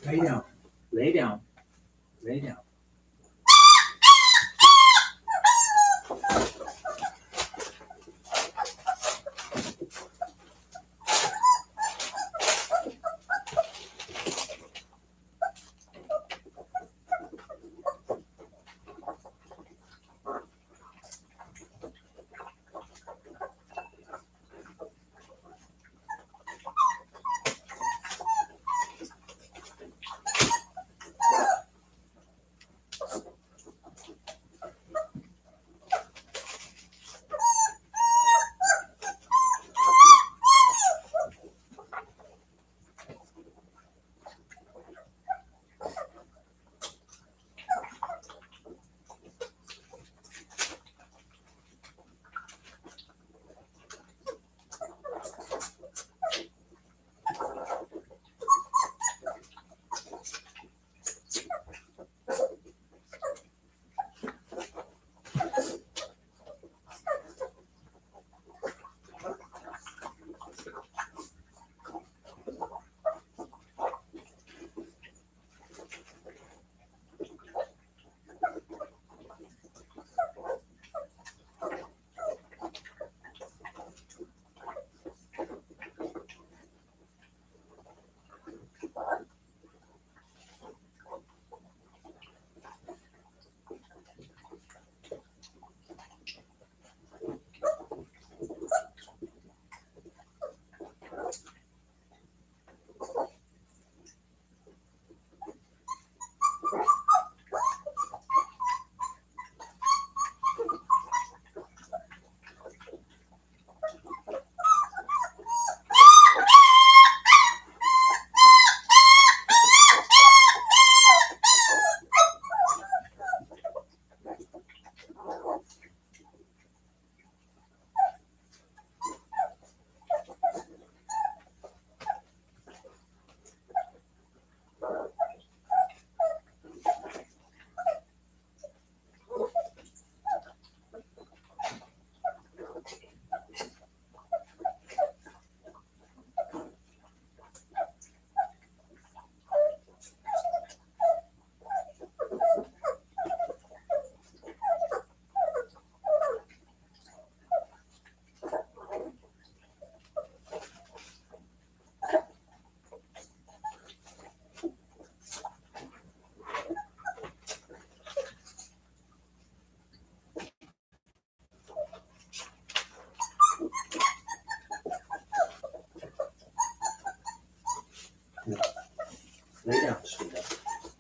Lay down. Lay down. Lay down.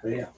Lay down.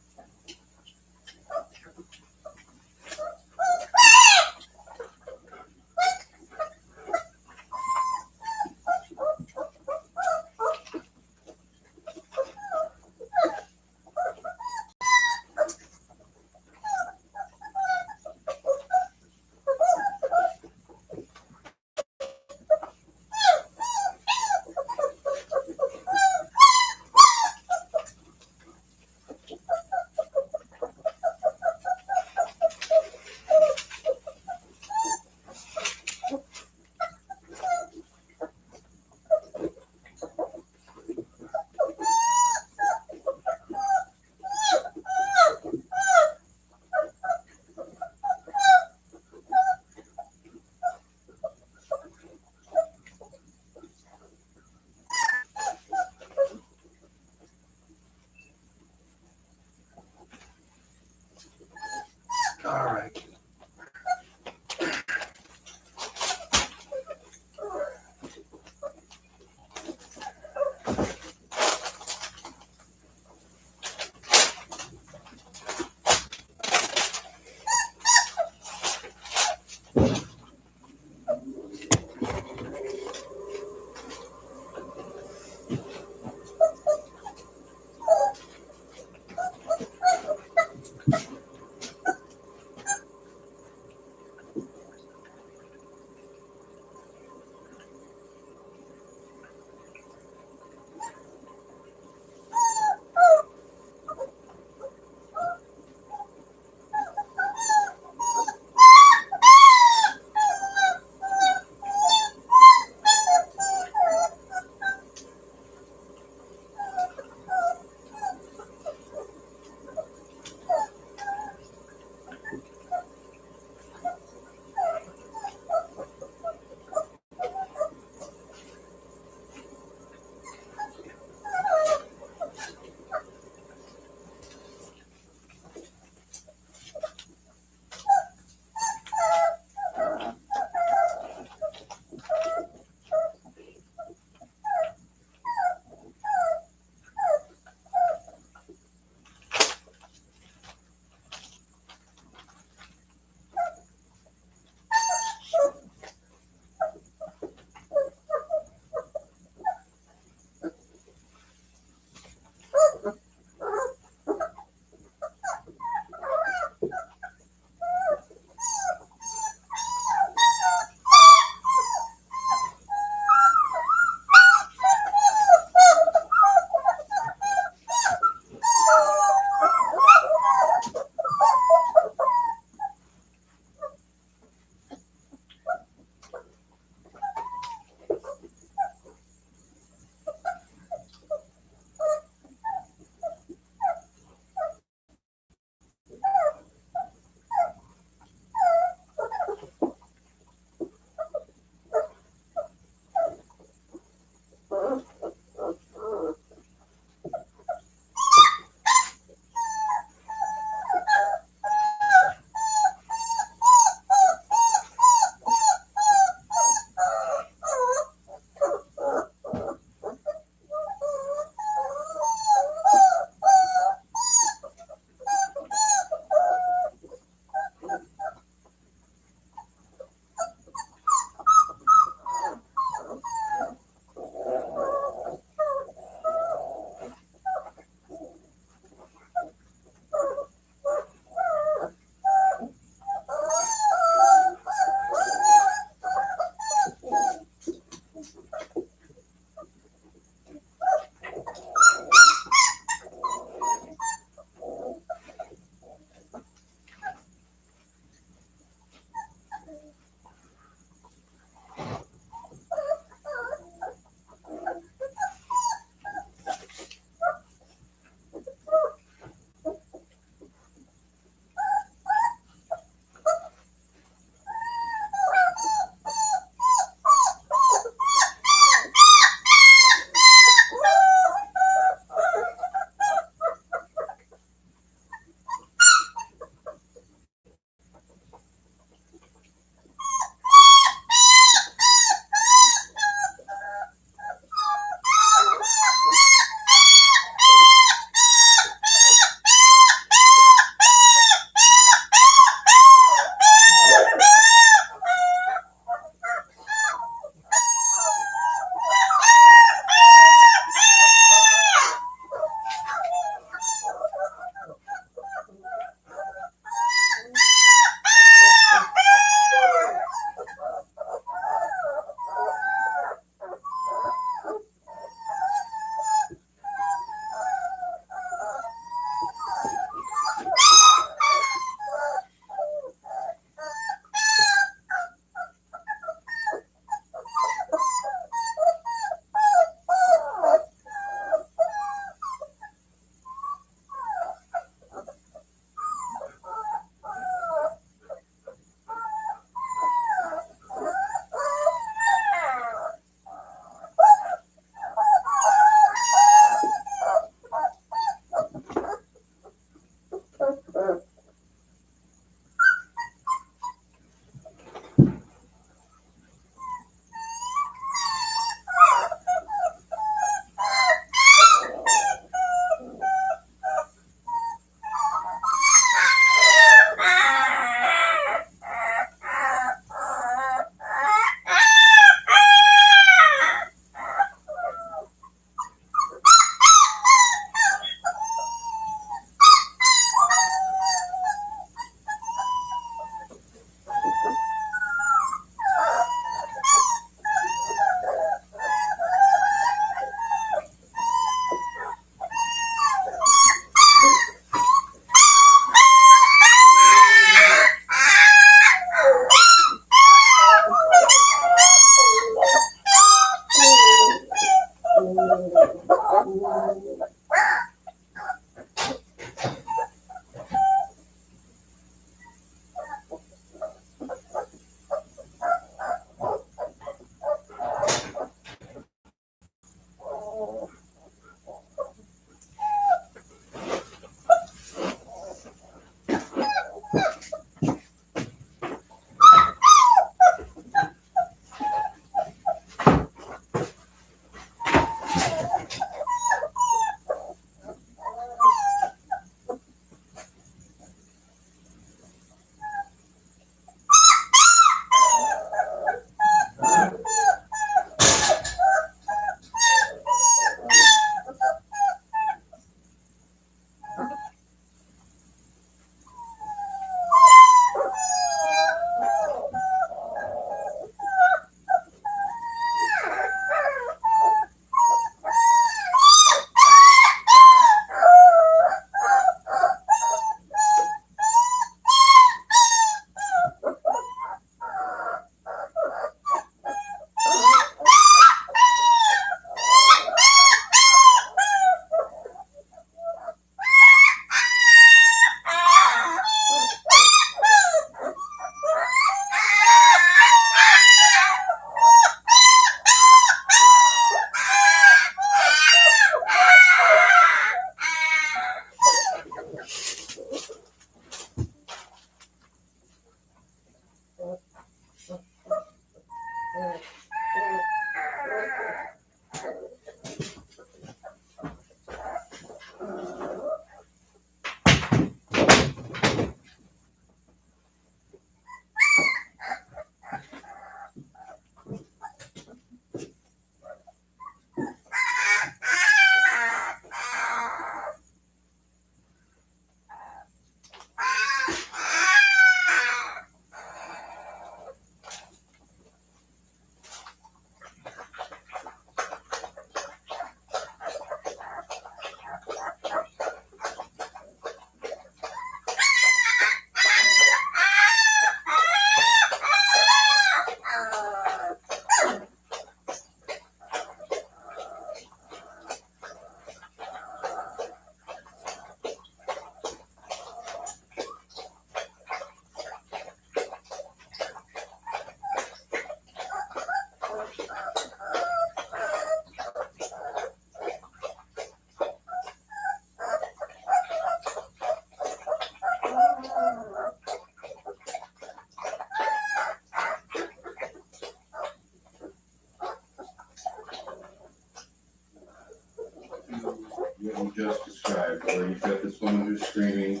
What you just described, where you've got this woman who's screaming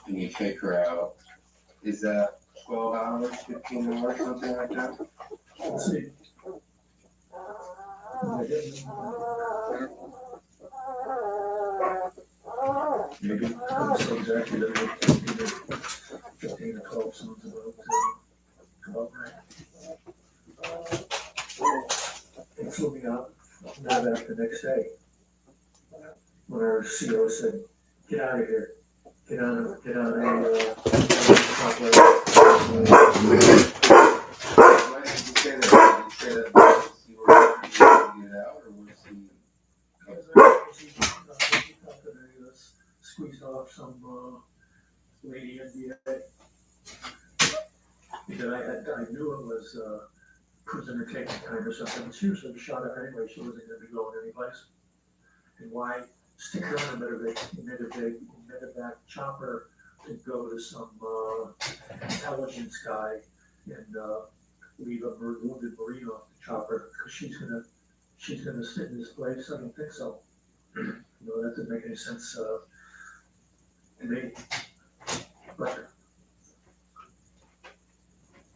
and you take her out. Is that 12 hours, 15 hours, something like that? Let's see. Maybe, I'm so exactly that either 15 or 12 sounds about right. They flew me out the next day. When our CO said, get out of here, get on a, Why did you say that? Did you say that because you were trying to get out, or was he? Squeezed off some lady NDA. Because I knew it was prisoner taking time or something. She was gonna be shot up anyway, she wasn't gonna be going anyplace. And why stick her on a medevac chopper and go to some intelligence guy and leave a wounded Marine off the chopper, because she's gonna sit in this place? I don't think so. You know, that doesn't make any sense to me. But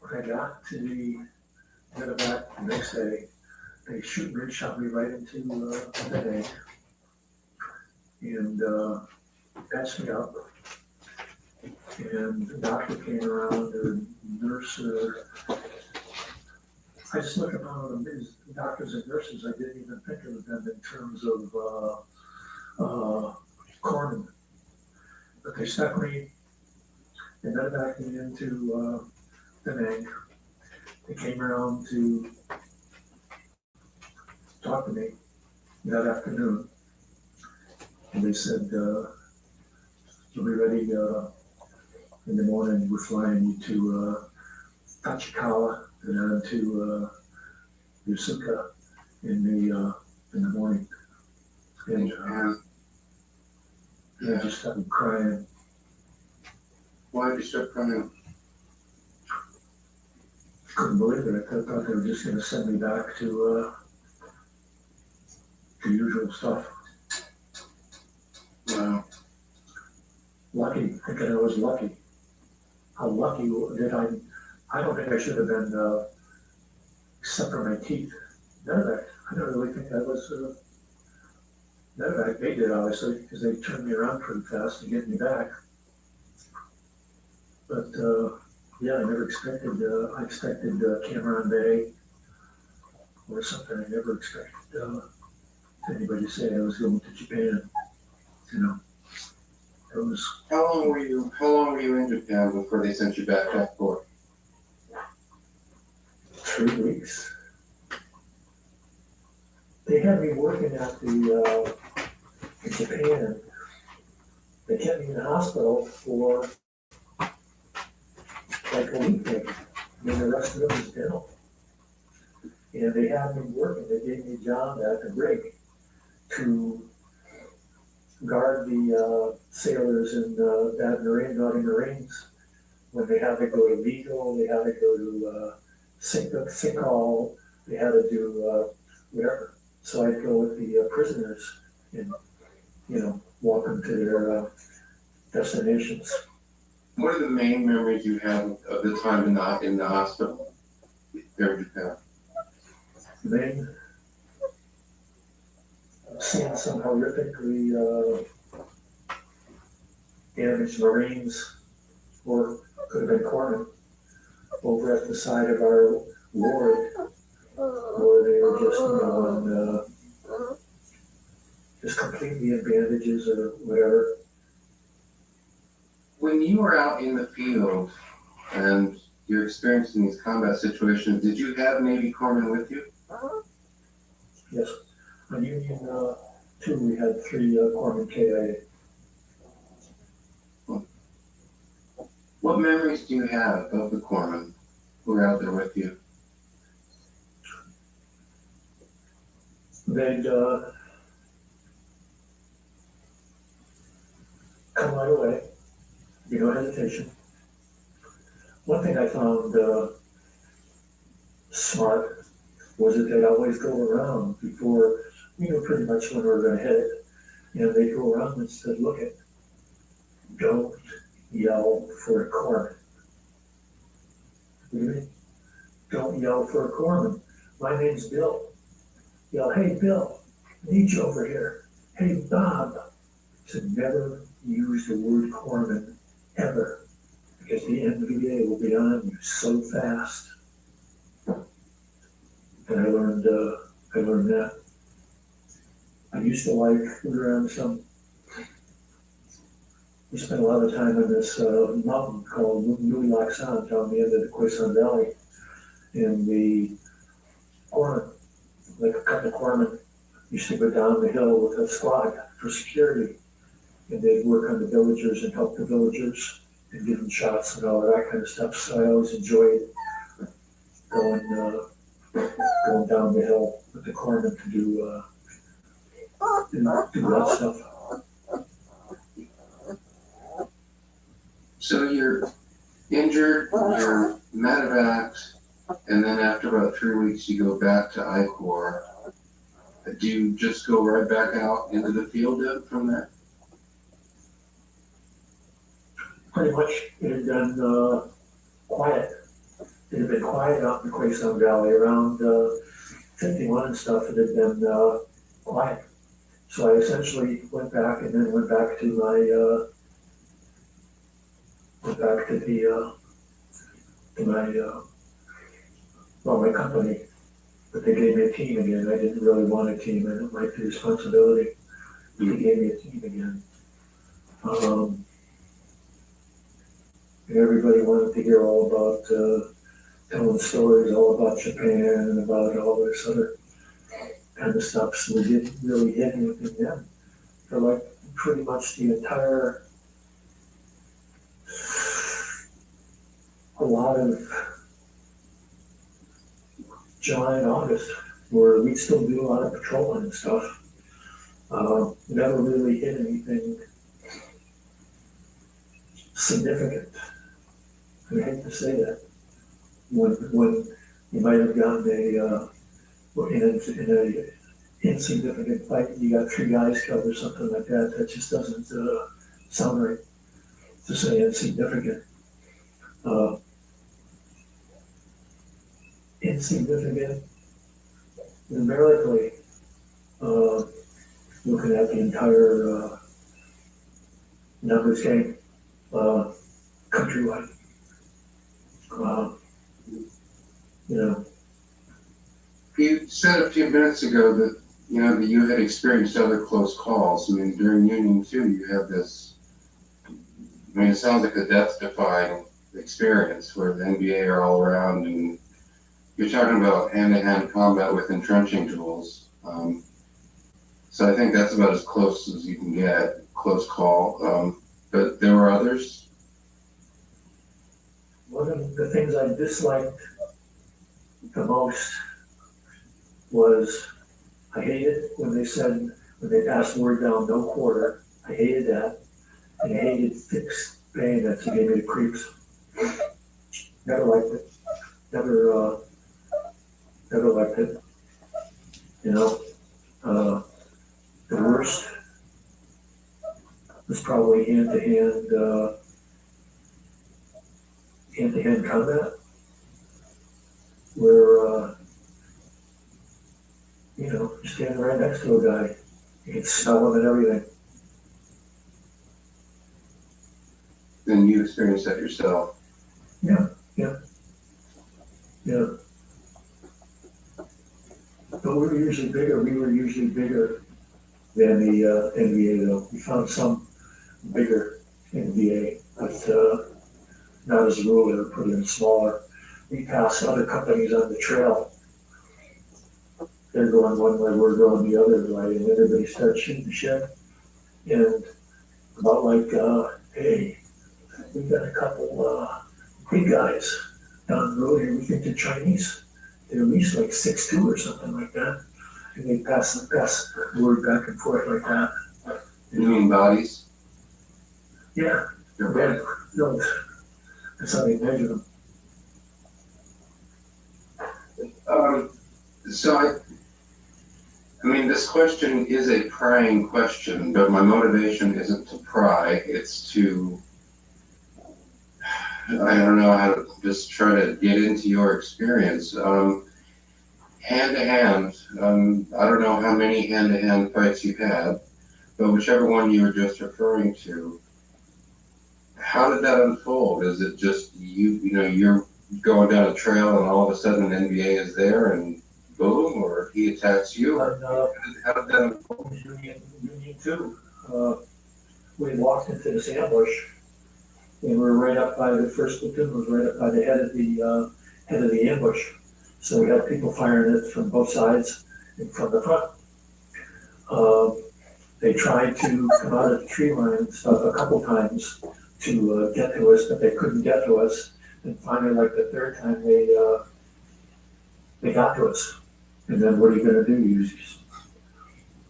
when I got to the medevac the next day, they shot me right into the head and patched me up. And the doctor came around, the nurse, I just looked upon them as doctors and nurses. I didn't even think of them in terms of corpsman. But they stuck me and medevaced me into the neck. They came around to talk to me, that afternoon. And they said, you'll be ready, in the morning. We're flying you to, Tachikawa and then to, Yosuka in the morning. And, I just started crying. Why did you start crying? Couldn't believe it. I thought they were just gonna send me back to the usual stuff. Wow. Lucky, thinking I was lucky. How lucky did I don't think I should have been, except for my teeth. None of that. I don't really think that was, none of that. They did, obviously, because they turned me around pretty fast to get me back. But, yeah, I never expected, I expected Cameron Bay or something. I never expected anybody to say I was going to Japan. You know, it was. How long were you in Japan before they sent you back for? 3 weeks. They had me working at the, in Japan. They kept me in the hospital for like a week maybe. And then the rest of it was dental. And they had me working, they gave me a job at the rig to guard the sailors in bad marine, naughty marines. When they had to go to legal, they had to go to sink haul, they had to do whatever. So I'd go with the prisoners and, you know, walk them to their destinations. What are the main memories you have of the time in the hospital there in Japan? Maine, seeing some horrifically damaged Marines, or could have been corpsmen, over at the side of our ward, where they were just, you know, just completely in bandages or whatever. When you were out in the field and you're experiencing these combat situations, did you have Navy corpsmen with you? Yes, on Union 2, we had 3 corpsmen KIA. What memories do you have of the corpsmen who were out there with you? They'd come right away, no hesitation. One thing I found smart was that they'd always go around before, we knew pretty much when we were gonna hit it. And they'd go around and said, look it, don't yell for a corpsman. What do you mean? Don't yell for a corpsman. My name's Bill. Yell, hey Bill, I need you over here. Hey Bob. To never use the word corpsman ever, because the NVA will be on you so fast. And I learned that. I used to like, we were on we spent a lot of time in this mountain called New Laxan down the end of the Quezon Valley. And the corpsmen, like a couple of corpsmen, used to go down the hill with a squad for security. And they'd work on the villagers and help the villagers and give them shots and all that kind of stuff. So I always enjoyed going down the hill with the corpsmen to do that stuff. So you're injured, you're medevacked, and then after about 3 weeks you go back to I-Corps. Do you just go right back out into the field then from there? Pretty much it had been quiet. It had been quiet out in the Quezon Valley around 51 and stuff. It had been quiet. So I essentially went back and then went back to my my company. But they gave me a team again. I didn't really want a team. I didn't like the responsibility. They gave me a team again. And everybody wanted to hear all about telling stories all about Japan and about all this other kind of stuff, so we didn't really hit anything then. For like pretty much the entire, a lot of July and August, where we still do a lot of patrolling and stuff. Never really hit anything significant. I hate to say that. When you might have gotten in a insignificant fight, you got 3 guys killed or something like that, that just doesn't sound right to say insignificant. Insignificant numerically, looking at the entire numbers game, countrywide. You know, You said a few minutes ago that, that you had experienced other close calls. I mean, during Union 2, you had this, it sounds like a death-defying experience where the NBA are all around, and you're talking about hand-to-hand combat with entrenching tools. So I think that's about as close as you can get, close call. But there were others. one of the things I disliked the most was, I hated when they passed the word down, no quarter. I hated that. And I hated fixed bayonets. It gave me the creeps. Never liked it. Never liked it. The worst was probably hand-to-hand combat, where, you're standing right next to a guy. You can smell him and everything. Then you experienced that yourself. Yeah. But we were usually bigger. We were usually bigger than the NBA, though. We found some bigger NBA, but not as a rule. They were put in smaller. We passed other companies on the trail. They're going one way, we're going the other way, and everybody starts shooting shit. And about like, hey, we got a couple big guys down the road here. We think they're Chinese. They're at least like 6'2" or something like that. And they pass the word back and forth like that. You mean bodies? Yeah. Your body. No, that's how they measure them. So I mean, this question is a prying question, but my motivation isn't to pry, it's to, I don't know how to just try to get into your experience. Hand to hand, I don't know how many hand-to-hand fights you've had, but whichever one you were just referring to, how did that unfold? Is it just you're going down a trail and all of a sudden an NBA is there and boom, or he attacks you? And, How did that unfold? Union 2, we walked into this ambush, and we were right up by the first platoon was right up by the head of the ambush. So we had people firing it from both sides and from the front. They tried to come out of the tree line and stuff a couple times to get to us, but they couldn't get to us. And finally, like the third time, they got to us. And then what are you gonna do? You just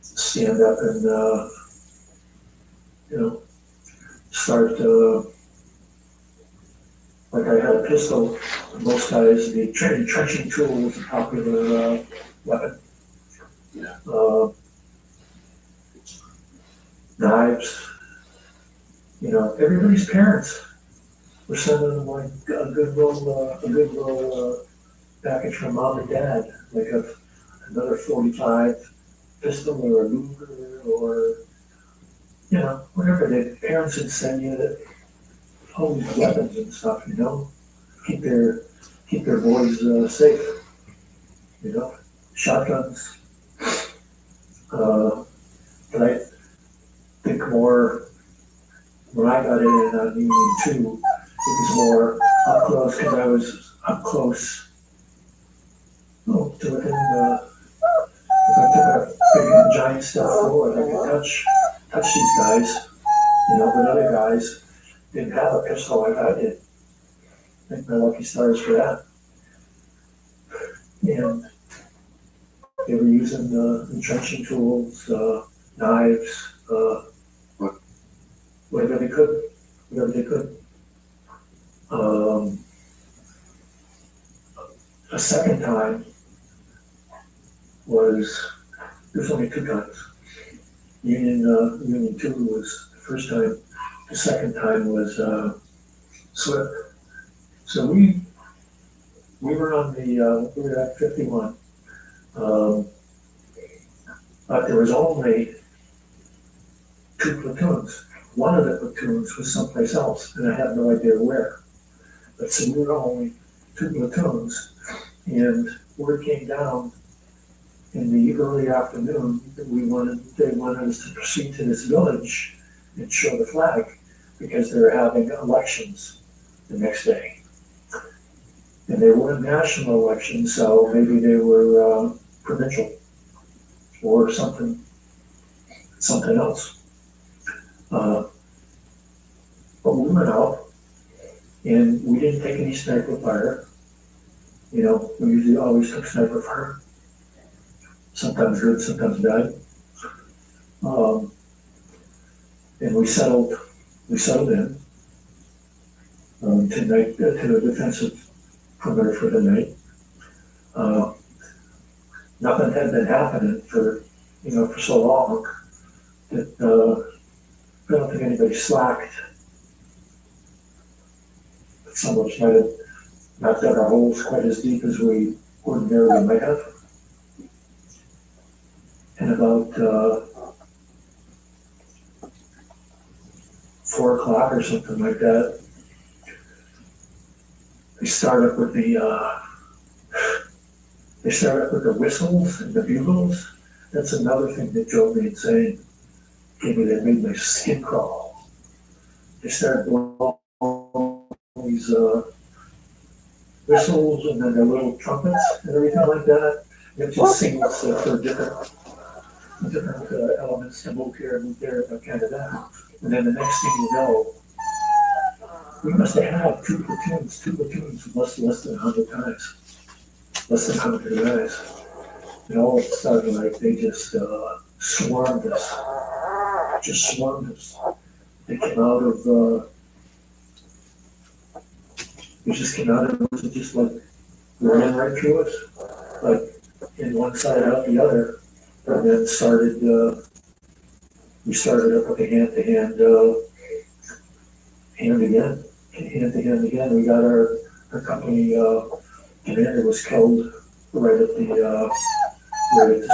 stand up and, start, like I had a pistol. Most guys, the trenching tool was a popular weapon. Yeah. Knives. Everybody's parents were sending them like a good little package from mom and dad, like another 45 pistol or a Luger or whatever. The parents would send you all these weapons and stuff. Keep their boys safe. Shotguns. But I think more when I got in on Union 2, it was more up close because I was up close. To within, if I took giant step forward. I could touch these guys, but other guys didn't have a pistol like I did. Thank my lucky stars for that. And they were using entrenching tools, knives, whatever they could. A second time there's only two times. Union 2 was the first time. The second time was slip. So we were on we were at 51. But there was only 2 platoons. One of the platoons was someplace else, and I have no idea where. But so we were only 2 platoons, and word came down in the early afternoon that they wanted us to proceed to this village and show the flag because they were having elections the next day. And they weren't national elections, so maybe they were provincial or something else. But we went out and we didn't take any sniper fire. We usually always took sniper fire. Sometimes good, sometimes bad. And we settled in to a defensive perimeter for the night. Nothing had been happening for so long that I don't think anybody slacked. But some of us might have not dug our holes quite as deep as we ordinarily might have. And about 4 o'clock or something like that, they started with the whistles and the bugles. That's another thing that drove me insane. That made my skin crawl. They started blowing these whistles and then their little trumpets and everything like that. It just signals for different elements to move here and move there, and kind of that. And then the next thing you know, we must have had 2 platoons less than 100 guys. Less than 100 guys. And all of a sudden, they just swarmed us. They came out of, and just ran right through us, like in one side out the other, and then we started up with a hand again. We got our company commander was killed right at the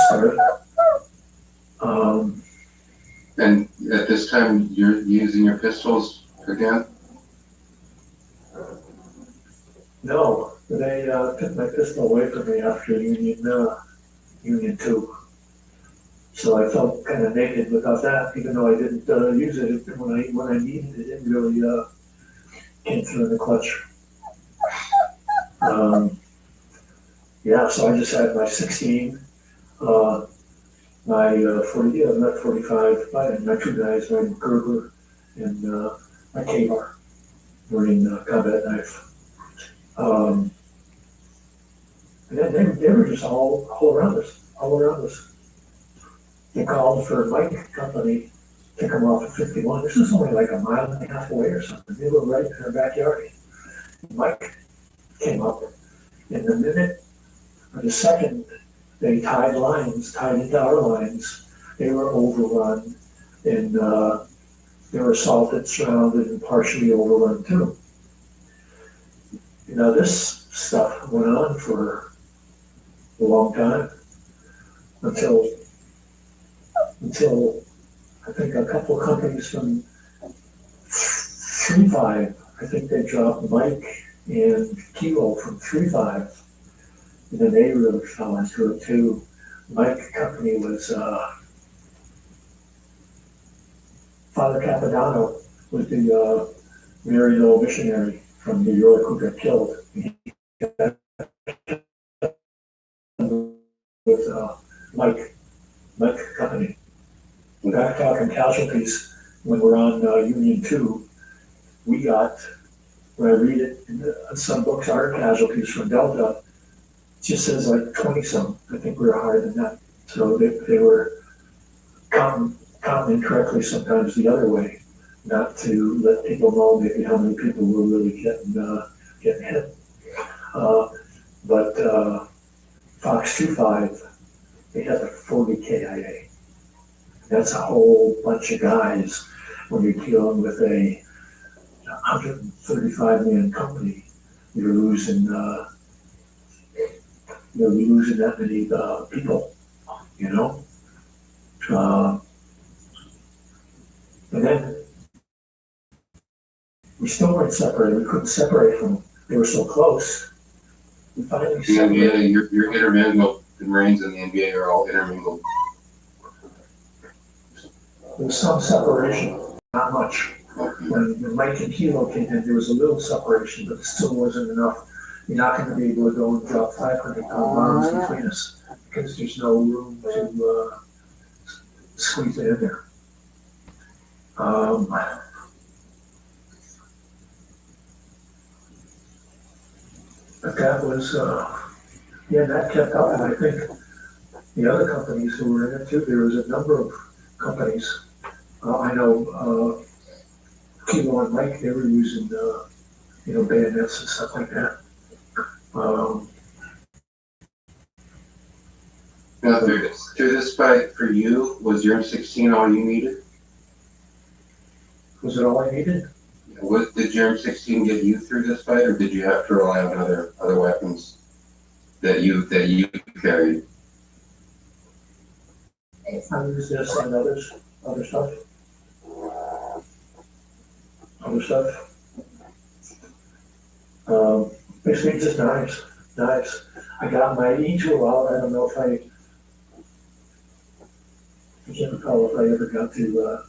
start. And at this time, you're using your pistols again? No, they took my pistol away from me after Union 2. So I felt kind of naked without that, even though I didn't use it when I needed it. It really came through in the clutch. So I just had my 16. My 45, and my 2 guys, my Gerber and my K-bar, Marine combat knife. And then they were just all around us. They called for Mike Company to come off at 51. This was only like a mile and a half away or something. They were right in our backyard. Mike came up, and the second they tied into our lines, they were overrun, and they were assaulted, surrounded, and partially overrun too. This stuff went on for a long time, until I think a couple of companies from 3-5, I think they dropped Mike and Kilo from 3-5. And then they really fell into it too. Mike company was Father Capodanno was the very old missionary from New York who got killed. He got with Mike company. Back talking casualties, when we're on Union 2, we got, when I read it in some books, our casualties from Delta, it just says like 20 some. I think we were higher than that. So they were counting incorrectly sometimes the other way, not to let people know maybe how many people were really getting hit. But Fox 25, they had like 40 KIA. That's a whole bunch of guys when you're dealing with a 135 man company. You're losing that many people, you know. And then we still weren't separated. We couldn't separate from them. They were so close. We finally The separated. NBA, your intermingled, the Marines and the NBA are all intermingled. There was some separation, not much. Okay. When Mike and Kilo came in, there was a little separation, but it still wasn't enough. You're not going to be able to go and drop 500 pound bombs between us because there's no room to squeeze it in there. But that was, that kept up. And I think the other companies who were in it too, there was a number of companies. I know Kilo and Mike, they were using, bayonets and stuff like that. Now, through this fight for you, was your M16 all you needed? Was it all I needed? Did your M16 get you through this fight, or did you have to rely on other weapons that you carried? I used this and other stuff. Basically just knives. I got my E-tool out. I don't know if I can't recall if I ever got to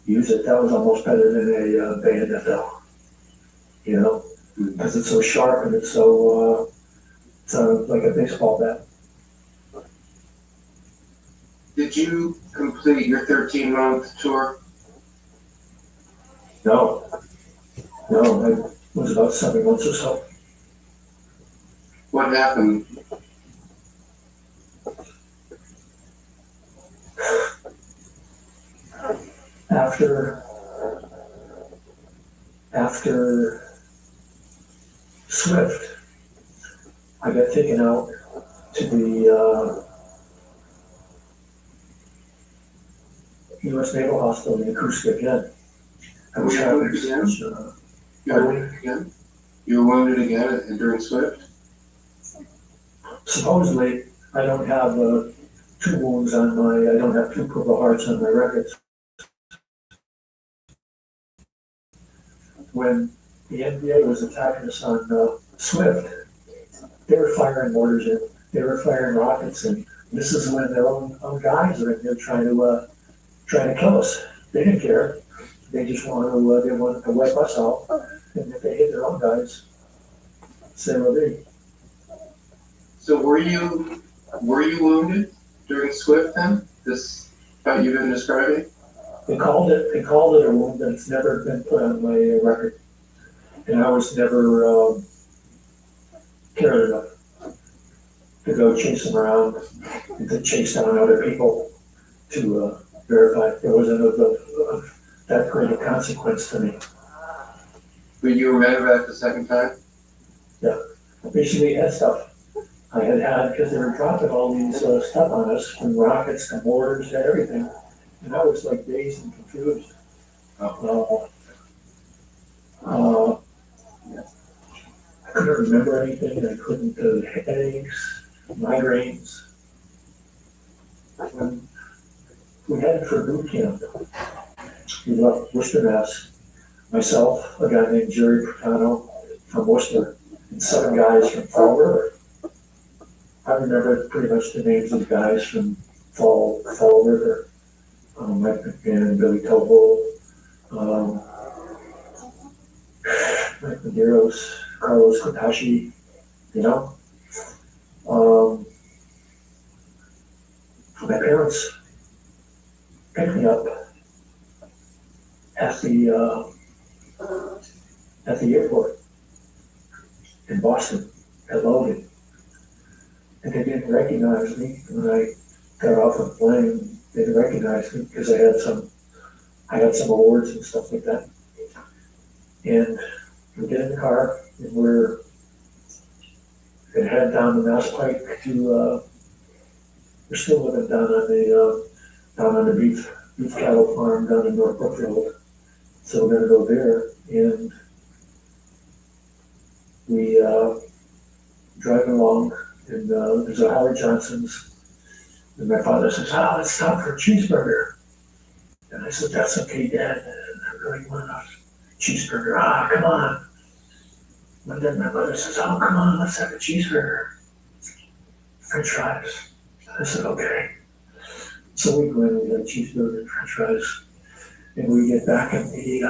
use it. That was almost better than a bayonet though, because it's so sharp and it's so like a baseball bat. Did you complete your 13-month tour? No, it was about 7 months or so. What happened? After Swift, I got taken out to the U.S. Naval Hospital in Yakutia again. I was having You were wounded again? You were wounded again during Swift? Supposedly, I don't have 2 wounds on I don't have 2 Purple Hearts on my records. When the NBA was attacking us on Swift, they were firing mortars in, they were firing rockets in. This is when their own guys are in there trying to kill us. They didn't care. They just wanted to wipe us out. And if they hit their own guys, say what they. So were you wounded during Swift then? This fight you've been describing? They called it a wound, but it's never been put on my record. And I was never cared enough to go chase them around and to chase down other people to verify there wasn't of that great a consequence to me. But you were medevac the second time? Yeah, basically had stuff. I had because they were dropping all these stuff on us, from rockets to mortars to everything. And I was like dazed and confused. I couldn't remember anything. I couldn't headaches, migraines. When we headed for boot camp, we left Worcester, Mass. Myself, a guy named Jerry Pertano from Worcester, and 7 guys from Fall River. I remember pretty much the names of the guys from Fall River. Mike McMahon, Billy Tobo, Mike Medeiros, Carlos Kotashi, my parents picked me up at the airport in Boston at Logan. And they didn't recognize me when I got off the plane. They didn't recognize me because I had some awards and stuff like that. And we get in the car and we're gonna head down the Mouse Pike to we're still living down on the beef cattle farm down in North Brookfield. So we're gonna go there, and we driving along, and there's a Howard Johnson's, and my father says, "Oh, let's stop for a cheeseburger." And I said, "That's okay, Dad. I really want a cheeseburger." "Ah, come on." And then my mother says, "Oh, come on, let's have a cheeseburger. French fries." I said, "Okay." So we go in, we have a cheeseburger and French fries, and we get back in the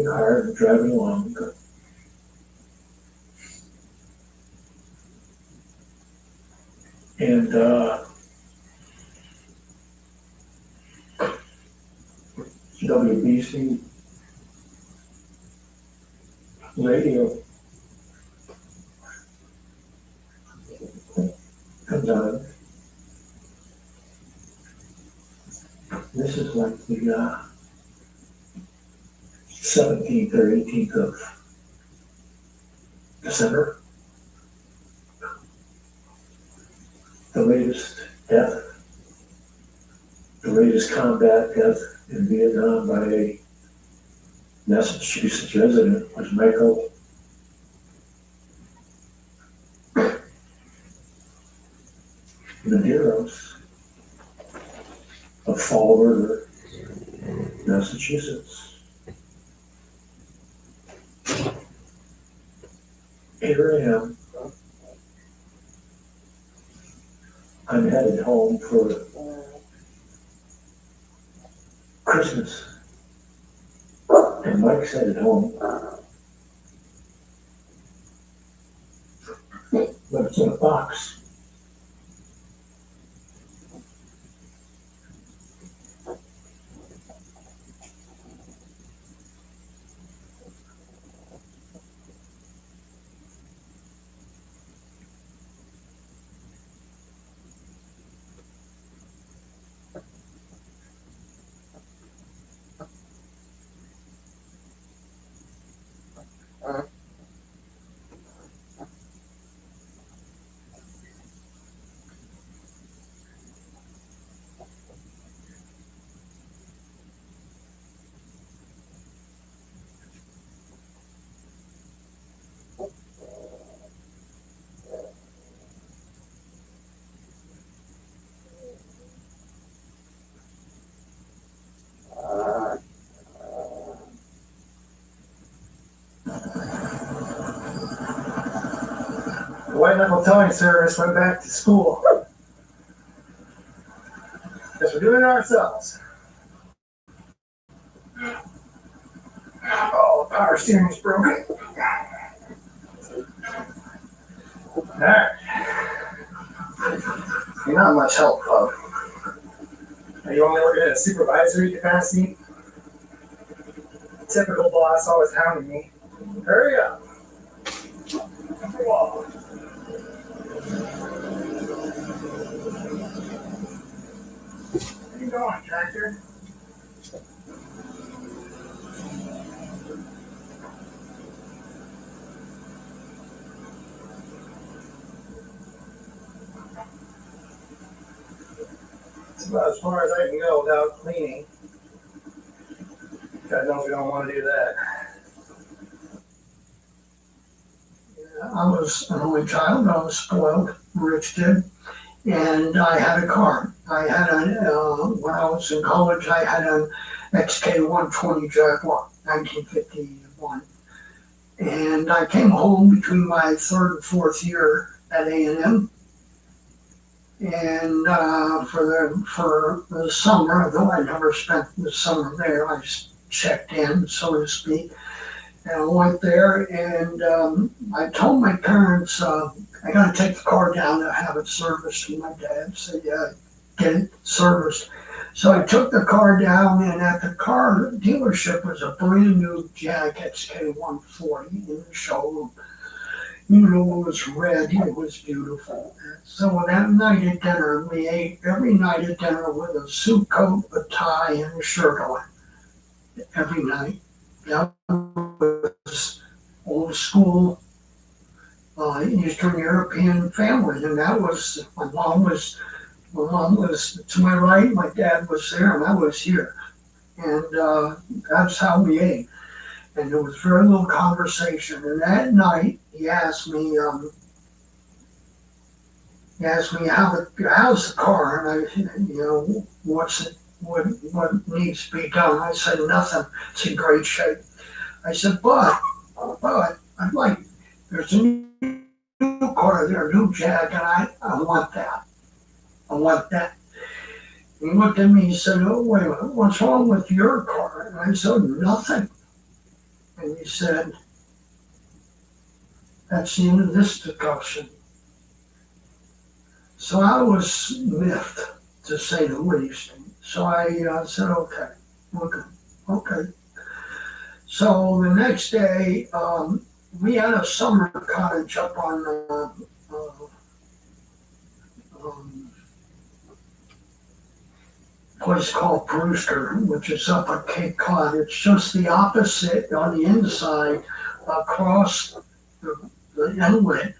car and driving along. And WBC radio comes on. This is like the 17th or 18th of December. The latest combat death in Vietnam by a Massachusetts resident was Michael Medeiros of Fall River, Massachusetts. Here I am. I'm headed home for Christmas. And Mike's headed home. But it's in a box. The White Knuckle Towing Service went back to school. Guess we're doing it ourselves. Oh, the power steering's broken. Alright. You're not much help, Pug. Are you only working at a supervisory capacity? Typical boss always hounding me. Hurry up. Whoa. Where you going, tractor? It's about as far as I can go without cleaning. God knows we don't want to do that. Yeah, I was an only child. I was spoiled, rich kid, and I had a car. I had when I was in college, I had an XK120 Jaguar, 1951. And I came home between my third and fourth year at A&M. And for the summer, though I never spent the summer there, I just checked in, so to speak. And I went there, and I told my parents, I got to take the car down to have it serviced. And my dad said, "Yeah, get it serviced." So I took the car down, and at the car dealership was a brand new Jag XK140 in the showroom. You know, it was red, it was beautiful. So that night at dinner, we ate every night at dinner with a suit coat, a tie, and a shirt on. Every night. That was old school Eastern European family, and that was my mom was to my right, my dad was there, and I was here, and that's how we ate. And there was very little conversation. And that night, he asked me how's the car, and what needs to be done. I said nothing. It's in great shape. I said, but I'd like there's a new car there, a new Jag, and I want that. I want that. He looked at me and said, oh, wait a minute, what's wrong with your car? And I said, nothing. And he said, that's the end of this discussion. So I was miffed, to say the least. So I said, okay. So the next day, we had a summer cottage up on a place called Brewster, which is up at Cape Cod. It's just the opposite on the inside, across the inlet,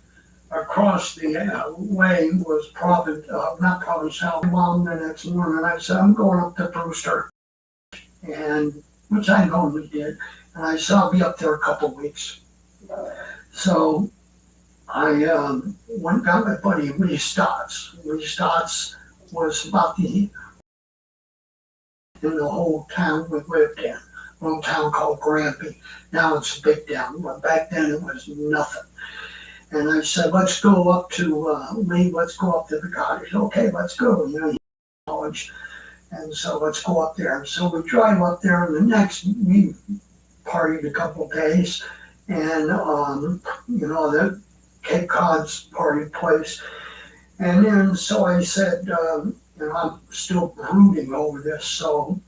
across the way was not Providence, South. Mom the next morning, I said, I'm going up to Brewster, and which I normally did. And I said, I'll be up there a couple of weeks. So I went and got my buddy Lee Stotts. Lee Stotts was about in the whole town we lived in, a little town called Grampy. Now it's a big town, but back then it was nothing. And I said, let's go up to Lee, let's go up to the cottage. Okay, let's go, he's college. And so let's go up there. And so we drive up there, and the next, we partied a couple of days, and, the Cape Cod's party place. And then, so I said, I'm still brooding over this. So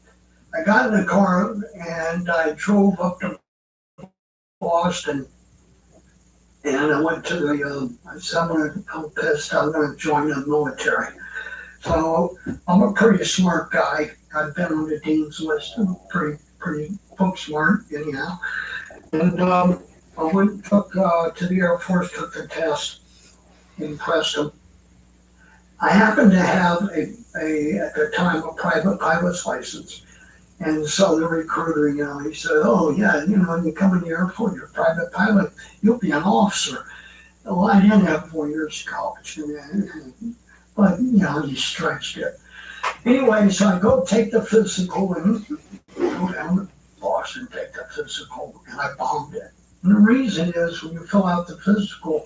I got in the car, and I drove up to Boston. And I went to I said, I'm pissed, I'm going to join the military. So I'm a pretty smart guy. I've been on the dean's list. I'm pretty book smart, anyhow. And I went to the Air Force, took the test, impressed them. I happened to have at the time, a private pilot's license. And so the recruiter, he said, oh yeah, you come in the Air Force, you're a private pilot, you'll be an officer. Well, I didn't have 4 years of college, but he stretched it. Anyway, so I go take the physical and go down to Boston, take the physical, and I bombed it. And the reason is when you fill out the physical,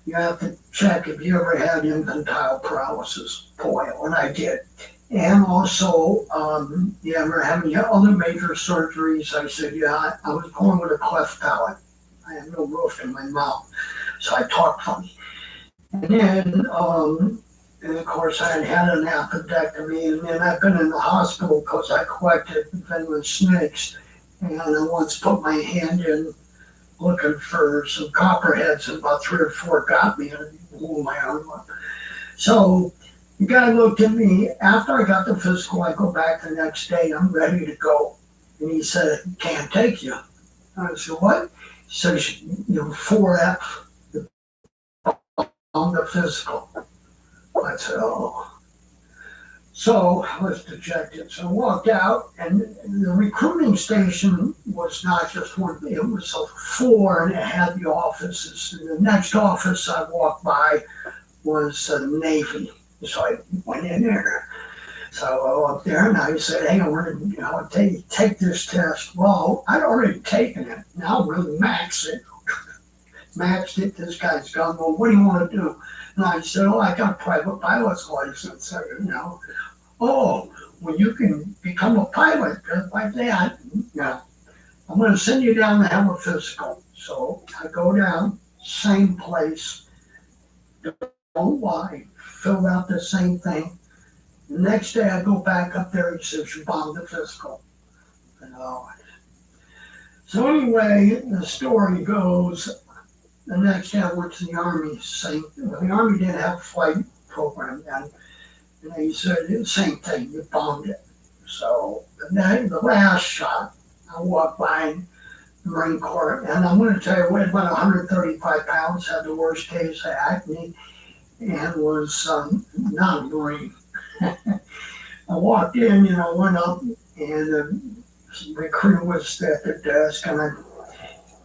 you have to check if you ever had infantile paralysis, polio, and I did. And also, you ever have any other major surgeries? I said, yeah, I was born with a cleft palate. I had no roof in my mouth, so I talked funny. And then, and of course, I had an appendectomy, and then I've been in the hospital because I collected venomous snakes. And I once put my hand in looking for some copperheads, and about 3 or 4 got me and blew my arm up. So the guy looked at me. After I got the physical, I go back the next day, I'm ready to go. And he said, can't take you. I said, what? He says, 4F on the physical. I said, oh. So I was dejected. So I walked out, and the recruiting station was not just one, it was 4, and it had the offices. And the next office I walked by was Navy. So I went in there. So I go up there, and I said, hey, I want to take this test. Well, I'd already taken it. Now I'm going to max it. Maxed it. This guy's gone, well, what do you want to do? And I said, oh, I got a private pilot's license. So, oh, well, you can become a pilot just like that. Yeah. I'm going to send you down to have a physical. So I go down, same place. Don't lie. Filled out the same thing. The next day I go back up there, he says, you bombed the physical. And, so anyway, the story goes, the next day I went to the Army, the Army didn't have a flight program then. And he said, the same thing, you bombed it. So the last shot, I walked by the Marine Corps, and I'm going to tell you, weighed about 135 pounds, had the worst case of acne, and was not a Marine. I walked in, went up, and the recruiter was at the desk, and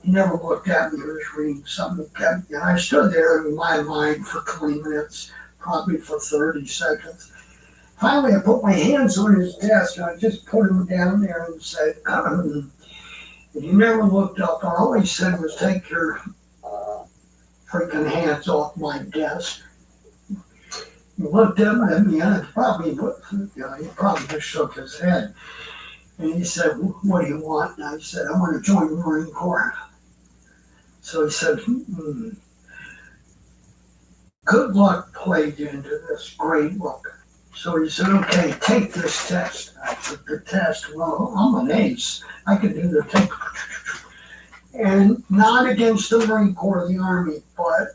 he never looked at me. He was reading something. And I stood there in my mind for 20 minutes, probably for 30 seconds. Finally, I put my hands on his desk, and I just put him down there and said, and he never looked up. And all he said was, take your freaking hands off my desk. He looked up at me, and he probably just shook his head. And he said, what do you want? And I said, I want to join the Marine Corps. So he said, good luck played into this, great luck. So he said, okay, take this test. I took the test. Well, I'm an ace. I could do the test. And not against the Marine Corps or the Army, but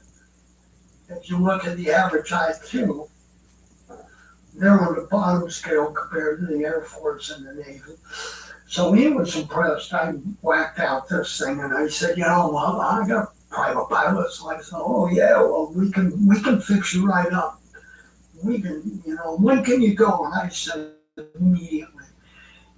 if you look at the average IQ, they're on the bottom scale compared to the Air Force and the Navy. So he was impressed. I whacked out this thing, and I said, well, I got private pilots. So I said, oh yeah, well, we can fix you right up. We can, when can you go? And I said, immediately.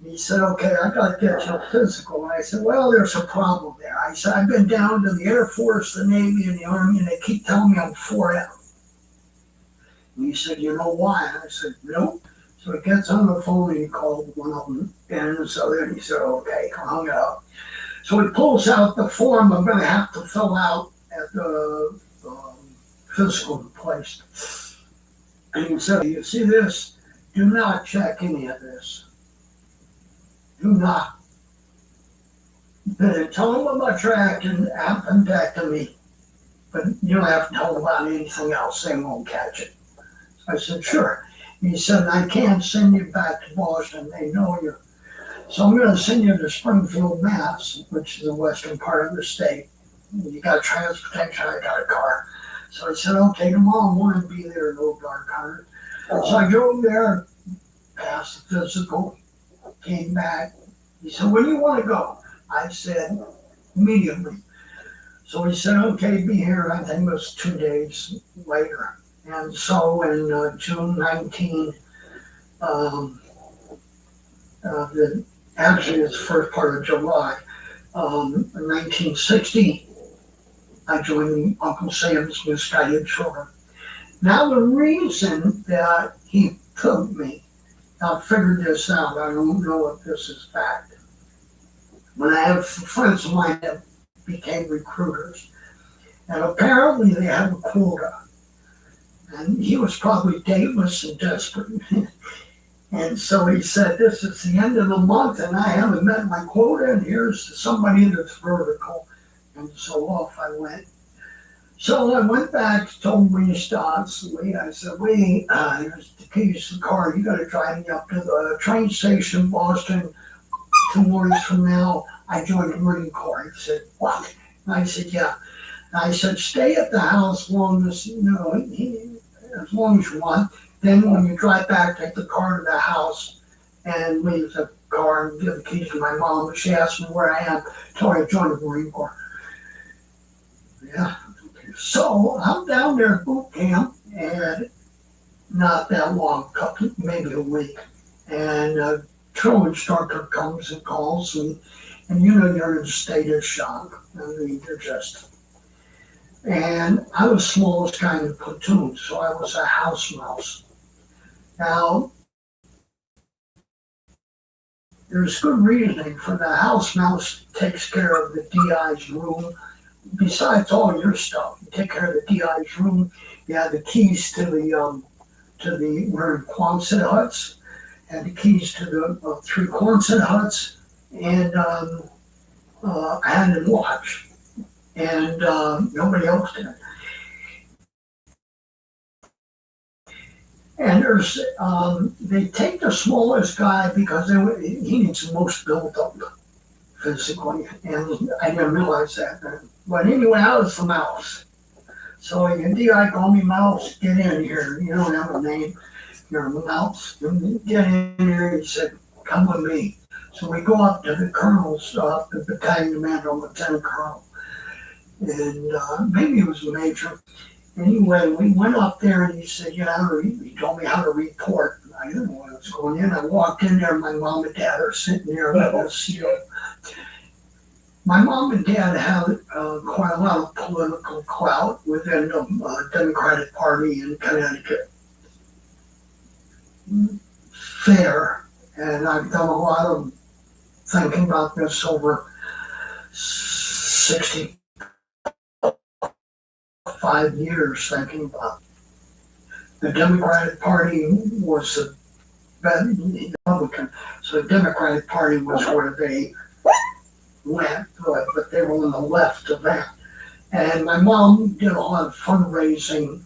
And he said, okay, I got to get you a physical. And I said, well, there's a problem there. I said, I've been down to the Air Force, the Navy, and the Army, and they keep telling me I'm 4F. And he said, you know why? And I said, nope. So he gets on the phone and he called one of them. And so then he said, okay, hung it up. So he pulls out the form I'm going to have to fill out at the physical place. And he said, you see this? Do not check any of this. Do not. Tell them about your appendectomy, but you don't have to tell them about anything else. They won't catch it. I said, sure. He said, I can't send you back to Boston. They know you. So I'm going to send you to Springfield, Mass., which is the western part of the state. You got transportation, I got a car. So I said, okay, tomorrow morning be there at Old Dark Hunter. So I drove there, passed the physical, came back. He said, where do you want to go? I said, immediately. So he said, okay, be here. I think it was 2 days later. And so in June 19, actually it's the first part of July, 1960, I joined Uncle Sam's Misguided Children. Now the reason that he took me, I figured this out, I don't know if this is fact. When I have friends of mine that became recruiters, and apparently they have a quota. And he was probably dateless and desperate. And so he said, this is the end of the month and I haven't met my quota, and here's somebody that's vertical. And so off I went. So I went back, told Lee Stotts, I said, Lee, here's the keys to the car. You got to drive me up to the train station in Boston 2 mornings from now. I joined the Marine Corps. He said, what? And I said, yeah. And I said, stay at the house as long as you want. Then when you drive back, take the car to the house and leave the car and give the keys to my mom. She asked me where I am, told her I joined the Marine Corps. Yeah. So I'm down there at boot camp, and not that long, maybe a week. And a drill instructor comes and calls, and you're in a state of shock. I mean, you're just. And I was the smallest guy in the platoon, so I was a house mouse. Now, there's good reasoning for the house mouse takes care of the DI's room. Besides all your stuff, you take care of the DI's room. You have the keys to we're in Quonset huts, and the keys to the 3 Quonset huts, and hand and watch. And nobody else did. And they take the smallest guy because he needs the most built up physically, and I didn't realize that then. But anyway, I was the mouse. So D.I. called me Mouse, get in here. You don't have a name, you're a mouse. Get in here, he said, come with me. So we go up to the colonel's, the battalion commander, lieutenant colonel, and maybe it was the major. Anyway, we went up there and he said, he told me how to report. I didn't know what was going in. I walked in there, my mom and dad are sitting there with a seal. My mom and dad had quite a lot of political clout within the Democratic Party in Connecticut. Fair, and I've done a lot of thinking about this over 65 years, thinking about it. The Democratic Party was the Republican, so the Democratic Party was where they went, but they were on the left of that. And my mom did a lot of fundraising.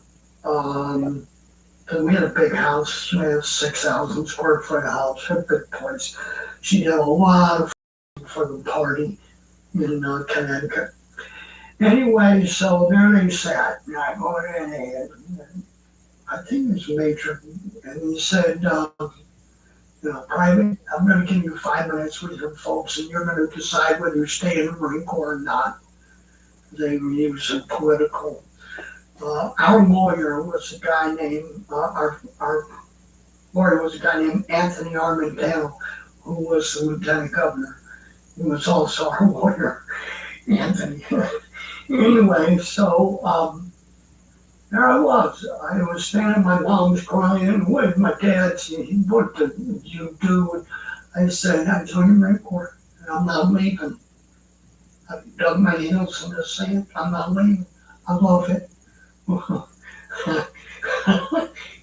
We had a big house, we had a 6,000 square foot house, a big place. She did a lot of for the party in Connecticut. Anyway, so there they sat, and I go in, and I think it was Major, and he said, Private, I'm going to give you 5 minutes with your folks, and you're going to decide whether you stay in the Marine Corps or not. They were using political. Our lawyer was a guy named, our lawyer was a guy named Anthony Armendale, who was the lieutenant governor. He was also our lawyer, Anthony. Anyway, so there I was standing, my mom's crying with my dad. What did you do? I said, I joined the Marine Corps and I'm not leaving. I've dug my heels in the sand. I'm not leaving. I love it.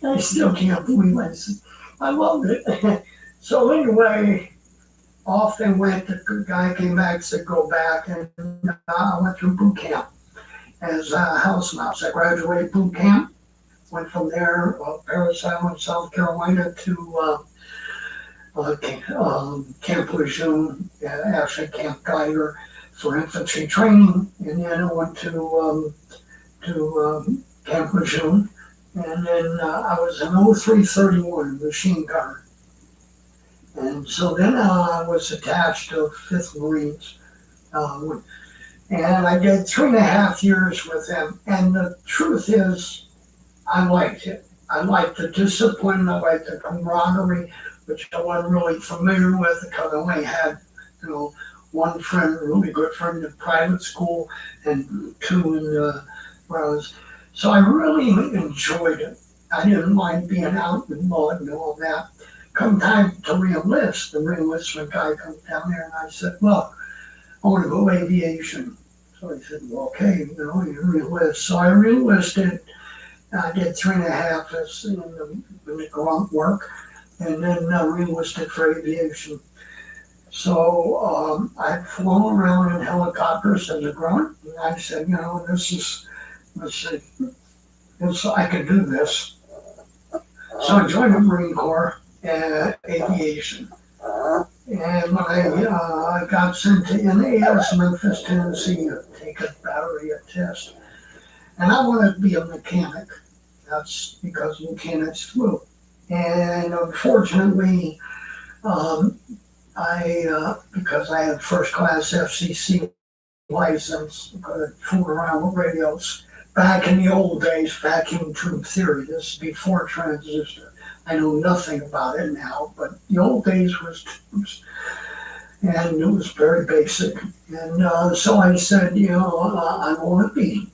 I still can't believe I love it. So anyway, off they went. The guy came back and said, go back. And I went through boot camp as a house mouse. I graduated boot camp, went from there, Parris Island, South Carolina, to Camp Lejeune, actually Camp Geiger for infantry training, and then I went to Camp Lejeune, and then I was an 0331 machine gunner. And so then I was attached to 5th Marines, and I did 3.5 years with them. And the truth is, I liked it. I liked the discipline, I liked the camaraderie, which I wasn't really familiar with because I only had, one friend, a really good friend in private school, and 2 in where I was. So I really enjoyed it. I didn't mind being out in the mud and all that. Come time to re-enlist, the re-enlistment guy comes down there and I said, look, I want to go aviation. So he said, well, okay, you re-enlist. So I re-enlisted. I did 3.5 as in the grunt work, and then re-enlisted for aviation. So I'd flown around in helicopters as a grunt, and I said, I can do this. So I joined the Marine Corps aviation. And when I got sent to NAS, Memphis, Tennessee, to take a battery test. And I wanted to be a mechanic. That's because mechanics flew. And unfortunately, because I had first class FCC license, I fooled around with radios. Back in the old days, vacuum tube theory, this is before transistor. I know nothing about it now, but the old days was tubes, and it was very basic. And so I said, I want to do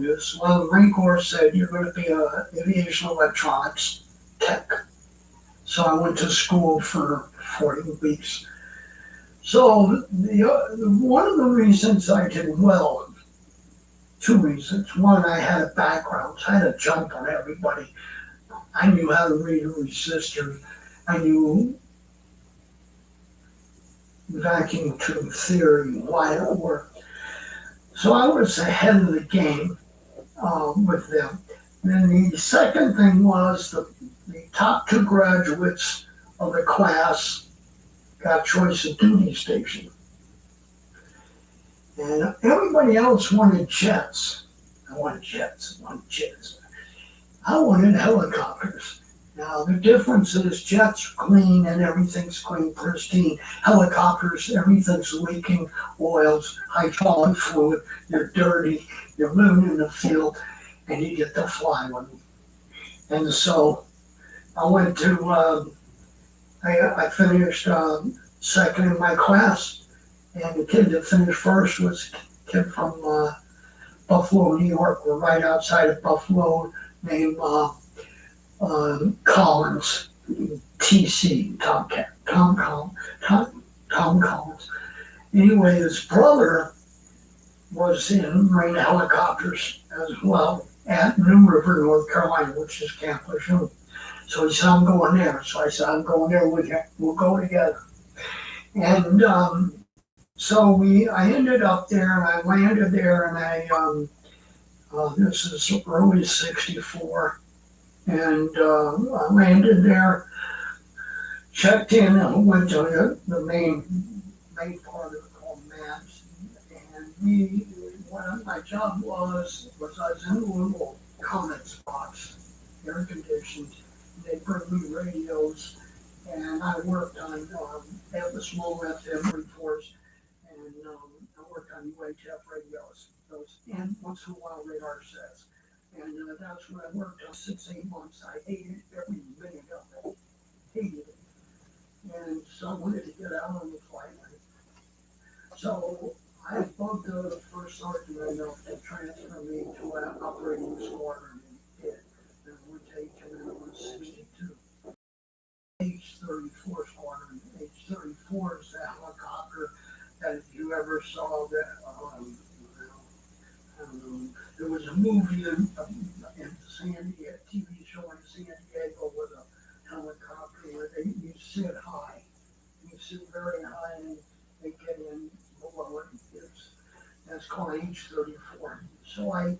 this. Well, the Marine Corps said, you're going to be an aviation electronics tech. So I went to school for 40 weeks. So one of the reasons I did well, 2 reasons. One, I had a background. So I had a jump on everybody. I knew how to read a resistor. I knew vacuum tube theory, why it worked. So I was ahead of the game with them. Then the second thing was the top two graduates of the class got choice of duty station. And everybody else wanted jets. I wanted jets. I wanted helicopters. Now the difference is jets are clean and everything's clean, pristine. Helicopters, everything's leaking, oils, hydraulic fluid, you're dirty, you're living in the field, and you get to fly one. And so I went to, I finished second in my class, and the kid that finished first was a kid from Buffalo, New York. We're right outside of Buffalo, named Collins, TC, Tom Collins. Anyway, his brother was in Marine helicopters as well at New River, North Carolina, which is Camp Lejeune. So he said, I'm going there. So I said, I'm going there with you. We'll go together. And so I ended up there, and I landed there, and this is early '64, and I landed there, checked in, and went to the main part of it called MABS. And what my job was I was in a little comments box, air conditioned. They bring me radios, and I worked on they have the small FM reports, and I worked on UHF radios, and once in a while radar sets. And that's what I worked on 6-8 months. I hated every minute of it, hated it. And so I wanted to get out on the flight line. So I bugged the first sergeant enough to transfer me to an operating squadron in it. And I went to H-62. H-34 squadron. H-34 is a helicopter that if you ever saw that, there was a movie in San Diego, TV show in San Diego with a helicopter where you sit high. You sit very high and they get in below it. That's called H-34. So I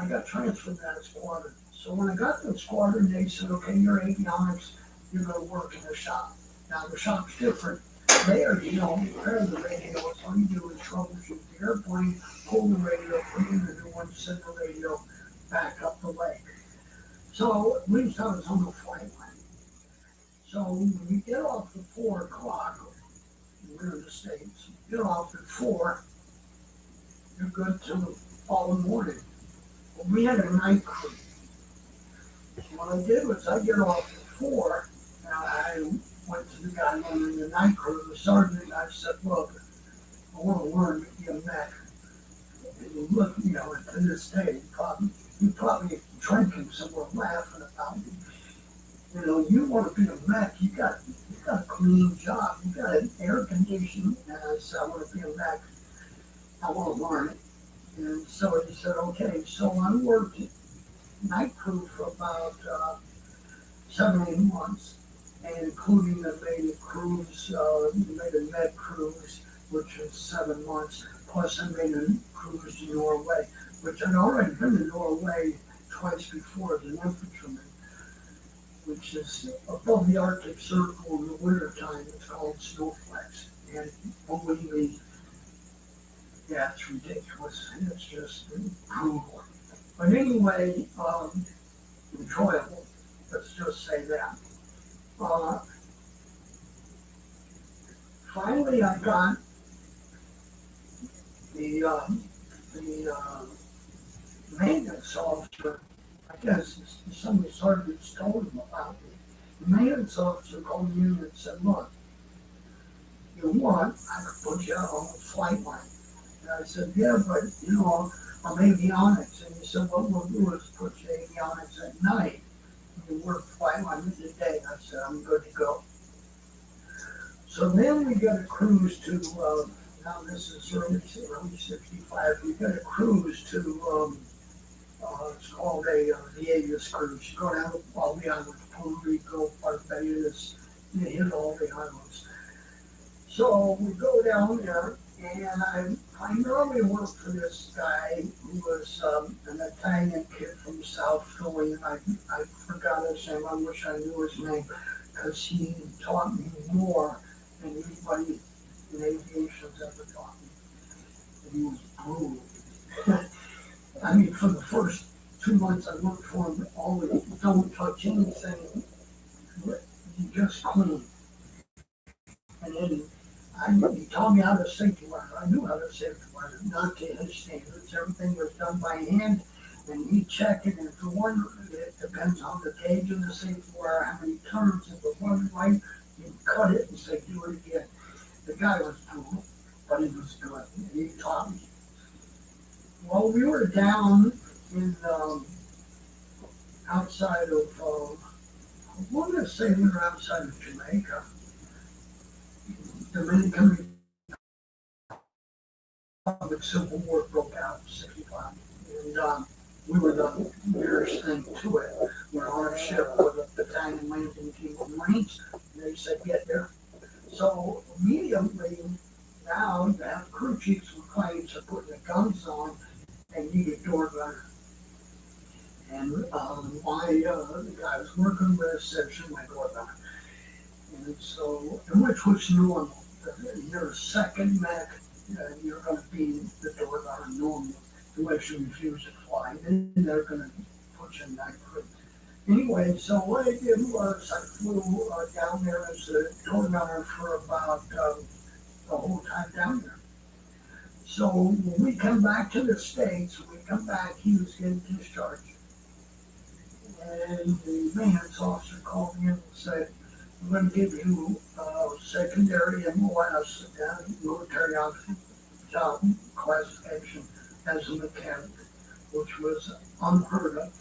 got transferred to that squadron. So when I got to the squadron, they said, okay, you're avionics, you're going to work in the shop. Now the shop's different. There, you don't repair the radio. All you do is troubleshoot the airplane, pull the radio, put in the new one, send the radio back up the leg. So at least I was on the flight line. So when you get off at 4 o'clock, we're in the States, you get off at 4, you're good till all morning. Well, we had a night crew. So what I did was I get off at 4, and I went to the guy running the night crew, the sergeant, and I said, look, I want to learn to be a mech. And he looked, to this day, he probably drinking somewhere laughing about me. You want to be a mech, you got a clean job, you got an air conditioning. And I said, I want to be a mech, I want to learn it. And so he said, okay. So I worked night crew for about 7-8 months, and including the made a cruise, made a med cruise, which was 7 months, plus I made a cruise to Norway, which I'd already been to Norway twice before as an infantryman, which is above the Arctic Circle in the wintertime. It's called snowflakes. And believe me, yeah, it's ridiculous. It's just brutal. But anyway, enjoyable. Let's just say that. Finally, I got the maintenance officer. I guess some of the sergeants told him about me. The maintenance officer called me in and said, look, you want, I could put you out on the flight line. And I said, yeah, but I'm avionics. And he said, what we'll do is put you avionics at night. And you work flight line in the day. I said, I'm good to go. So then we got a cruise to, now this is early 65, we got a cruise to, it's called a Viegas cruise. You go down all the islands, Puerto Rico, Barbados, you hit all the islands. So we go down there, And I primarily worked for this guy who was an Italian kid from South Philly, and I forgot his name. I wish I knew his name because he taught me more than anybody in aviation's ever taught me. And he was brutal. I mean, for the first 2 months I worked for him, always don't touch anything, you just clean. And then he taught me how to safety wire. I knew how to safety wire, not to his standards. Everything was done by hand, and he checked it. And for one, it depends on the gauge of the safety wire, how many turns. If it wasn't right, he'd cut it and say, do it again. The guy was brutal, but he was good, and he taught me. Well, we were down in outside of, I want to say we were outside of Jamaica. Dominican Republic Civil War broke out in '65, and we were the nearest thing to it. We're on a ship with a battalion landing team of Marines, and they said, get there. So immediately, now you have crew chiefs with planes are putting the guns on and need a door gunner. And the guy I was working with said, shoot my door gunner. And so, which was normal. You're a second mech, you're going to be the door gunner normally, unless you refuse to fly. Then they're going to put you in night crew. Anyway, so what I did was I flew down there as a door gunner for about the whole time down there. So when we come back to the States, he was getting discharged. And the maintenance officer called me in and said, I'm going to give you secondary MOS, military job classification as a mechanic, which was unheard of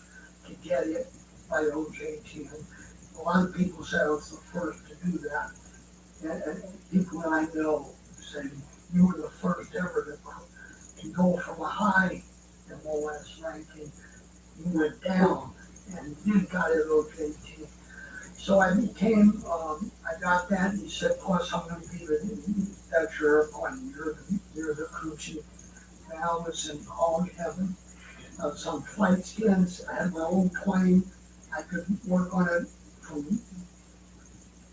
to get it by OJT. A lot of people said I was the first to do that. And people that I know say you were the first ever to go from a high MOS ranking, you went down and then got it OJT. So I became, I got that, and he said, plus I'm going to be that's your airplane, you're the crew chief. And I was in hog heaven. I was on flight skins, I had my own plane, I could work on it from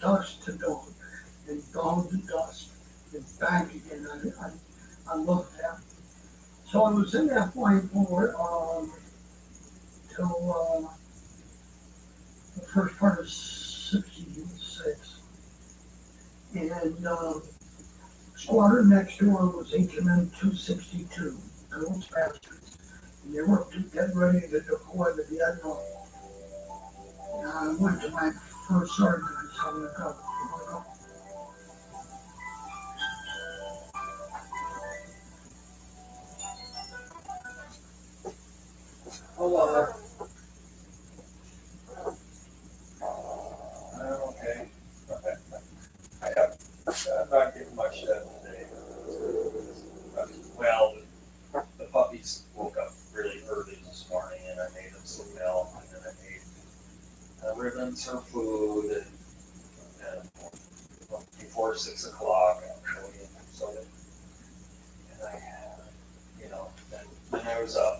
dusk to dawn, and dawn to dusk, and back again. I loved that. So I was in that plane for till the first part of '66. And squadron next door was HMM 262, those bastards. And they were getting ready to deploy to Vietnam. And I went to my first sergeant and said, I'm going to go. Hold on. Okay. I'm not getting much done today. Well, the puppies woke up really early this morning and I made them some milk and then I made ribbons for food and before 6 o'clock I'll show you. So that, and then I was up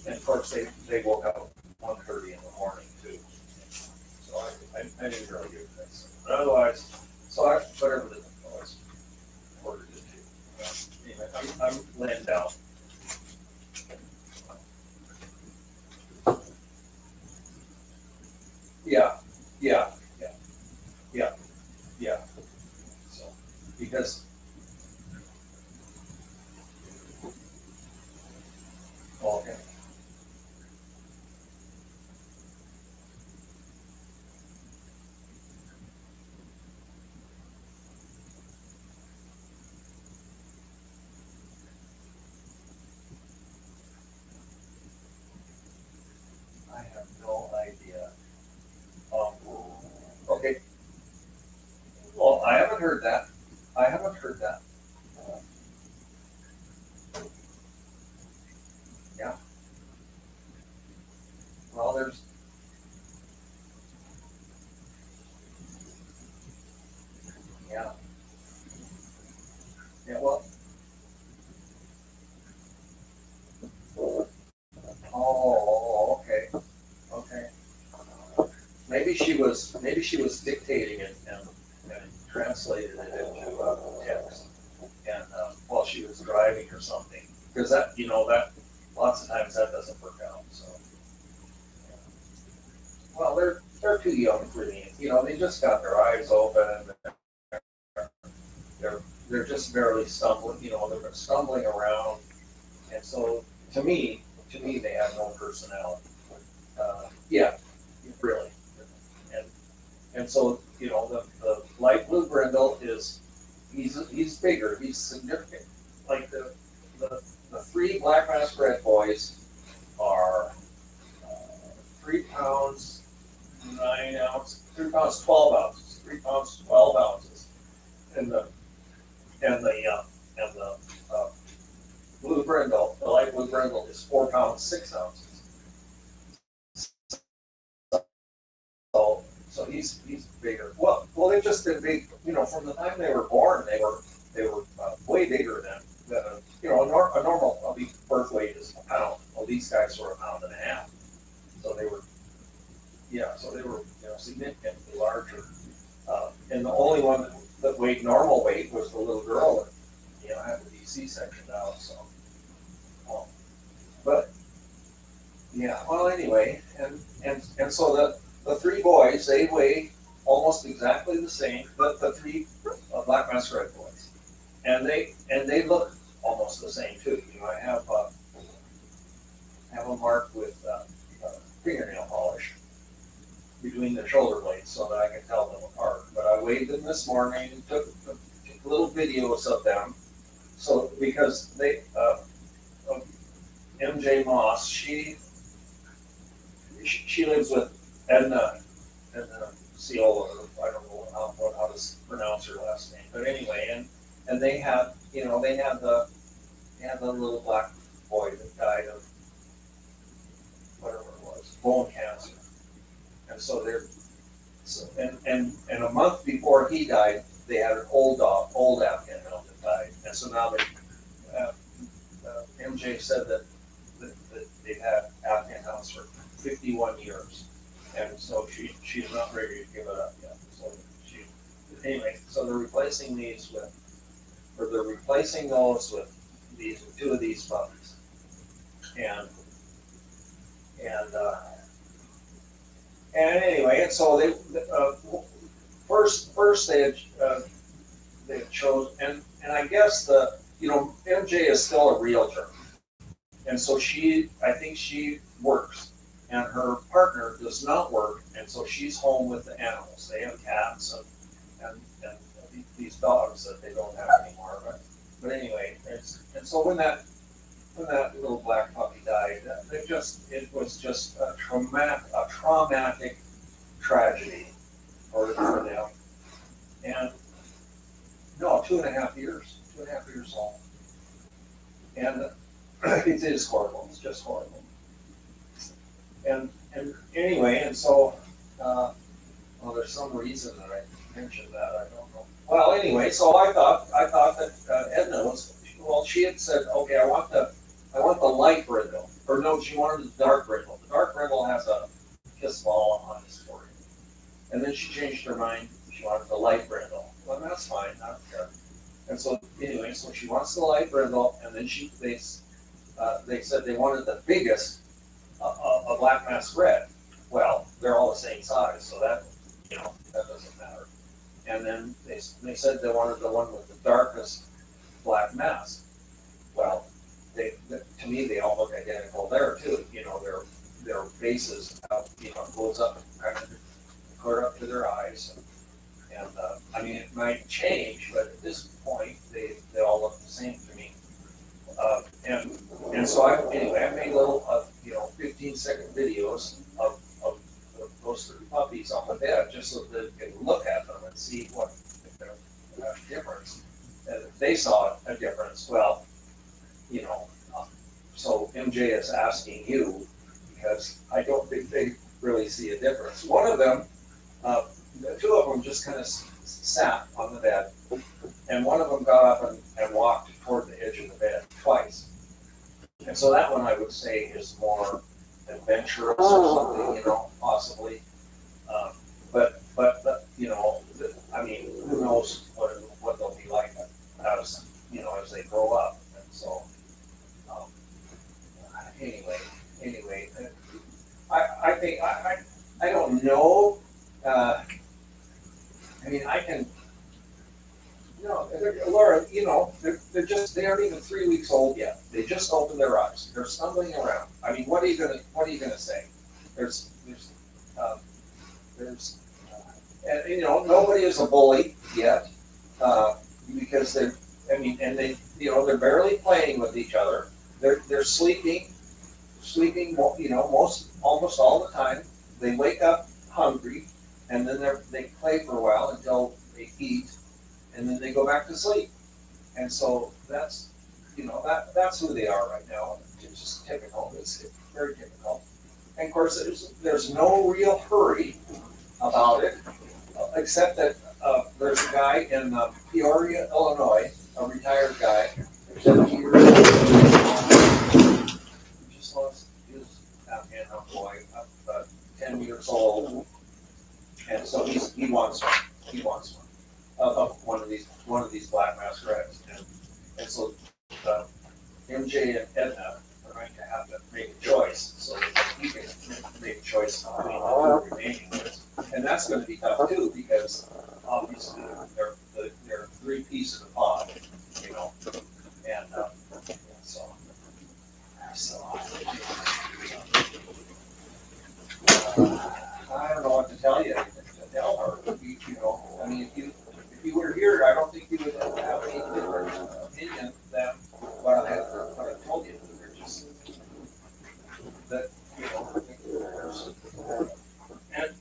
and of course they woke up at 1:30 in the morning too. So I didn't really do this. But otherwise, whatever the was ordered it to. Anyway, I'm laying down. Yeah. So, because, okay. I have no idea. Okay. Well, I haven't heard that. Yeah. Well, yeah. maybe she was dictating it and translated it into text. And while she was driving or something, because that, that lots of times that doesn't work out, so. Well, they're too young for me, they just got their eyes open, they're just barely stumbling, they're stumbling around, and so, to me, they have no personality. Yeah, really. And so, the light blue brindle he's bigger, he's significant. Like the three black mask red boys are 3 pounds 9 ounces, 3 pounds 12 ounces, 3 pounds 12 ounces, and the blue brindle, the light blue brindle is 4 pounds 6 ounces. So he's bigger. Well, they've just been big. From the time they were born, they were way bigger than a normal puppy birth weight is a pound. Well, these guys were 1.5 pounds, so they were significantly larger. And the only one that weighed normal weight was the little girl that had to be C-sectioned out. So, but yeah. Well, anyway, and so the 3 boys, they weigh almost exactly the same, but the 3 black mask red boys, and they look almost the same too. I have a mark with fingernail polish between the shoulder blades so that I can tell them apart. But I weighed them this morning and took little videos of them. So because they MJ Moss, she lives with Edna Ciola, I don't know how to pronounce her last name, but anyway, and they had the little black boy that died of whatever it was, bone cancer, and so and a month before he died, they had an old Afghan male that died, and so now MJ said that they've had Afghan hounds for 51 years. And so she's not ready to give it up yet. So anyway, so they're replacing those with these 2 of these puppies. And anyway, and so they first they had chose, and I guess MJ is still a realtor, and so I think she works. And her partner does not work, and so she's home with the animals. They have cats and these dogs that they don't have anymore. But anyway, and so when that little black puppy died, it was just a traumatic tragedy for them. And no, 2.5 years, 2.5 years old, and it is horrible. It's just horrible. And anyway, and so, there's some reason that I mentioned that, I don't know. Well, anyway, so I thought that Edna she had said, okay, I want the light brindle, or no, she wanted the dark brindle. The dark brindle has a kiss ball on his forehead. And then she changed her mind, she wanted the light brindle. Well, that's fine, I don't care. And so anyway, so she wants the light brindle, and then they said they wanted the biggest, a black mask red. Well, they're all the same size, so that doesn't matter. And then they said they wanted the one with the darkest black mask. Well, to me they all look identical there too. Their faces, goes up and kind of clear up to their eyes. And I mean, it might change, but at this point they all look the same to me. And so I made little 15-second videos of those 3 puppies on the bed just so that they could look at them and see what difference. And if they saw a difference, well, so MJ is asking you because I don't think they really see a difference. One of them, the 2 of them just kind of sat on the bed, and one of them got up and walked toward the edge of the bed twice. And so that one I would say is more adventurous or something, possibly. I mean, I can, Laura, they aren't even 3 weeks old yet. They just opened their eyes. They're stumbling around. I mean, what are you gonna say? There's, and nobody is a bully yet, because they're barely playing with each other. They're sleeping, almost all the time. They wake up hungry, and then they play for a while until they eat, and then they go back to sleep. And so that's who they are right now. It's just typical. It's very typical. And of course, there's no real hurry about it, except that there's a guy in Peoria, Illinois, a retired guy, 70 years old. He just lost his Afghan boy, 10 years old, and so he wants one. He wants one of one of these black masquerades, and so MJ and Edna are going to have to make a choice, so that he can make a choice between the two remaining ones. And that's going to be tough too, because obviously they're 3 pieces of pod, and I don't know what to tell you. To tell her, I mean, if you were here, I don't think you would have any different opinion than what I told you. They're just that,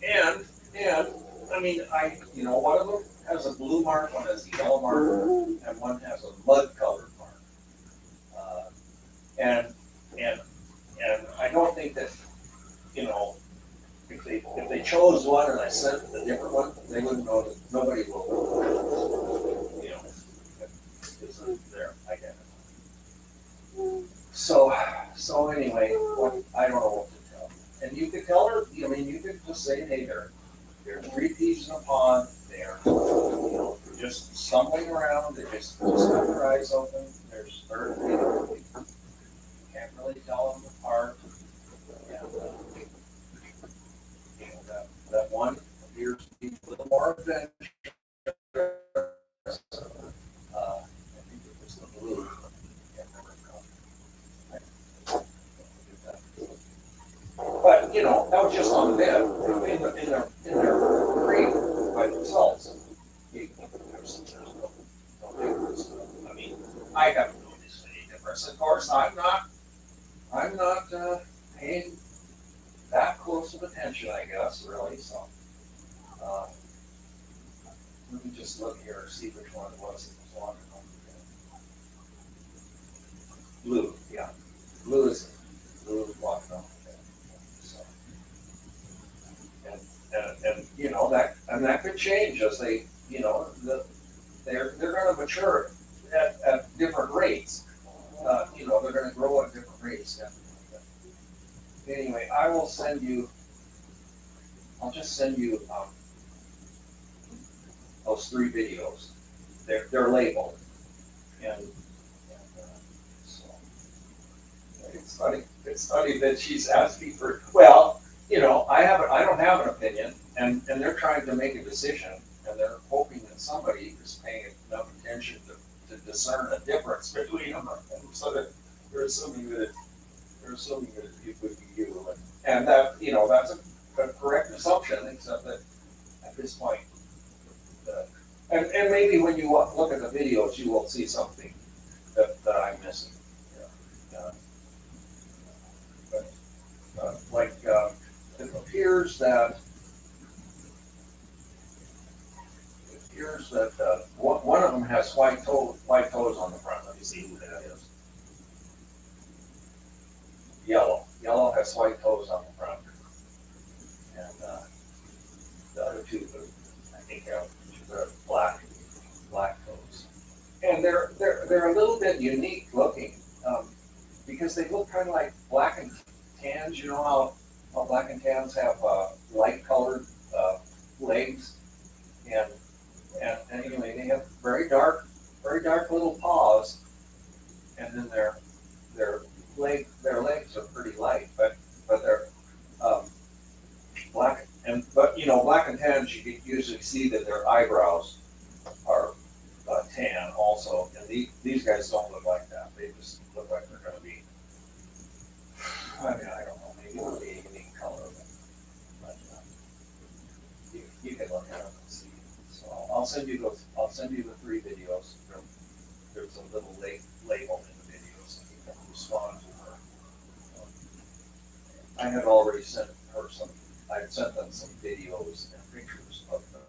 and I mean, one of them has a blue mark, one has a yellow mark, and one has a mud-colored mark. And I don't think that, if they chose one and I sent a different one, they wouldn't know that nobody will, isn't their identity. So anyway, I don't know what to tell. And you could tell her, you could just say, hey, they're 3 pieces in a pond. They're, just stumbling around. They just got their eyes open. There's 30, you can't really tell them apart. And, that one appears to be a little more adventurous. I think it was the blue. I can't remember the color. But that was just on the bed in their creek by themselves. There's no difference. I mean, I haven't noticed any difference. Of course, I'm not paying that close of attention, I guess, really. So let me just look here and see which one it was that was on it. Blue, yeah. Blue is walking on the bed. So, and that could change as they, they're going to mature at different rates. They're going to grow at different rates. Anyway, I'll just send you those 3 videos. They're labeled, and so it's funny that she's asking for. Well, I don't have an opinion, and they're trying to make a decision, and they're hoping that somebody is paying enough attention to discern a difference between them, and so that they're assuming that it would be you, and that that's a correct assumption, except that at this point, and maybe when you look at the videos, you will see something that I'm missing. It appears that one of them has white toes on the front. Let me see who that is. Yellow has white toes on the front, and the other 2, I think, have black toes. And they're a little bit unique looking, because they look kind of like black and tans. You know how black and tans have light colored legs, and anyway, they have very dark little paws, and then their legs are pretty light, but they're But, you know, black and tans, you can usually see that their eyebrows are tan also, and these guys don't look like that. They just look like they're gonna be, I mean, I don't know, maybe it'll be a unique color, but you can look at them and see. So I'll send you the 3 videos. There's a little label in the video, so you can respond to her. I had already sent her I had sent them some videos and pictures of the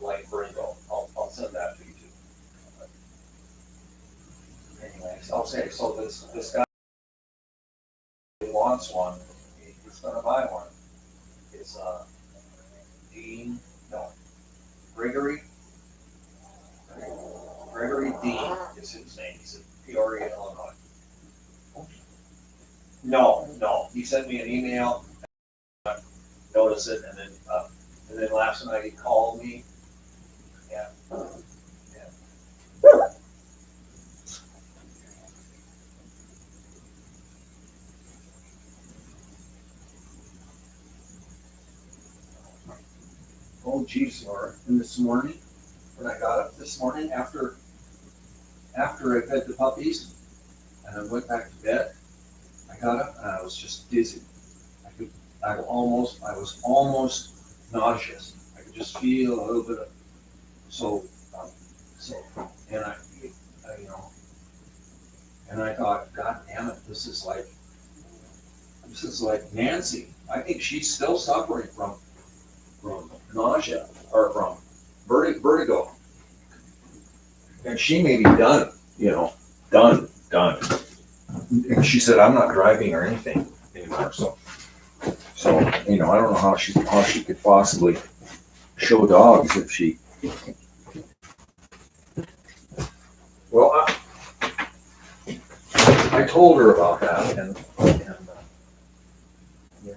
light Bringo. I'll send that to you too. Anyways, I'll say, so this guy who wants one, he's gonna buy one. It's Gregory Dean is his name. He's in Peoria, Illinois. No, he sent me an email, noticed it, and then last night he called me. Yeah. Oh geez, Laura, and this morning, when I got up this morning after I fed the puppies and I went back to bed, I got up and I was just dizzy. I was almost nauseous. I could just feel a little bit of, and and I thought, God damn it, this is like Nancy. I think she's still suffering from nausea or from vertigo. And she may be done, done. And she said, I'm not driving or anything anymore. So, I don't know how she could possibly show dogs if she, well, I told her about that and yeah.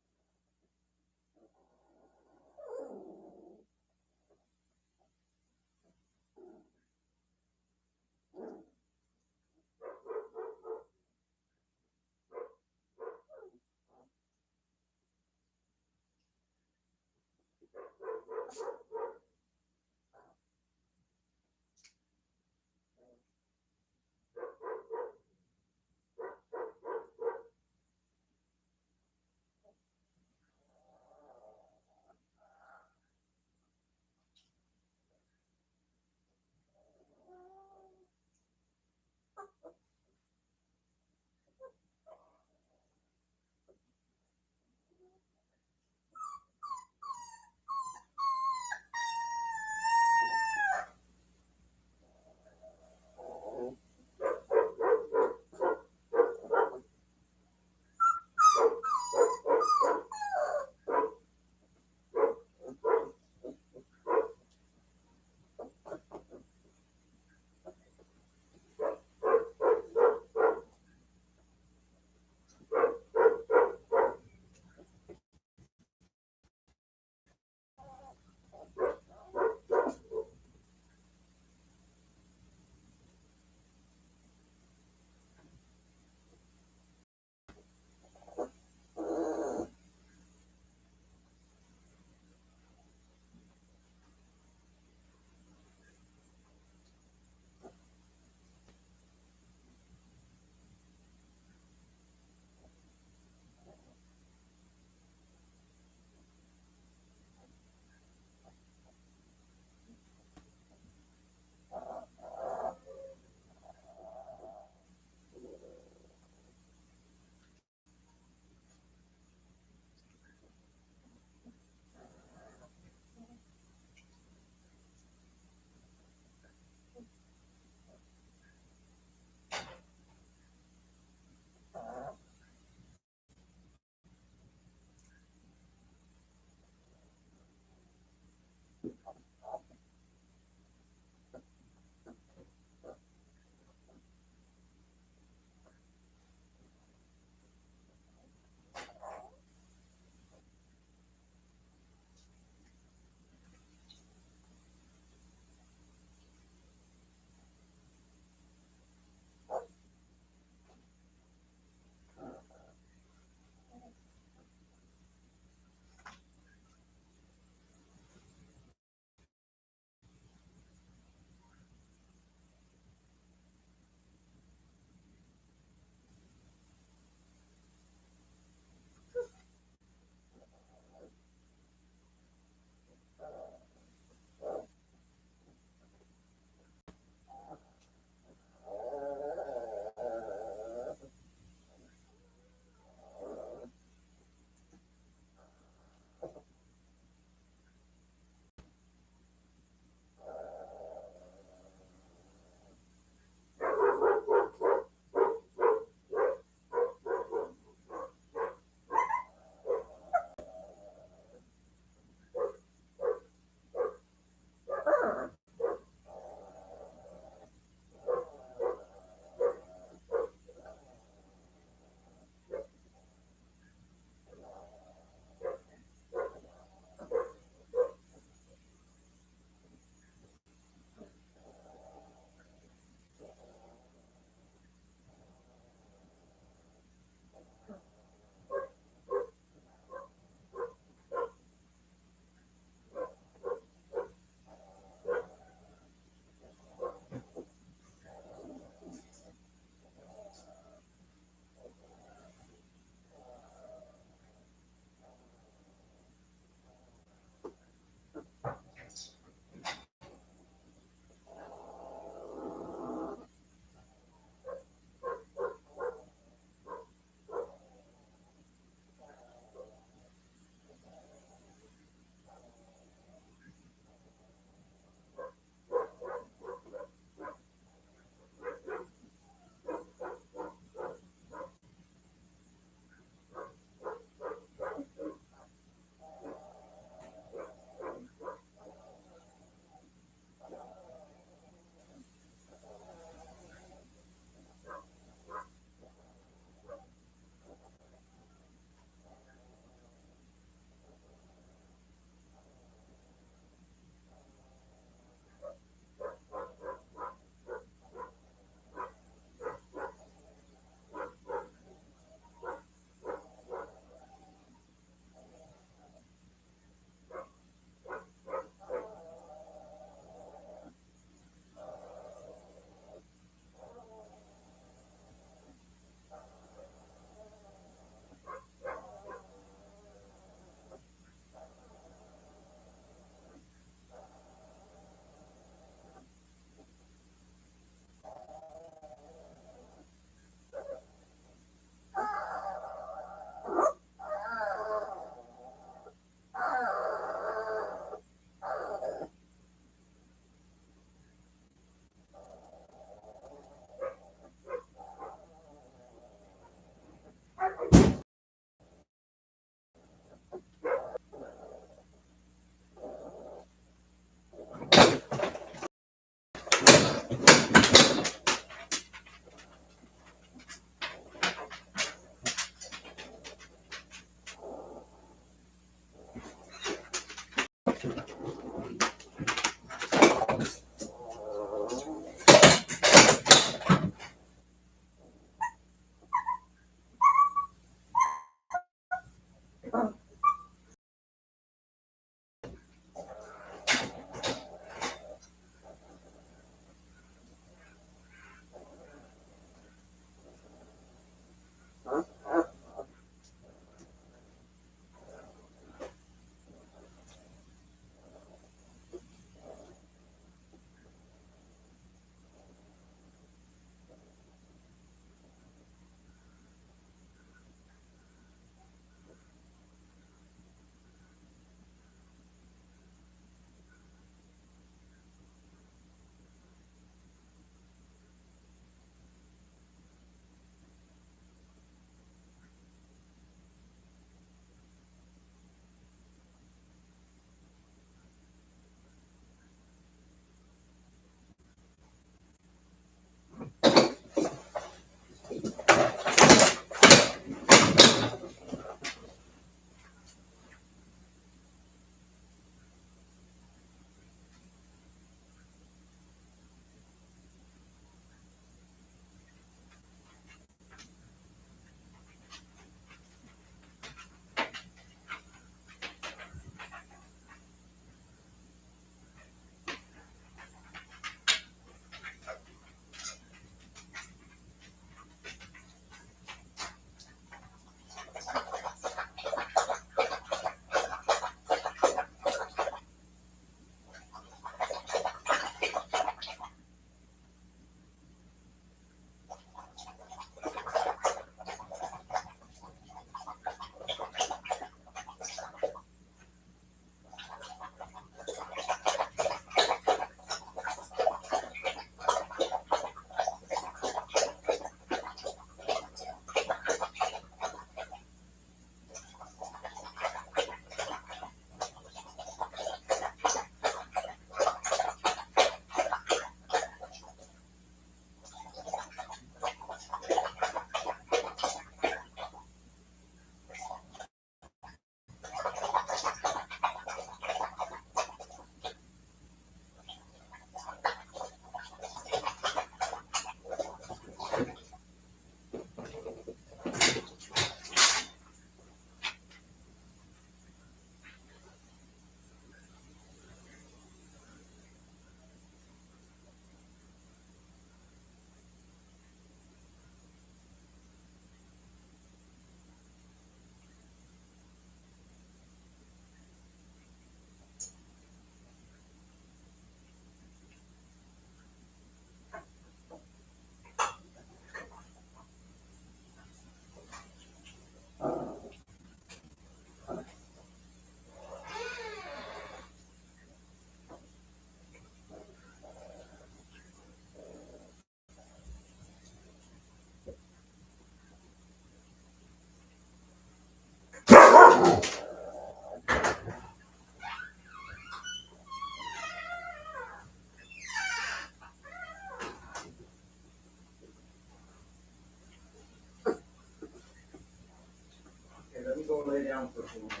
lay down for a few minutes.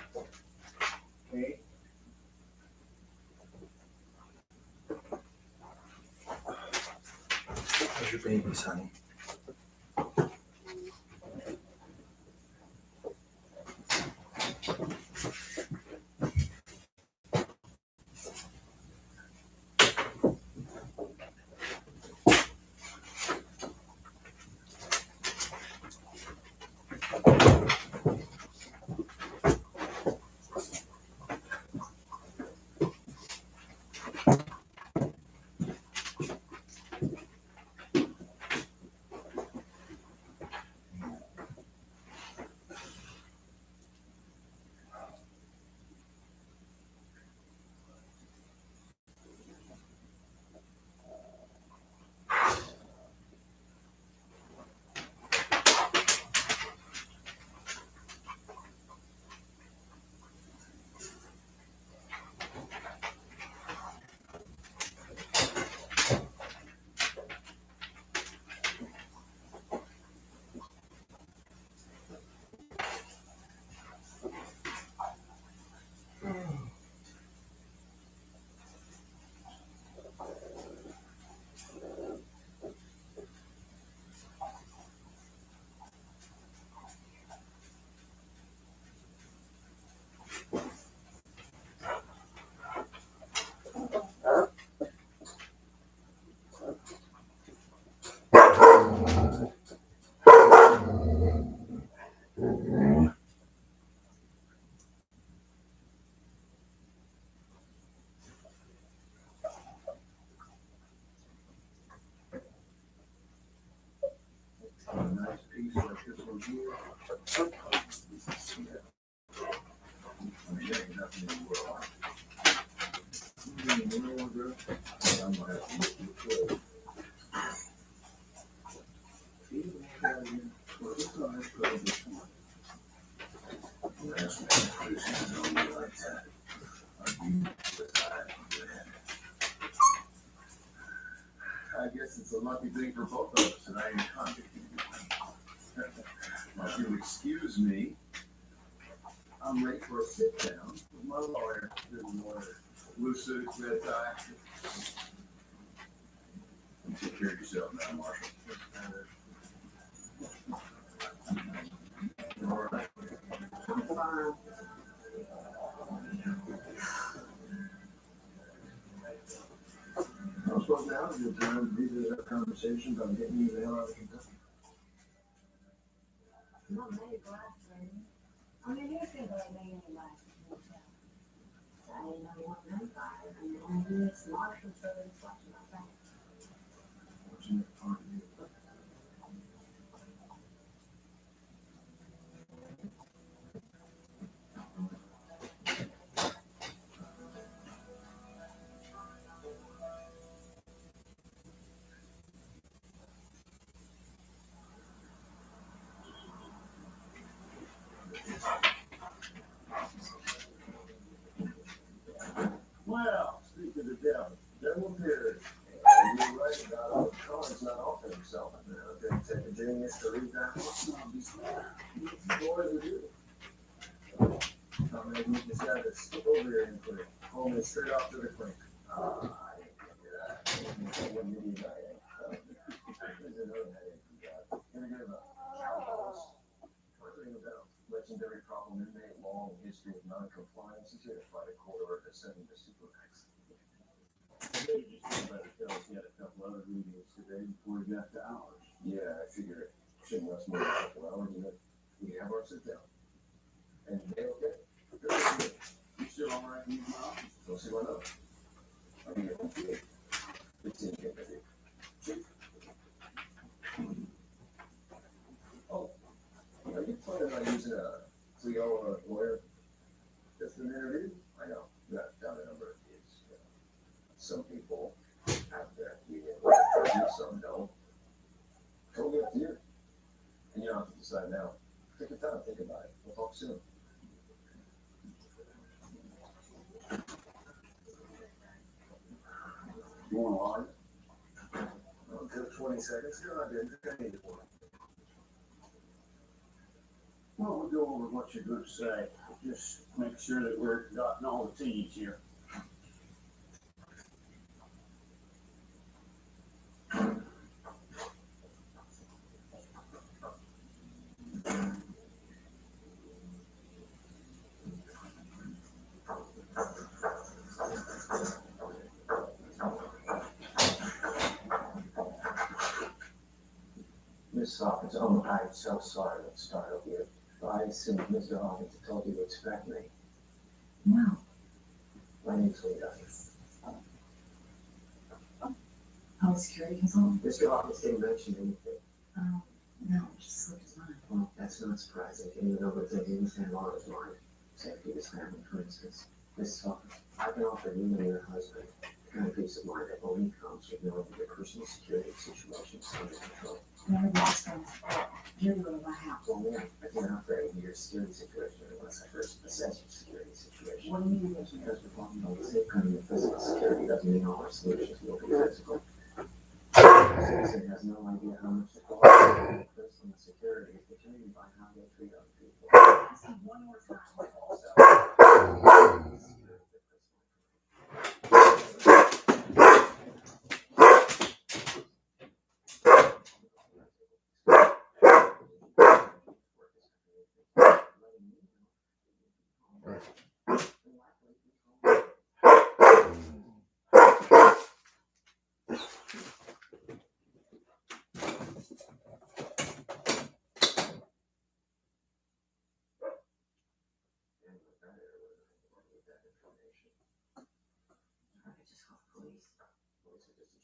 Okay? How's your baby, Sonny? A nice piece like this one here. I mean, there ain't nothing in the world like it. You know what, girl? I'm gonna have to look you through. See, look out here. Well, this one is probably this one. Last man, this is on me like that. I'll be with that. I guess it's a lucky thing for both of us that I ain't contacting you. Now, if you'll excuse me, I'm late for a sit down with my lawyer. Good lawyer. Blue suit, red tie. You take care of yourself now, Marshall. All right. I suppose now is a good time to revisit our conversation about getting you the hell out of Kentucky. Not many blacks, man. I mean, there's people that made any blacks. I didn't know you want them fired. I mean, only this Marshall service watching my back. Fortunate part of you. Well, speak of the devil appeared. And you're right about Cohen's not offering himself. They take a genius to read that. Boys would do. Maybe you just had to skip over here and put it home and straight off to the clink. I didn't do that. What you need, I ain't. There's another headache you got. Gonna get about cowboys. Ring about legendary problem inmate, long history of non-compliance. He's here to fight a court order to send him to Supermax. Maybe just think about it, fellas. He had a couple other meetings today before he got to ours. Yeah, I figure it shouldn't last more than a couple hours, and then we can have our sit down. And they okay? Good. You still all right in your office? Don't see why not. I mean, it's good. It's in here, baby. Oh, are you planning on using a Cleo lawyer just an interview? I know, you have done a number of these. Some people have their comedian lawyers, some don't. Totally up to you. And you don't have to decide now. Take your time, think about it. We'll talk soon. You want to lie? I'll give 20 seconds. You're not good. I need it for Well, we'll go over what you're going to say. Just make sure that we're dotting all the T's here. Miss Hawkins, oh, I'm so sorry to startle you. I assume Mr. Hawkins told you to expect me. No. My name's Lita. Oh, security consultant? Mr. Hawkins didn't mention anything. Oh, no, it just slipped his mind. Well, that's not surprising. Any number of things didn't stand on his mind. Safety of his family, for instance. Mrs. Hawkins, I can offer you and your husband the kind of peace of mind that only comes with knowing that your personal security situation is under control. Never get started. You're going to my house. Well, ma'am, I can't upgrade your security situation unless I first assess your security situation. What do you mean? Because we're talking about safeguarding your physical security doesn't mean all our solutions will be physical. The citizen has no idea how much the quality of personal security is determined by how they treat other people. I said one more time.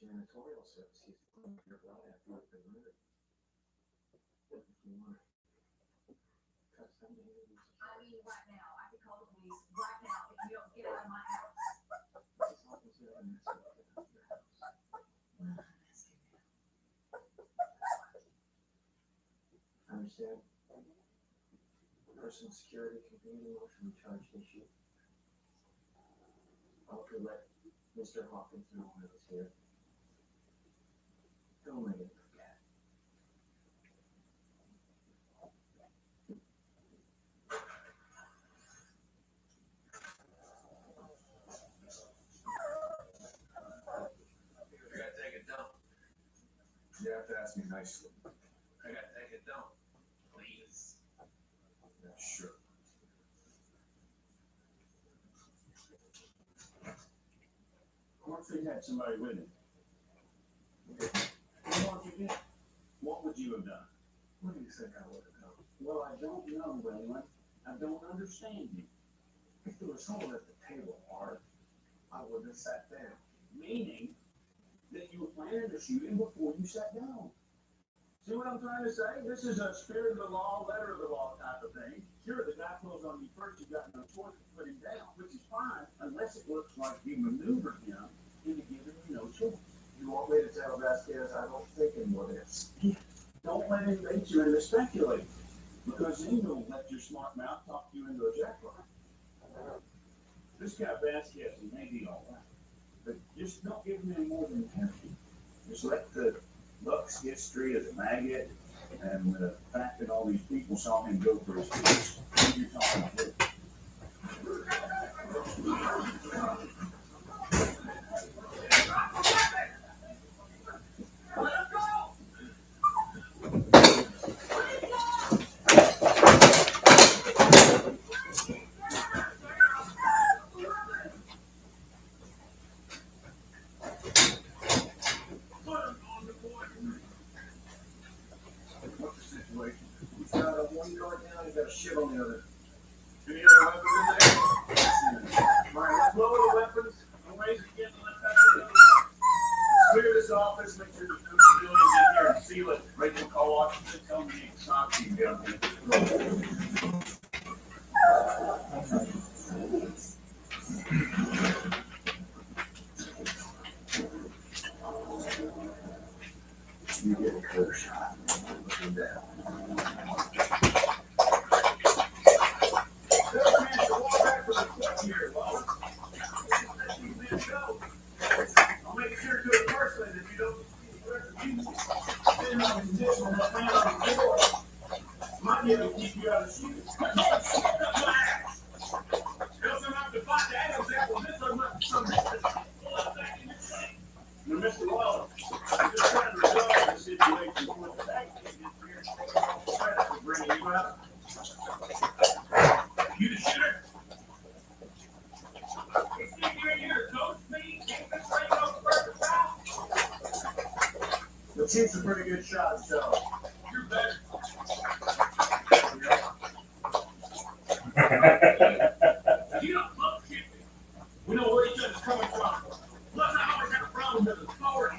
Janitorial services your blood after you've been murdered. If you want to touch them, I mean, right now. I could call the police right now if you don't get out of my house. Mrs. Hawkins, you have a mess about your house. Well, that's good now. Understand? Personal security can be an emotionally charged issue. I'll let Mr. Hawkins know I was here. Don't let him forget. I gotta take it down. You have to ask me nicely. I gotta take it down. Please. Yeah, sure. Cornford had somebody with him. What would you have done? What do you think I would have done? Well, I don't know, Raymond. I don't understand you. If there was someone at the table, Art, I would have sat down. Meaning that you were planning to shoot him before you sat down. See what I'm trying to say? This is a spirit of the law, letter of the law type of thing. Sure, the guy pulls on you first, you got no choice to put him down, which is fine, unless it looks like you maneuvered him into giving you no choice. You want me to tell Vasquez I don't think anymore of this? Don't let him bait you into speculating, because then he'll let your smart mouth talk you into a jackpot. This guy Vasquez, he may be all right, but just don't give him any more than you have to. Just let the Buck's history as a maggot and the fact that all these people saw him go for his kids. Who you talking to? What's the situation? He's got a 1 yard down, he's got a shit on the other. Any other weapons in there? All right, let's lower the weapons and raise it again and let's have the other one. Clear this office, make sure there's no civilians in here and seal it. Rachel, call Washington, tell me the SWAT team down here. You get a clear shot. Looking down. I'll make sure to it personally that you don't see the rest of you. Might be able to keep keep you out of shit. Tell someone to fight the Adams apple, this one must be something. Now, Mr. Wallace, I'm just trying to resolve the situation with the bank. Bringing you out. You the shooter? You think you're here to coach me? Ain't this right off the first foul? The chief's a pretty good shot, so. You're better. You don't look shit. We know where each other's coming from. Plus, I always had a problem with authority.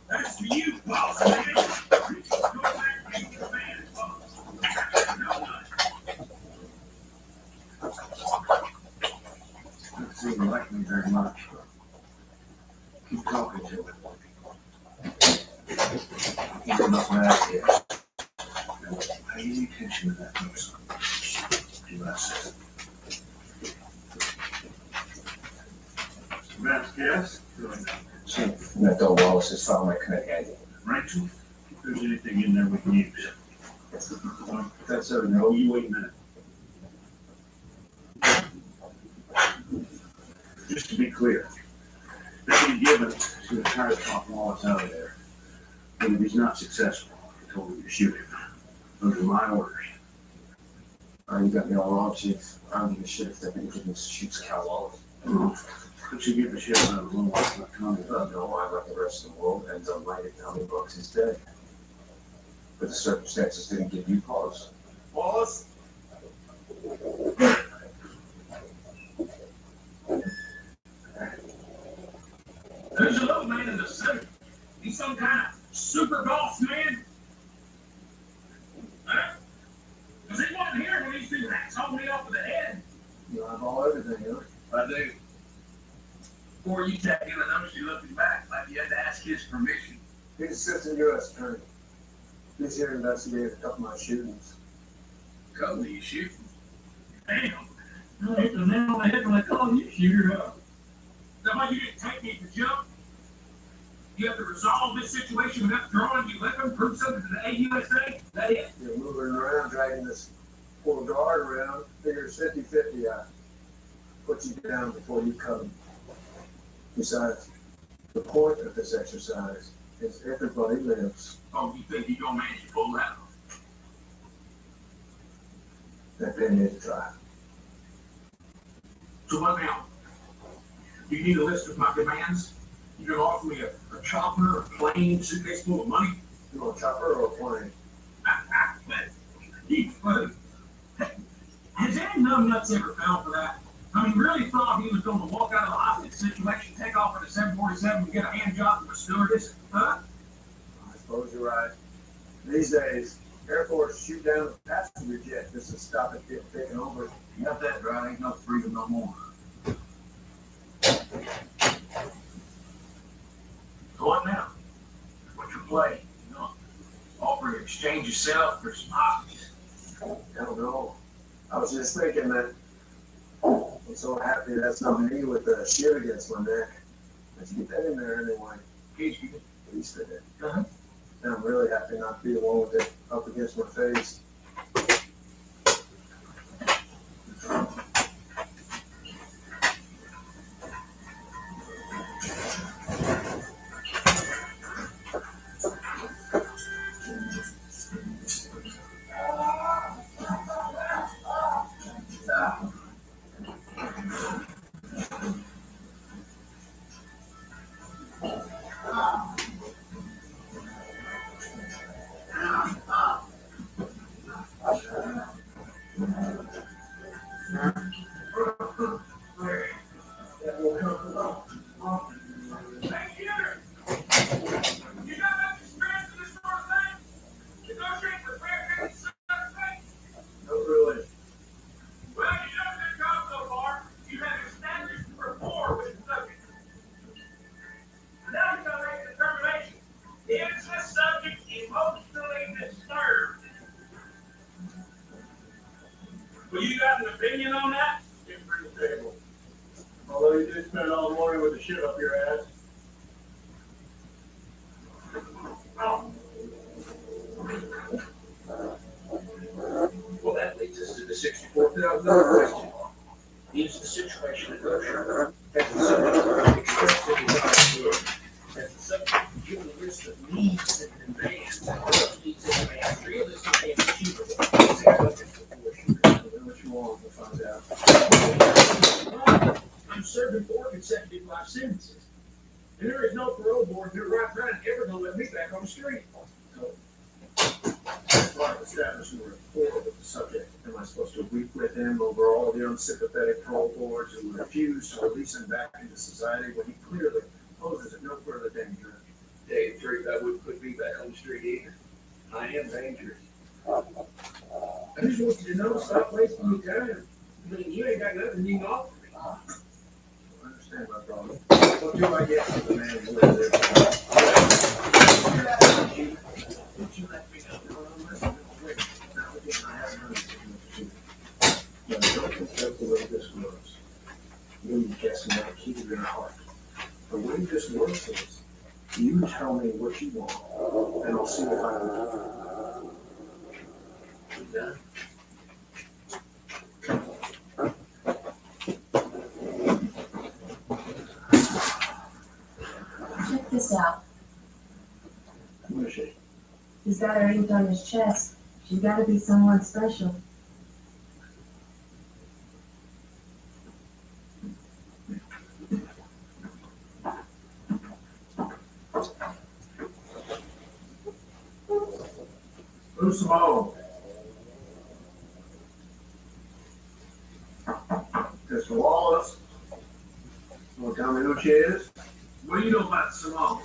That's for you, boss man. You just go back and be the man, boss. No, Doesn't seem to like me very much. Keep talking to him. He's enough mad here. Now, pay any attention to that person. Do what I say. Vasquez, Chief, that dog Wallace has found my connect. Rachel, if there's anything in there we can use. That's so, No, you wait a minute. Just to be clear, this is given to the entire top Wallace out of there. And if he's not successful, I told him to shoot him. Those are my orders. You got me all wrong, Chief. I don't give a shit if Deputy Gibbons shoots Cal Wallace. But you get the shit out of the little one's not coming. No, I like the rest of the world, and delighted how many bucks is dead. But the circumstances didn't give you pause. Wallace? There's a little man in the city. He's some kind of super boss man. Huh? Because he wasn't here when these two hacks hauled me off of the head. you eyeball everything, huh? I do. Before you check in, I noticed you looking back like you had to ask his permission. He's assistant U.S. attorney. He's here to investigate a couple of my shootings. Couple of you shooting. Damn. I hit the nail on the head when I called you shooter, huh? Is that why you didn't take me to jump? You have to resolve this situation without drawing your weapon, prove something to the AUSA? Is that it? You're moving around, dragging this poor guard around. Figures 50-50. I put you down before you come. Besides, the point of this exercise is everybody lives. Oh, you think you're gonna manage to pull that off? That they need to try. So what now? You need a list of my demands? You gonna offer me a chopper, a plane, suitcase full of money? You want a chopper or a plane? You funny. Has any numbnuts ever found for that? I mean, really thought he was gonna walk out of the hostage situation, take off in a 747 and get a hand job from a stewardess? Huh? I suppose you're right. These days, Air Force shoot down a passenger jet just to stop it getting taken over. You got that right, ain't no freedom no more. So what now? What's your play? You know, offer to exchange yourself for some hostages. I don't know. I was just thinking that I'm so happy that's not me with the shit against my neck. Let's get that in there anyway. Case you At least I did. Uh-huh. And I'm really happy not to be the one with it up against my face. Well, you got an opinion on that? Getting pretty stable. Although you did spend all morning with the shit up your ass. Oh. the $64,000 question. Is the situation at Berkshire? Has the subject expressed any desire? Has the subject given a list of needs and demands? Those needs and demands realistic and achievable? Is there budget before she really what you want to find out? I'm serving 4 consecutive life sentences. And there is no parole board in their right mind ever gonna let me back on the street. So, as part of establishing a rapport with the subject, am I supposed to weep with him over all the unsympathetic parole boards who refuse to release him back into society when he clearly poses no further danger? Dave, Drake, that wouldn't put me back on the street either. I am dangerous. I just want you to know, stop wasting your time. I mean, you ain't got nothing you can offer me. I understand my problem. What do I get from the man who lives there? Did you let me know? No, I'm listening. Wait, now again, I have money to do. But don't confess the way this works. You guess another key to your heart. The way this works is, you tell me what you want, and I'll see if I can do it. You done? Check this out. Who is she? He's got her inked on his chest. She's gotta be someone special. Who's Simone? Mr. Wallace? You wanna tell me who she is? What do you know about Simone?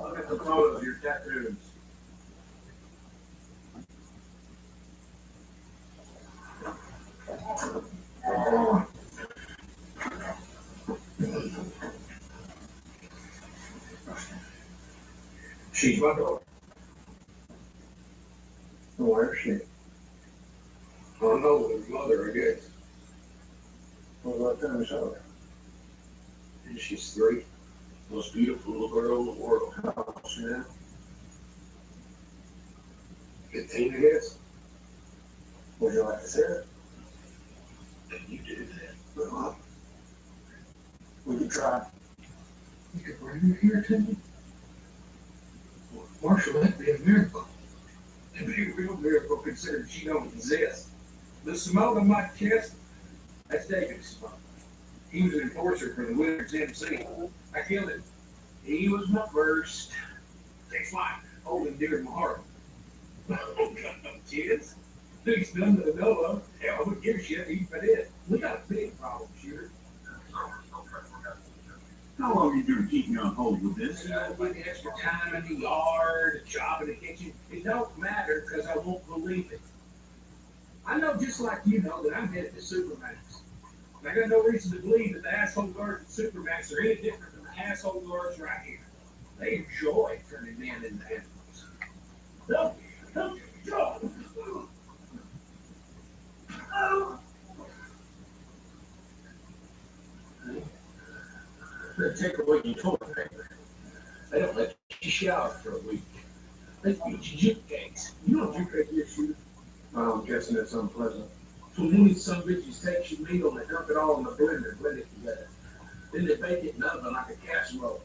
Look at the photos of your tattoos. She's my daughter. Where is she? I don't know, with her mother, I guess. What about them, so? And she's 3. Most beautiful little girl in the world. How old is she now? 15, I guess. Would you like to see her? Can you do that? Well, we could try. You could bring her here to me? Well, Marshall, that'd be a miracle. It'd be a real miracle considering she don't exist. The Simone on my chest, that's David Simone. He was an enforcer for the Wizards MC. I killed him. He was my first. Takes life, holding dear to my heart. I don't got no kids. He's none that I know of. Hell, I wouldn't give a shit even if I did. We got a big problem, shooter. How long are you going to keep me on hold with this? With extra time in the yard, a job in the kitchen, it don't matter because I won't believe it. I know just like you know that I'm headed to Supermax. And I got no reason to believe that the asshole guards at Supermax are any different than the asshole guards right here. They enjoy turning men into animals. Don't you? They take away your toilet paper. They don't let you shower for a week. They feed you juke cakes. You don't juke cake here, shooter. Well, I'm guessing that's unpleasant. So then these some bitches take your meat and they dump it all in the blender and blend it together. Then they bake it in the oven like a casserole.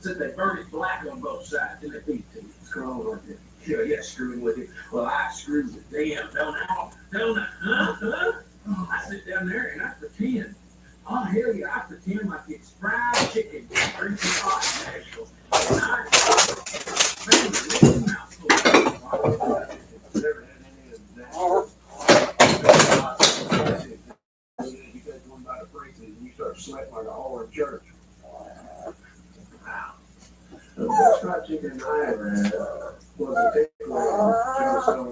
Said they burn it black on both sides, then they feed it to you. Screw with it. Yeah, screwing with it. Well, I screw with them, don't I? Don't I? Huh? I sit down there and I pretend. Oh, hell yeah, I pretend like it's fried chicken with drinking hot special. And I bang a little mouthful. Never had any of that. You take one by the freezer and you start sweating like a whore in church. Wow. The best fried chicken I ever had was a takeaway from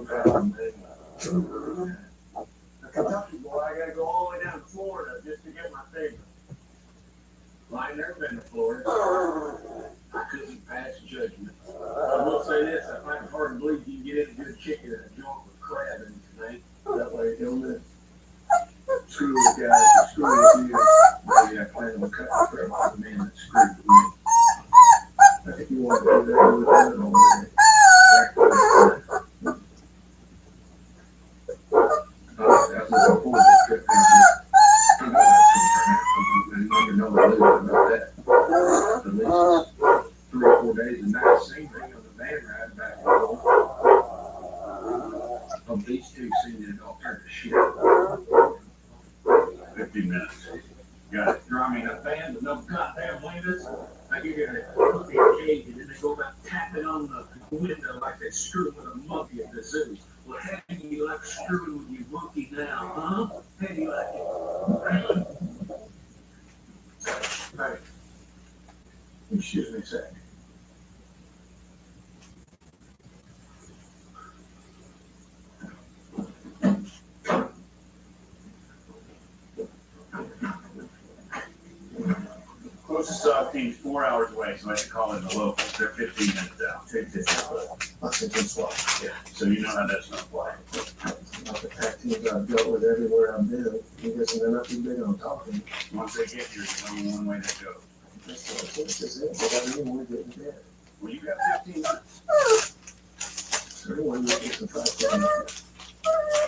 Johnstone. Kentucky boy, I gotta go all the way down to Florida just to get my favorite. Well, I ain't never been to Florida. I couldn't pass judgment. I will say this, I find it hard to believe you can get into good chicken in a joint with crab in it tonight. That way you don't live. Screw with guys, screw with you. Maybe I plan to cut the crap off the man that screwed with me. I think you want to do that with that on there. monkey at this is. Well, how do you like screwing with your monkey now, huh? How do you like it? Hey, excuse me a sec. Closest team's 4 hours away, so I should call in the local. They're 15 minutes out. Take this out. Let's take this one. So you know how that's gonna fly. About the tag teams I've dealt with everywhere I've been, you guys are not too big on talking. Once they get here, there's only one way to go. This is it, they got anyone getting dead. Well, you got 15 minutes. So anyone you get some fight.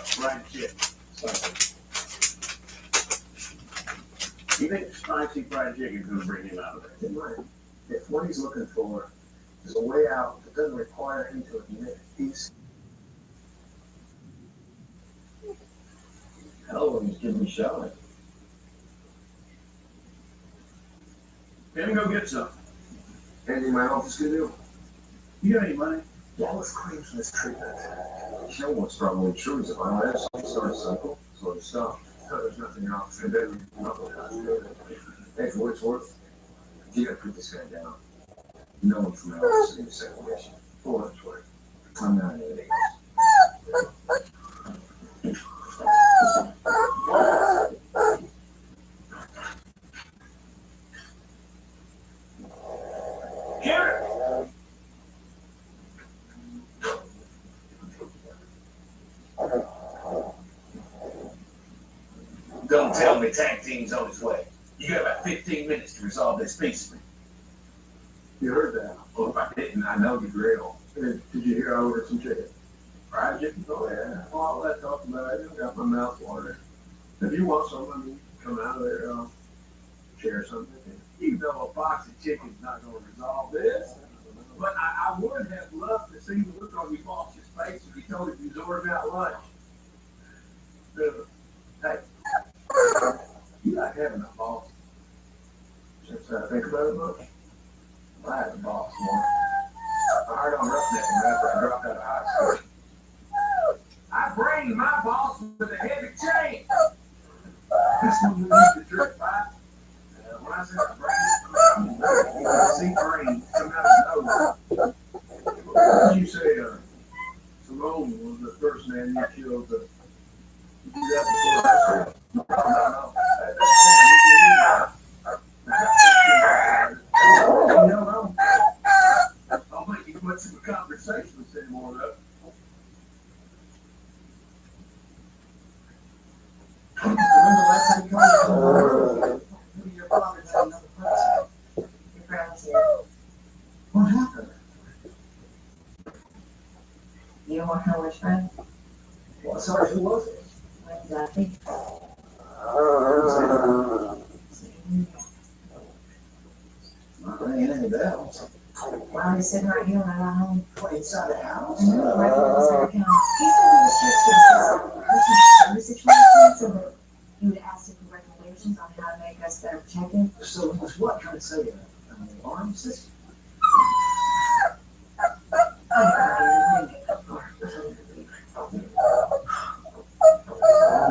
Fried chicken. You think spicy fried chicken is gonna bring him out of there? In mind, if what he's looking for is a way out that doesn't require him to admit he's. Hell, he's giving me shot. Let me go get some. Anything my office can do? You got any money? Dallas claims this treatment. You know what's probably true is if I let it start a cycle, so to stop. No, there's nothing your office can do. Hey, for what it's worth, you gotta put this guy down. No one from my office needs second mission. For what it's worth. I'm not an idiot. Garrett! Don't tell me tag team's on its way. You got about 15 minutes to resolve this peacefully. You heard that? Well, if I didn't, I know the drill. Did you hear I ordered some chicken? Fried chicken? Oh, yeah. Well, all that talking about, I just got my mouth watering. If you want some, I mean, come out of there, share something. You know a box of chicken's not gonna resolve this. But I would have loved to see the look on your boss's face if you told him you was ordering out lunch. Hey, you like having a boss. Since I think about it much, I had a boss more. I hired on roughneck after I dropped out of high school. I bring my boss with a heavy chain. This one you need to drip by. When I said I see brain come out of the nose. What did you say, Simone was the first man you killed, did you do that before high school? No. No. I'll make you much of a conversation with anymore, though. Remember last time you called me? Your father died another person. Your grandma's here. What happened? You don't want to know which friend? Well, sorry, who was it? What exactly? Not ringing any bells. Well, he's sitting right here when I got home. What, inside the house? Right outside the counter. He said he was just a personal service situation, so that he would ask us for recommendations on how to make us better protected. So he was what, trying to say, an alarm system?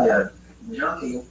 Yeah, junkie.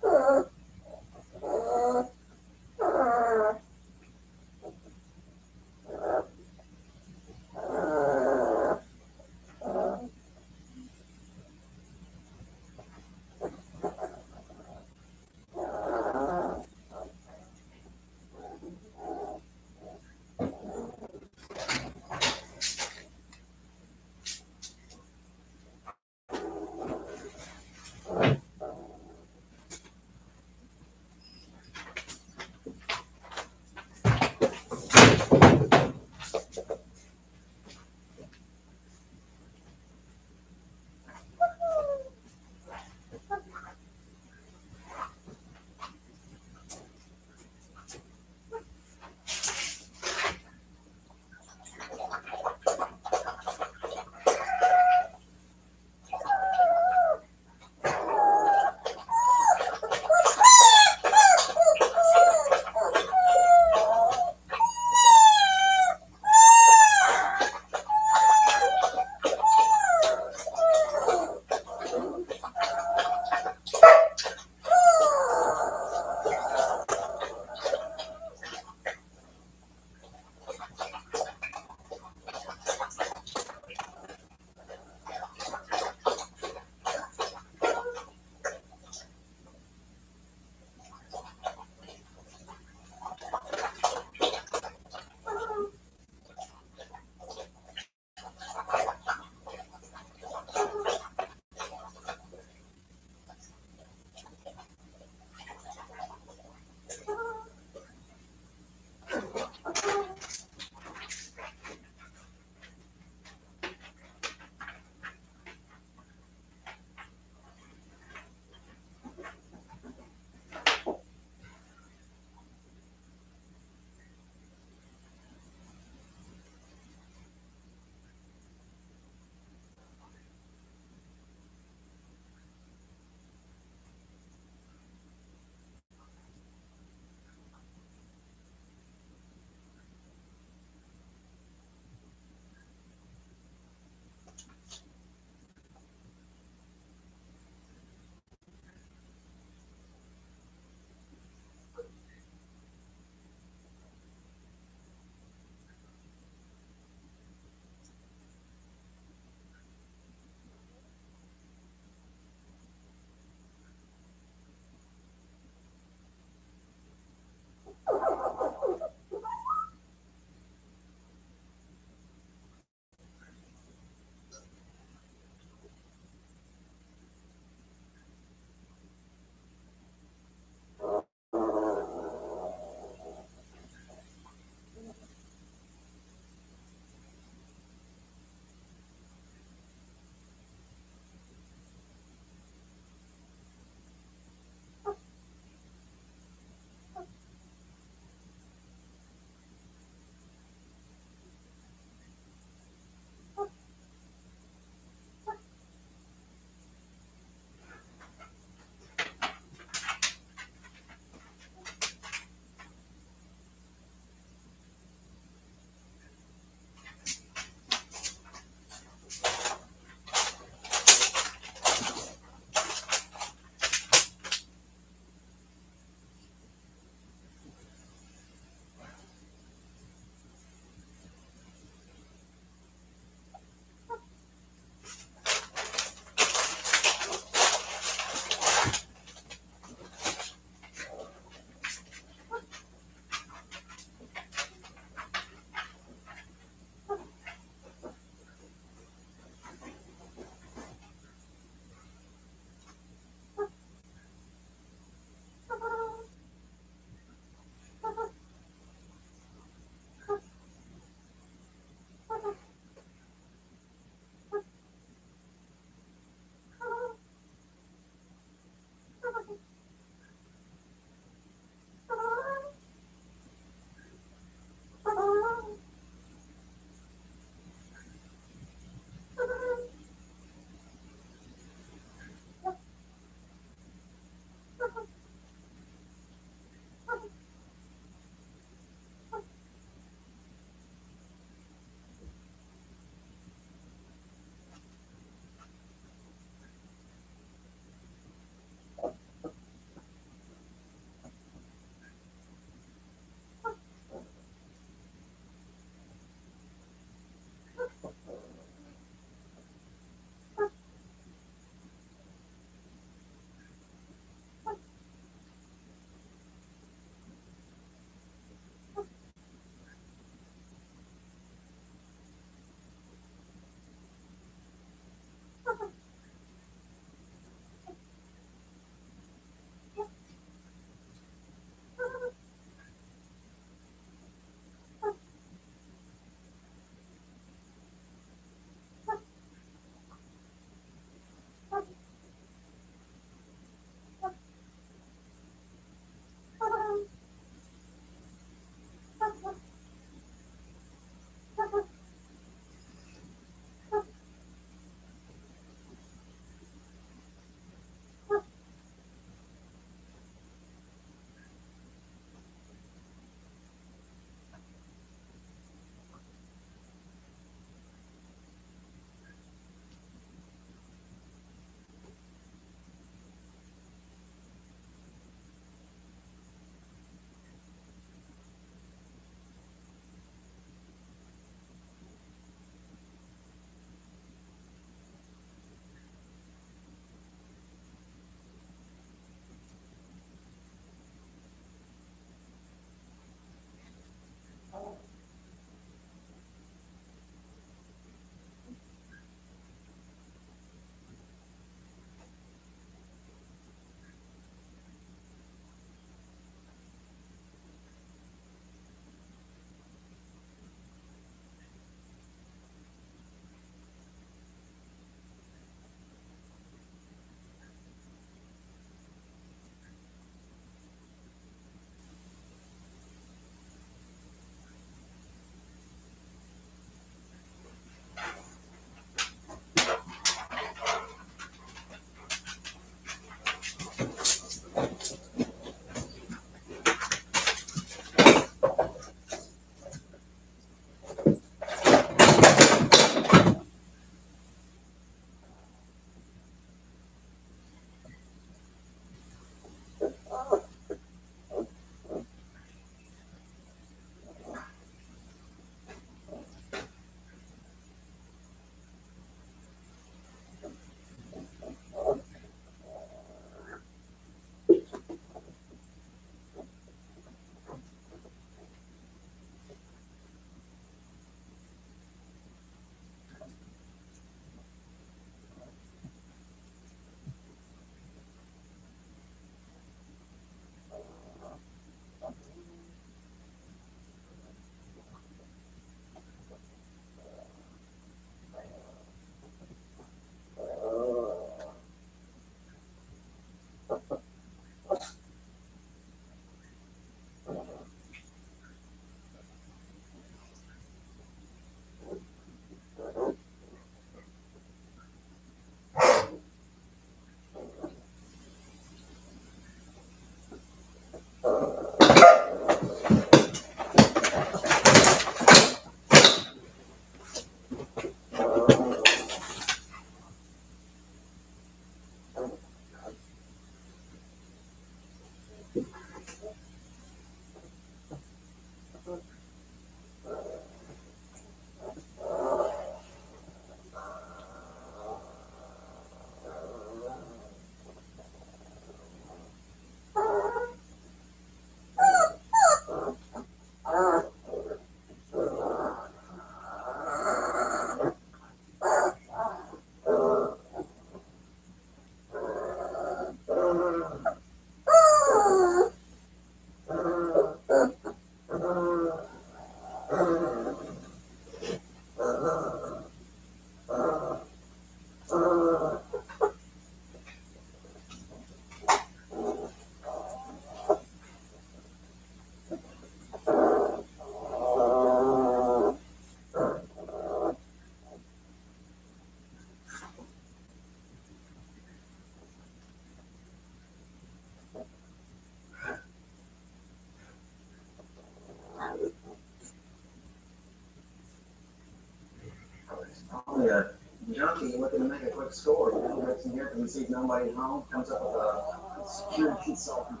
Only a junkie looking to make a quick score, you know, gets in here because he sees nobody home, comes up with a security consultant.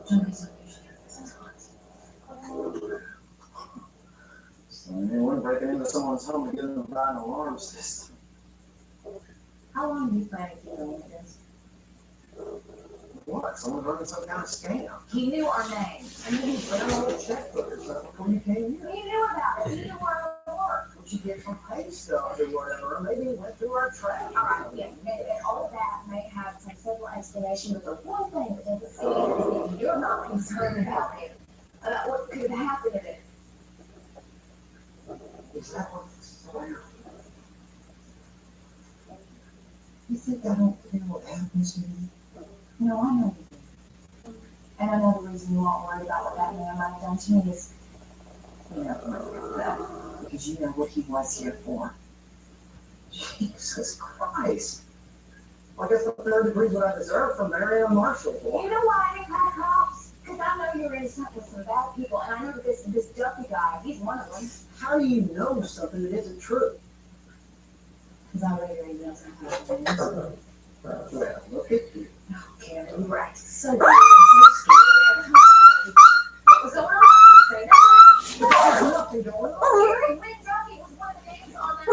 Junkies are usually so we're breaking into someone's home to get them to buy an alarm system. How long do you plan to keep doing this? What? Someone's running some kind of scam. He knew our names. I mean, he ran out of checkbook or something before you came here. He knew about it. He knew where it worked. What you get from pay stubs or whatever, or maybe it went through our trash. All right, yeah, and all of that may have some simple explanation, but the one thing that doesn't say is that you're not concerned about it, about what could have happened in it. Is that what this is about? You think I don't care what happens to me? No, I know you do. And I know the reason you aren't worried about what that man might have done to me is, you know, because you know what he was here for. Jesus Christ. I guess the 3rd degree's what I deserve from marrying a marshal boy. You know why I didn't call cops? Because I know you're innocent with some bad people, and I know that this Duffy guy, he's one of them. How do you know something that isn't true? Because I read your emails and Well, look at you. oh, Karen, you were acting so weird and so scared. What was going on? You say nothing. There's nothing going on. Karen, when Duffy was one of the names on that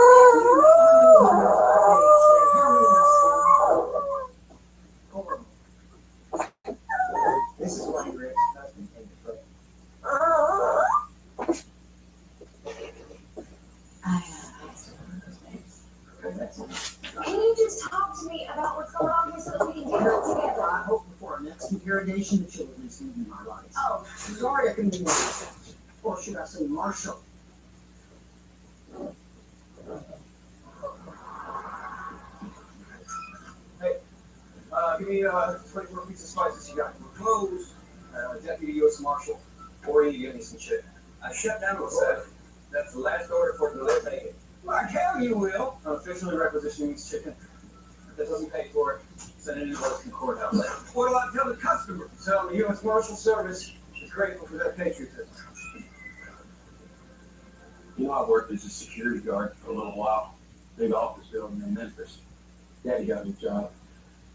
This is why your ex-husband came to play. I asked her one of those names. Can you just talk to me about what's going on here so that we can get it together? I hope before our next interrogation that you'll at least leave me my rights. Oh, Sorry I couldn't be more specific. Or should I say Marshall? Give me 24 pieces of spices you got. We're closed. Deputy U.S. Marshal, or you give me some shit. I shut down with that. That's the last order for the left taken. Like hell you will. I'm officially requisitioning these chicken. If that doesn't pay for it, send an invoice to the courthouse. What do I tell the customer? Tell them the U.S. Marshal Service is grateful for their patriotism. You know, I worked as a security guard for a little while, big office building in Memphis. Daddy got me a job.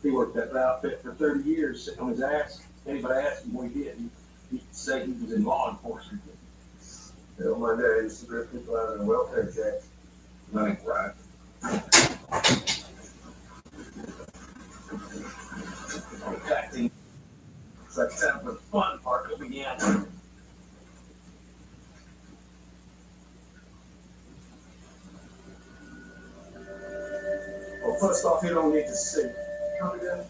He worked that outfit for 30 years, sitting on his ass. Anybody asked him what he did, he'd say he was in law enforcement. Tell my dad used to grip people out of their welfare checks. That ain't right. Acting. It's like time for the fun part to begin. Well, first off, you don't need to see. Copy that?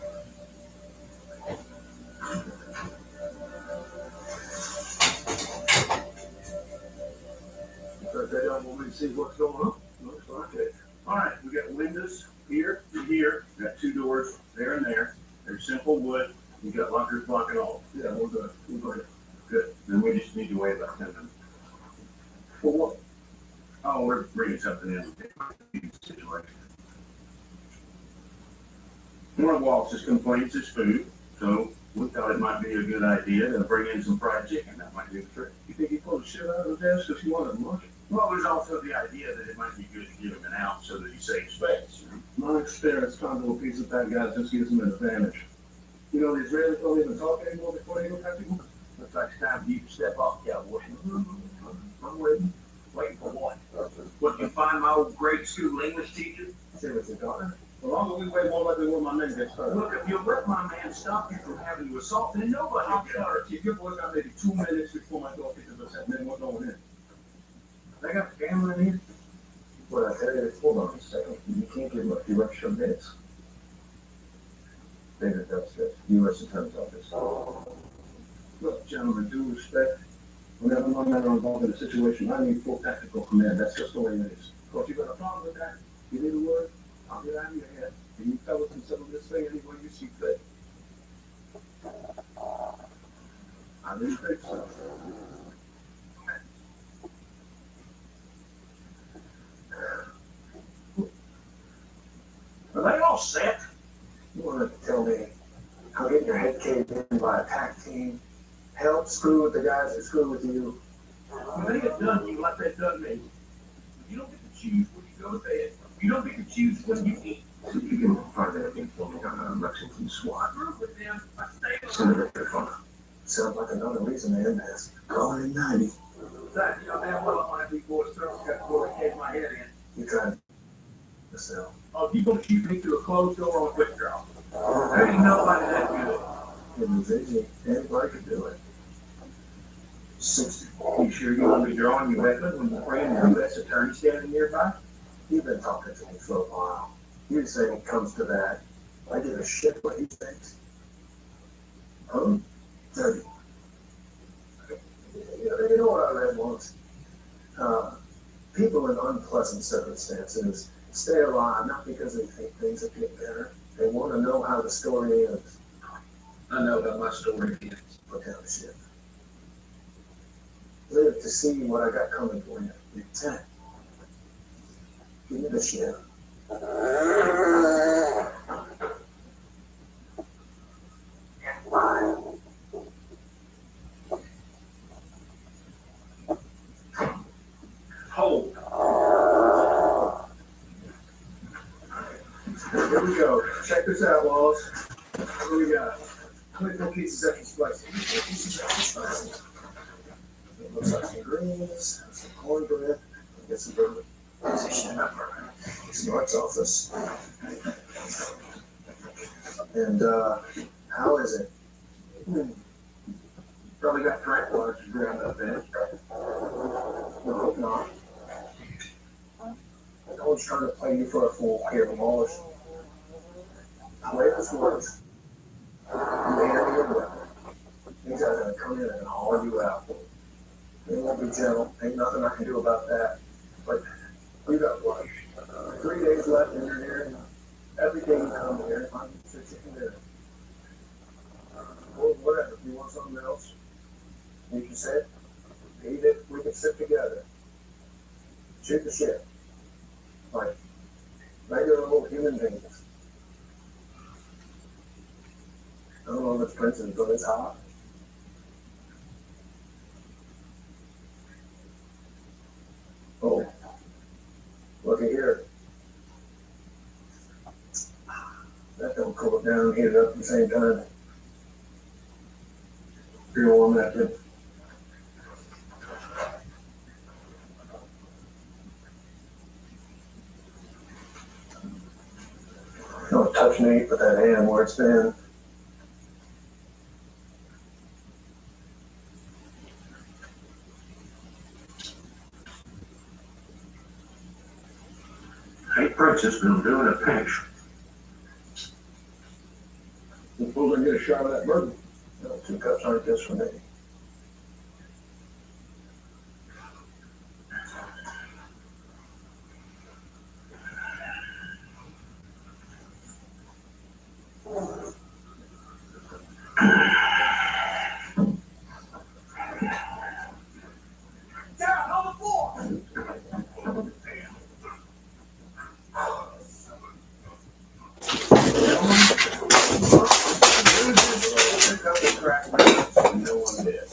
But they don't want me to see what's going on. Looks like it. All right, we got windows here and here. We got 2 doors there and there. They're simple wood. We got lockers blocking all. Yeah, we're good. We're good. Good. Then we just need to wait about 10 minutes. For what? Oh, we're bringing something in. Situation. One of Waltz's complaints is food, so we thought it might be a good idea to bring in some fried chicken. That might do the trick. You think he pulled the shit out of the desk because he wanted lunch? Well, there's also the idea that it might be good to give him an out so that he saves space. My experience, Congo piece of that guy just gives him an advantage. You know, the Israelis don't even talk anymore before they go back to him. Looks like it's time for you to step off, cowboy. I'm waiting. Waiting for what? What, you find my old grade school English teacher? Seriously, Doctor. The longer we wait, more likely when my men get started. Look, if you let my man stop you from having to assault, then nobody will get hurt. If your boys got maybe 2 minutes before my dog gets to the men we're going in. They got the camera in here. What I tell you, hold on a second. You can't give them a few extra minutes. David, that's it. U.S. Attorney's Office. Look, gentlemen, due respect. Whenever my men are involved in a situation, I need full tactical command. That's just the way it is. Of course, you got a problem with that? You need a word? I'll get out of your head. And you fellas can settle this thing any way you see fit. I didn't think so. Are they all set? You want to tell me how getting your head caved in by a pack team help screw with the guys that screw with you? When they get done you like they've done me, you don't get to choose when you go to bed. You don't get to choose when you eat. If you can find anything for me on Lexington SWAT, Group with them, I stay send it to the phone. Sounds like another reason to end this. Calling in 90. Besides, you know damn well I want to be boys throats got to go and cave my head in. You tried to sell. Oh, you gonna shoot me through a closed door on a quick draw? There ain't nobody that good. It was easy. Anybody could do it. 60. You sure you want me drawing your weapon when the brand new U.S. attorney standing nearby? You've been talking to me for a while. You say it comes to that. I give a shit what he thinks. 30. You know what I read once? People in unpleasant circumstances stay alive not because they think things will get better. They want to know how the story ends. I know how my story ends. What kind of shit? Live to see what I got coming for you. Lieutenant. Give me the shit. Hold. Here we go. Check this out, Wallace. What do we got? 24 pieces extra spicy. 24 pieces extra spicy. It looks like some greens, some cornbread, get some bourbon. Smart's office. And, how is it? Probably got tranquilizers ground up in it. No, hope not. I was trying to play you for a fool here, Wallace. The way this works, you hand me your weapon. These guys are gonna come in and haul you out. They won't be gentle. Ain't nothing I can do about that. But we got what? 3 days left in your hearing. Every day you come here, I'm fix chicken dinner. Or whatever. If you want something else, you can sit, eat it. We can sit together. Shoot the shit. Like regular little human beings. I don't know if it's Princeton, but it's hot. Oh, looky here. That don't cool it down and heat it up at the same time. Pretty warm that too. Don't touch me, put that hand where it's been. Hey, Princess, been doing a pinch. Suppose I get a shot of that bourbon. No, 2 cups aren't just for me. Down on the floor! Pick up the crack barrels and no one did.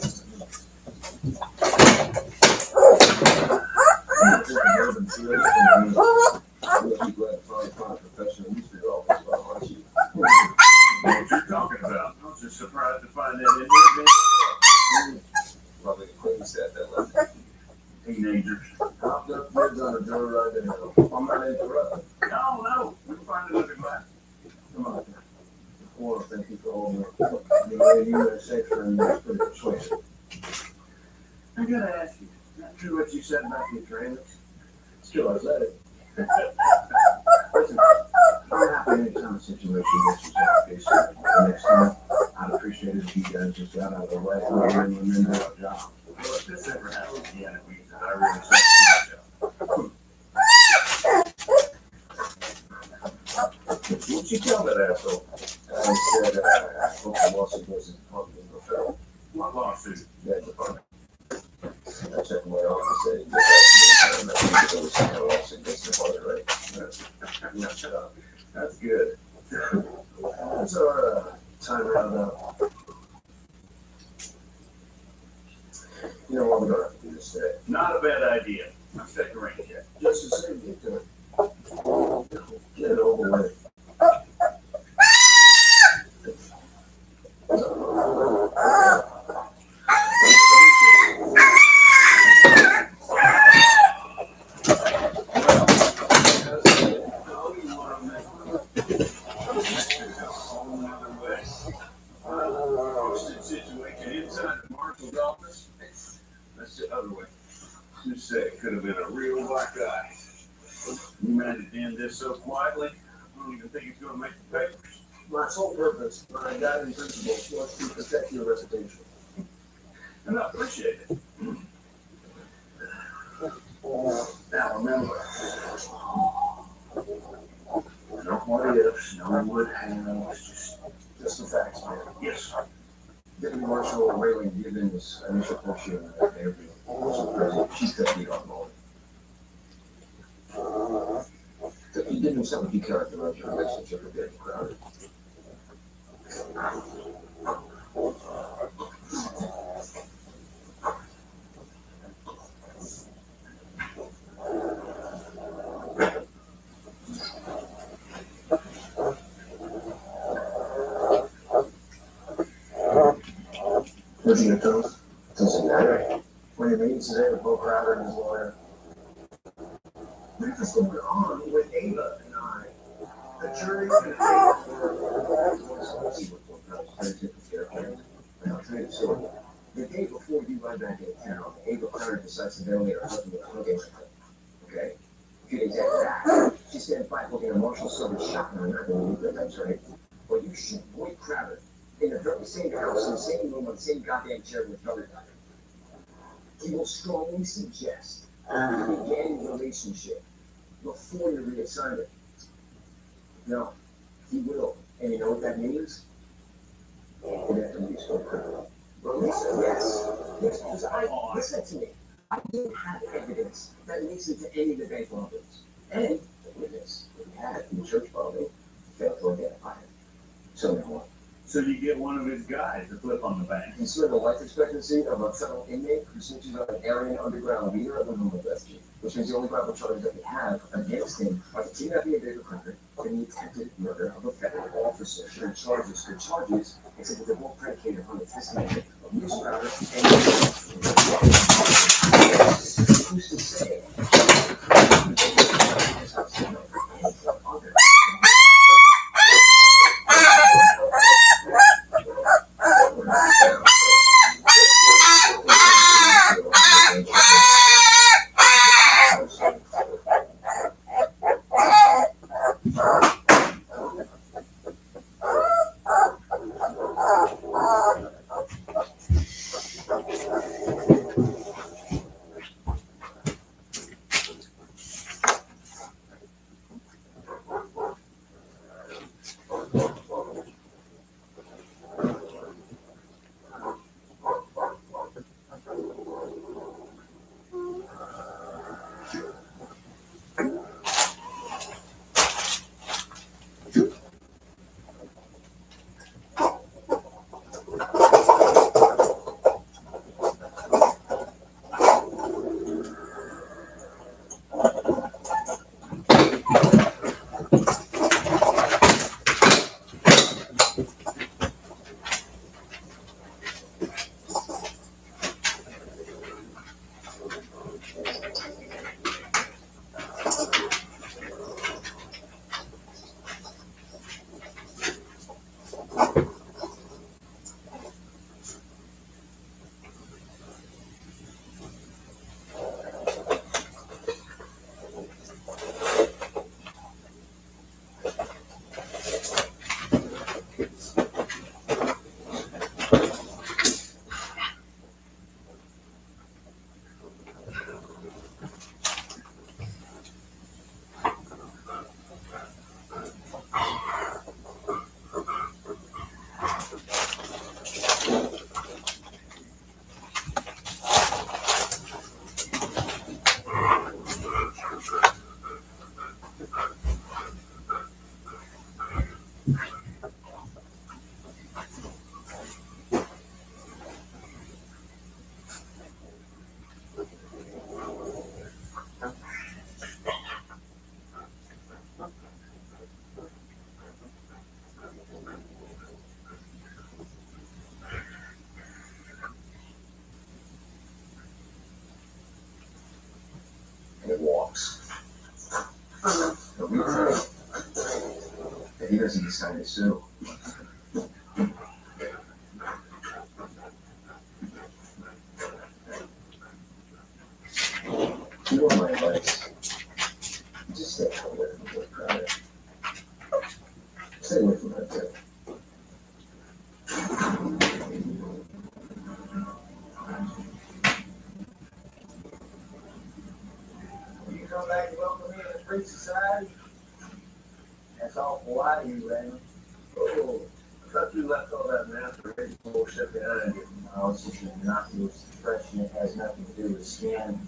What you talking about? I was just surprised to find that in there. Probably the queen said that left. Teenagers. Popped up lids on a door right there. I'm not interrupting. No, we can find another glass. Come on. Well, thank you for all the way you were safe and that's pretty persuasive. I gotta ask you, not true what you said about the adrenals? Still, I said it. Listen, I'm happy anytime a situation gets resolved peacefully. The next time, I'd appreciate it if you guys just got out of the way and remember our job. Well, if this ever happens again, it means that I really suck What'd you tell that asshole? I said, I hope the lawsuit wasn't public in the federal. What lawsuit? Yeah, the fund. I checked my office, said, there was some lawsuit against the water, right? Yeah, shut up. That's good. That's our time round up. You know what, we don't have to do this today. Not a bad idea. Let's take a rain check. Just the same, could have been a real black guy. You managed to end this so quietly, I don't even think it's gonna make the papers. My sole purpose, my guiding principle, was to protect your reputation. And I appreciate it. Now remember, no what ifs, no would haves, just the facts, man. Yes. Deputy Marshal Raylan Gibbons, initial portion of that interview, was present. She's deputy on board. You did me something you characterize your relationship with David Crowder. What'd you get those? Doesn't matter. When you meet today with Bo Crowder and his lawyer. Whatever's going on with Ava and I, the jury and I'll tell you the story. The day before you ride back into town, Ava Crowder decides to ventilate her husband with a hugging knife. Okay? A few days after that, she's standing by holding a Marshall Silver shotgun knife in the that's right. Well, you shoot Boyd Crowder in the very same house, in the same room, on the same goddamn chair with another guy. He will strongly suggest you began a relationship before your reassignment. No, he will. And you know what that means? It has to be so criminal. Release it, yes. Yes, because listen to me. I didn't have evidence that leads into any of the bank robberies. And the witness that we had in the church building failed to identify him. So now what? So you get one of his guys to flip on the bank. Consider the life expectancy of a federal inmate who snitches on an Aryan underground leader of the homeless rescue, which means the only viable charges that we have against him are the kidnapping of David Crowder and the attempted murder of a federal officer. Good charges, except that they're both predicated on the testimony of Ms. Crowder and who's to say? And it walks. But we pray that he doesn't decide to sue. You don't That's awful white of you, Raymond. Oh, I thought you left all that masturbation bullshit behind you. No, it's just an innocuous expression. It has nothing to do with skin.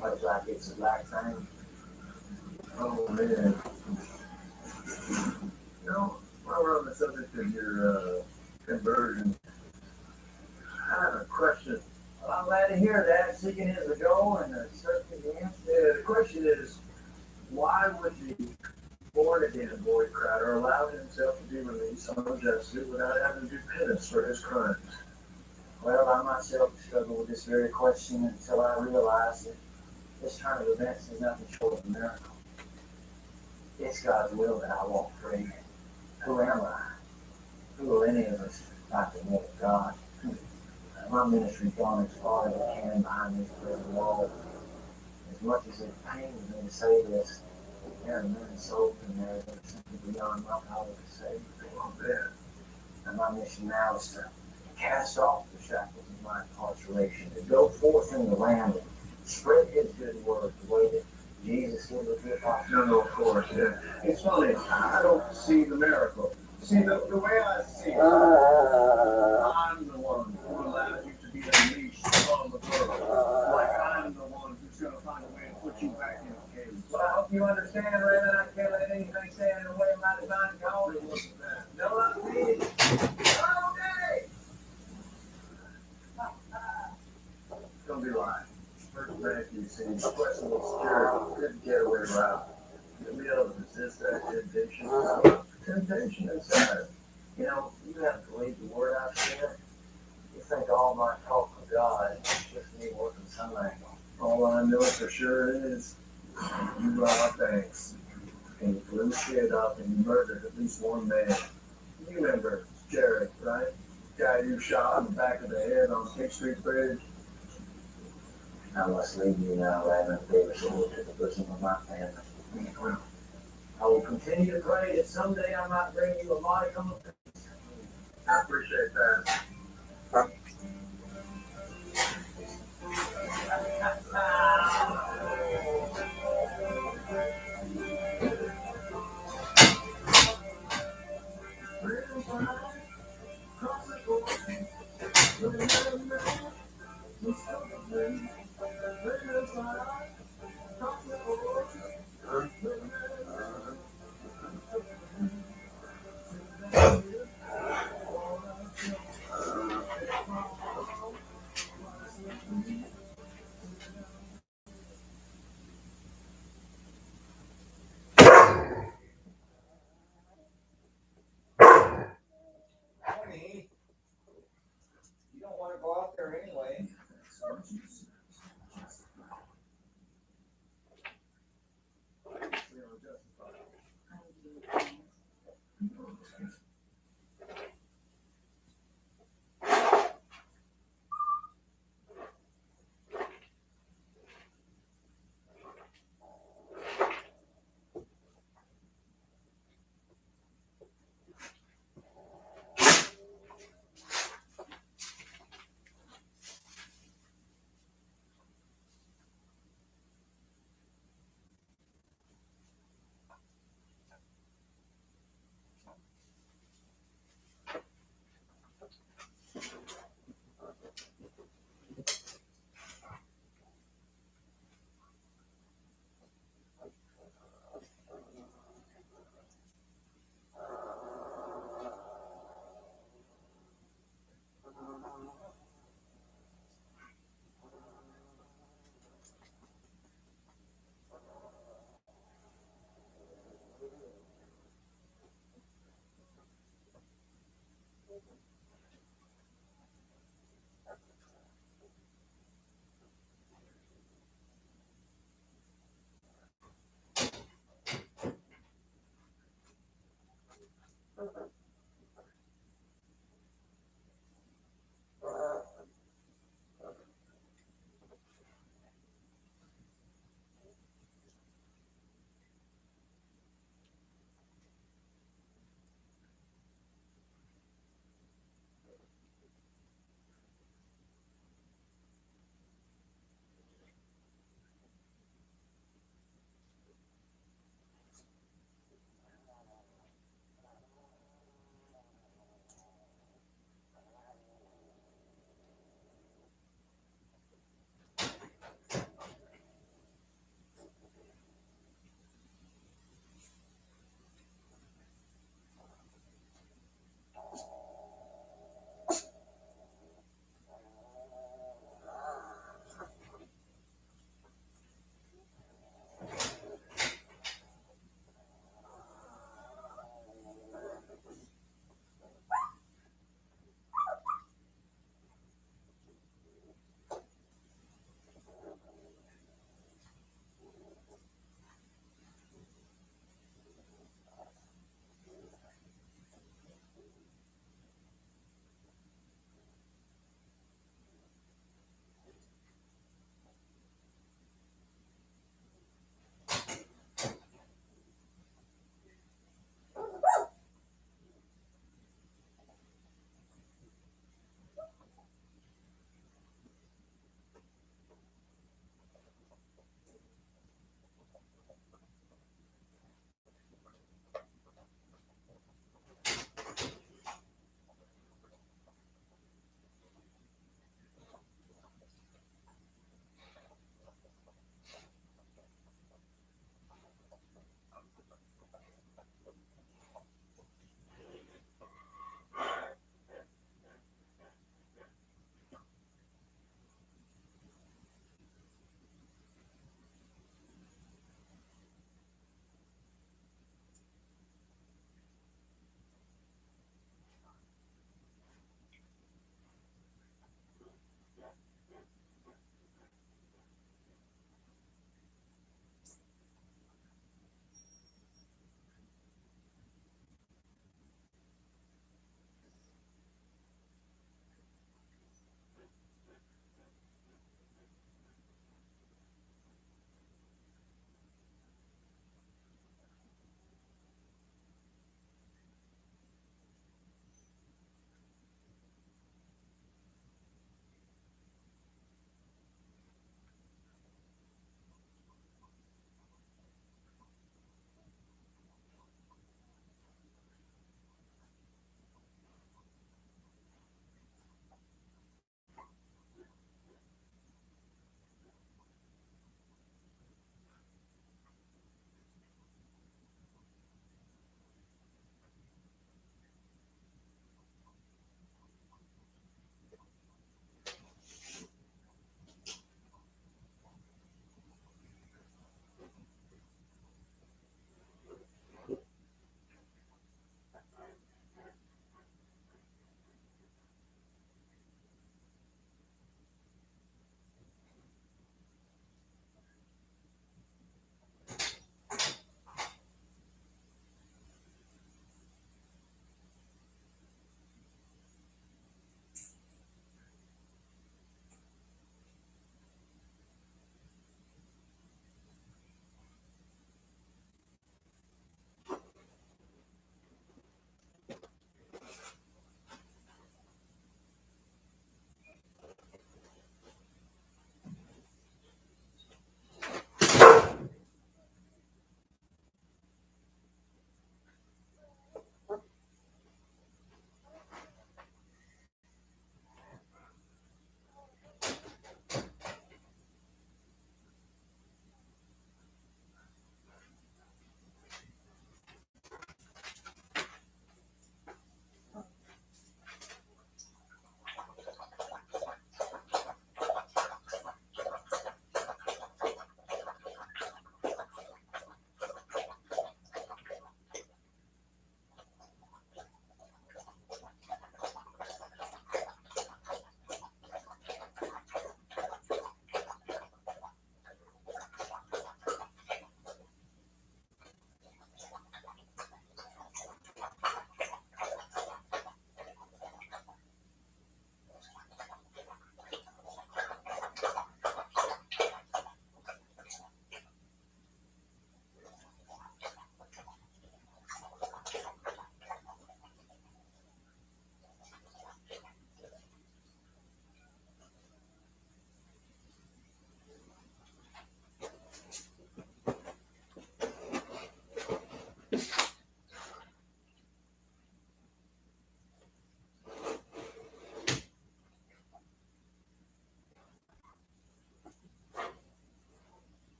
Much like it's a black thing. Oh, man. You know, while we're on the subject of your conversion, I have a question. Well, I'm glad to hear that. Seeking is the goal and the search is the answer. Yeah, the question is, why would the born again boy Crowder allow himself to be released unjustly without having to do penance for his crimes? Well, I myself struggled with this very question until I realized that this turn of events is nothing short of a miracle. It's God's will that I walk free. Who am I? Who will any of us like the will of God? My ministry's gone as far as it can behind this prison wall. As much as it pains me to say this, there are many souls in there that are simply beyond my power to save. And my mission now is to cast off the shackles of my incarceration, to go forth in the land and spread his good word the way that Jesus did with his apostles. No, of course, yeah. It's funny, I don't see the miracle. See, the way I see it, I'm the one who allows you to be unleashed on the world. Like I'm the one who's going to find a way to put you back in a cage. Well, I hope you understand, Raymond. I can't let anything stand in the way of my divine calling. No, I'm needed. Okay. Don't be lying. First break, you see, questionable spirit, good getaway route. You'll be able to resist that temptation. Temptation inside. You know, you haven't believed the word I've said. You think all my talk with God is just me working some angle. All I know for sure is you robbed banks and you blew shit up and you murdered at least one man. You remember Jared, right? Guy you shot in the back of the head on Sixth Street Bridge. I must leave you now, Raymond, baby, so to the bosom of my family. Well, I will continue to pray that someday I might bring you a modicum of peace. I appreciate that.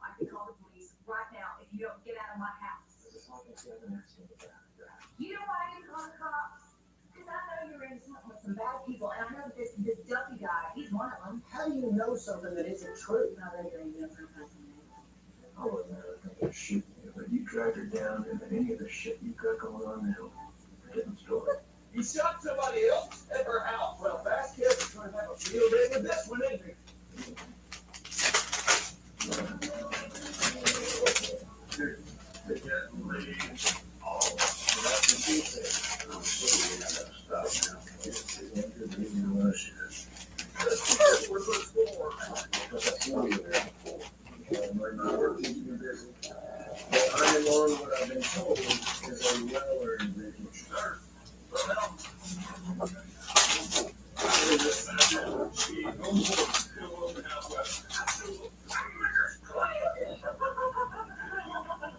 I can call the police right now if you don't get out of my house. As long as you haven't asked me to get out of your house. You don't want to call the cops? Because I know you're in something with some bad people, and I know that this Duffy guy, he's one of them. How do you know something that isn't true? Now they're going to get him from I wasn't ever thinking of shooting you, but you dragged her down, and then any of the shit you got going on now, different story. You shot somebody else at her house? Well, fast kids are trying to have a field day with this one, ain't they? I am on what I've been told is a well-earned vacation.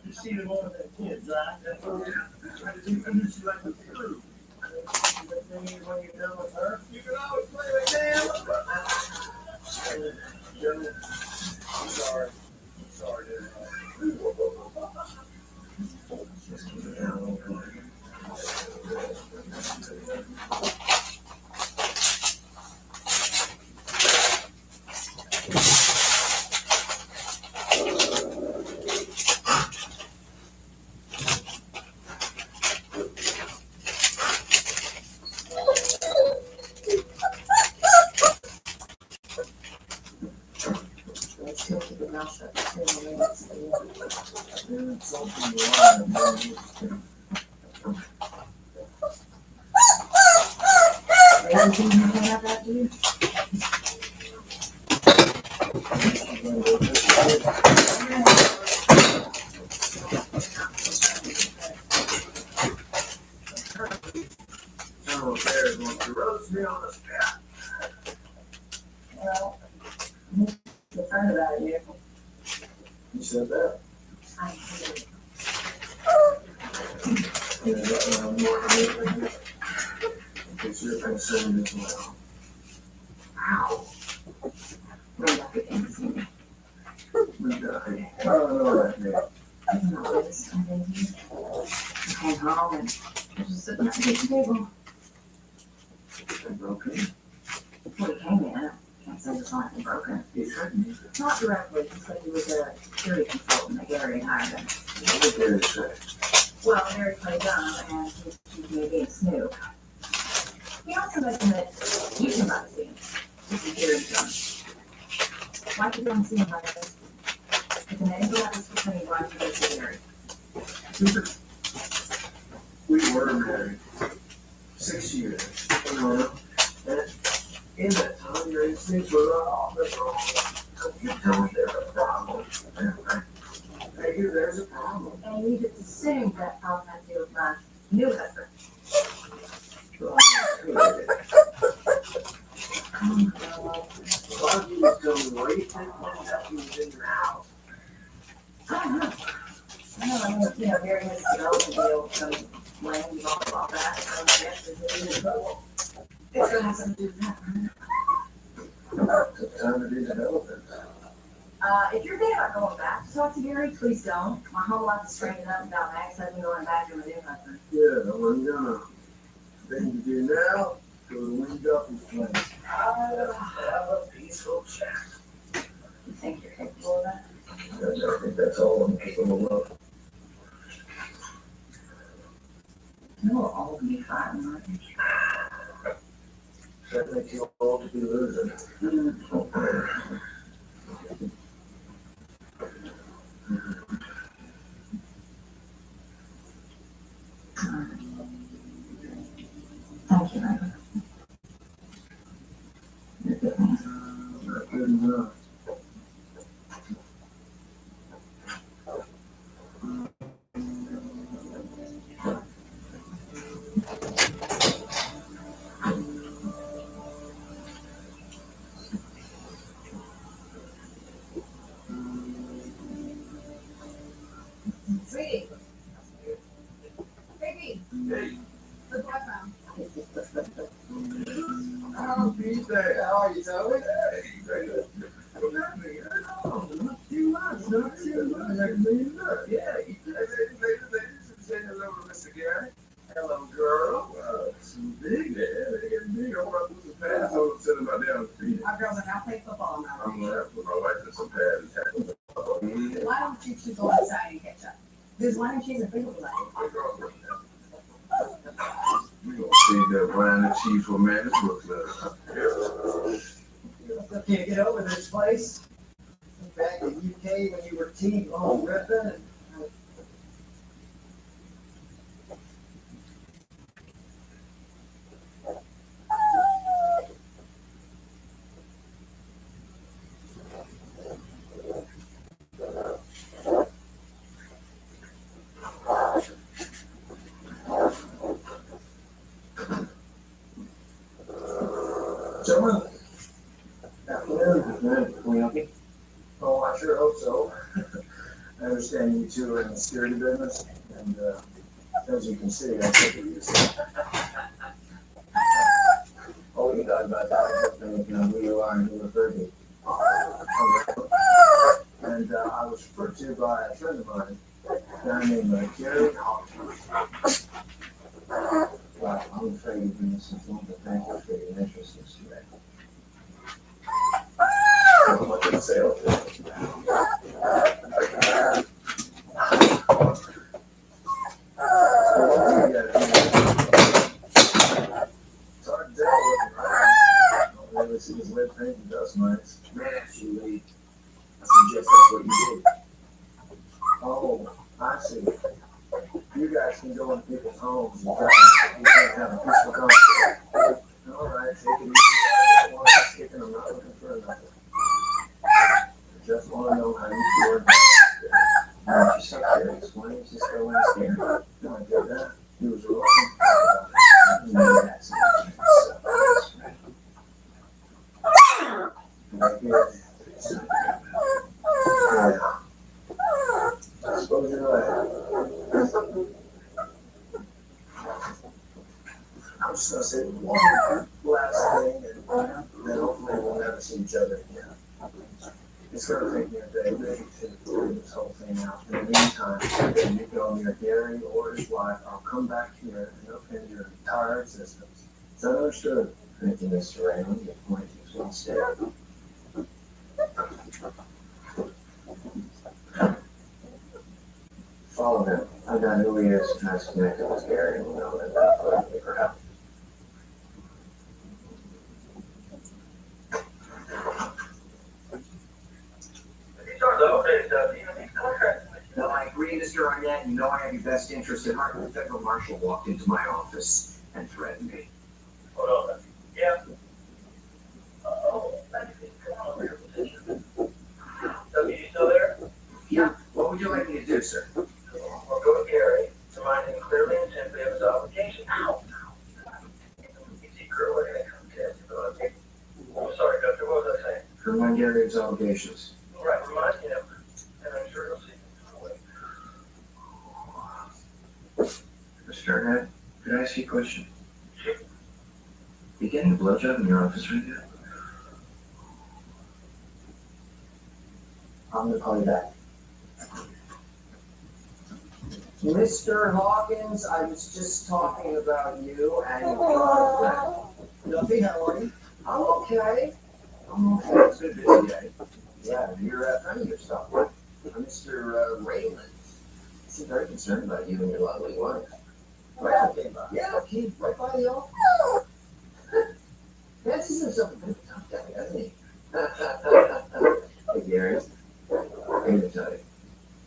You see them all that kids, right? That's what I'm trying to introduce you like a crew. The thing is, when you're done with her, you can always play with them. General, I'm sorry. I'm sorry, dude. Just keep it down a little bit. Let's go keep your mouth shut. There's something wrong, man. Anything you can have that, dude? General Bears wants to roast me on the spot. Well, the friend about it, you. You said that? I hate it. Yeah, that's what I'm more than it. Because you're concerned as well. Ow. Right back again, see me. We die. I don't know that yet. I don't know this. I came home and I was just sitting at the kitchen table. I'm broken. Before he came in, I can't say there's nothing broken. He threatened me. Not directly, he said he was a security consultant that Gary hired him. What did Gary say? Well, Gary played dumb and he accused me of being Snoop. He also mentioned that you should not see him. This is Gary's son. Why'd you go and see him like this? If an angel happens to me, why'd you go see Gary? We were married 6 years. You know, and in that time, your instincts were off. That's wrong. You tell me there's a problem. I hear there's a problem. And you just assumed that problem had to do with my new husband. Why do you tell me where you think that he was in your house? I don't know. I mean, you know, Gary has a development deal, some land, blah, blah, that, so I guess it's in trouble. It's gonna have something to do with that, right? It's time to do development. If you're thinking about going back to talk to Gary, please don't. My whole life is straightened up about my ex-husband going back to my new husband. Yeah, I'm gonna. Thing to do now, go to Wing Duffy's place. Have a peaceful chat. You think you're capable of that? I think that's all I'm capable of. You'll all be fine, aren't you? Certainly too old to be losing. Thank you, Michael. You're a good man. Not good enough. Sweetie. Baby. Hey. Look what I found. Oh, Pete, how are you, Zoe? Hey, very good. What's happening? like $1 million. Yeah, ladies, say hello to Mr. Gary. Hello, girl. It's big there. They getting big. I'm about to put some pads on and set them out down the street. Our girls are now playing football now. I'm gonna have to put my wife in some pads. Why don't you two go outside and catch up? There's wine and cheese and pickle like. We gonna save that wine and cheese for man. This looks I can't get over this place. Back in UK when you were team on ripping and Gentlemen, Afternoon, can we help you? oh, I sure hope so. I understand you two are in the security business, and as you can see, I think it is. Oh, you got about that, who you are and who referred you. And I was referred to by a friend of mine, a guy named Gary Hawkins. Well, I'm afraid you've been misinformed, but thank you for your interest, Mr. Ray. What did it say? It's hard to tell looking right. I don't really see his lip painting dust mites. Actually, I suggest that's what you did. Oh, I see. You guys can go into people's homes and you can have a peaceful conversation. All right, take it easy. I don't want to stick in. I'm not looking for nothing. I just want to know how you feel about it. Aren't you so curious? Why don't you just go and stare? No, I did that. He was reluctant. You know that's not Mr. Ray. Right here. Yeah. I suppose you're right. I'm just gonna say one last thing, and then hopefully we'll never see each other again. It's gonna take me a day maybe to figure this whole thing out. In the meantime, whether you go near Gary or his wife, I'll come back here and open your entire existence. Is that understood? Thank you, Mr. Ray. Your point is well stated. Follow him. Find out who he is and how he's connected with Gary, and we'll know that that's what for help. No, I agree, Mr. Arnett. You know I have your best interest at heart. The federal marshal walked into my office and threatened me. Hold on. Yeah. Oh, W, you still there? Yeah, what would you like me to do, sir? Well, go to Gary, remind him clearly and simply of his obligation. Ow. Easy girl, we're gonna come to you. I'm sorry, Doctor, what was I saying? Remind Gary of his obligations. Right, remind him, and I'm sure he'll see. Mr. Arnett, could I ask you a question? You getting a blowjob in your office right now? I'm gonna call you back. Mr. Hawkins, I was just talking about you and your friend. Duffy, how are you? I'm okay. It's been a busy day. Yeah, you're friend of yourself. Mr. Raymond. Seems very concerned about you and your lovely wife. Well, yeah, came right by the office. Fancies himself a bit of a tough guy, doesn't he? Hey, Gary, I'm gonna tell you.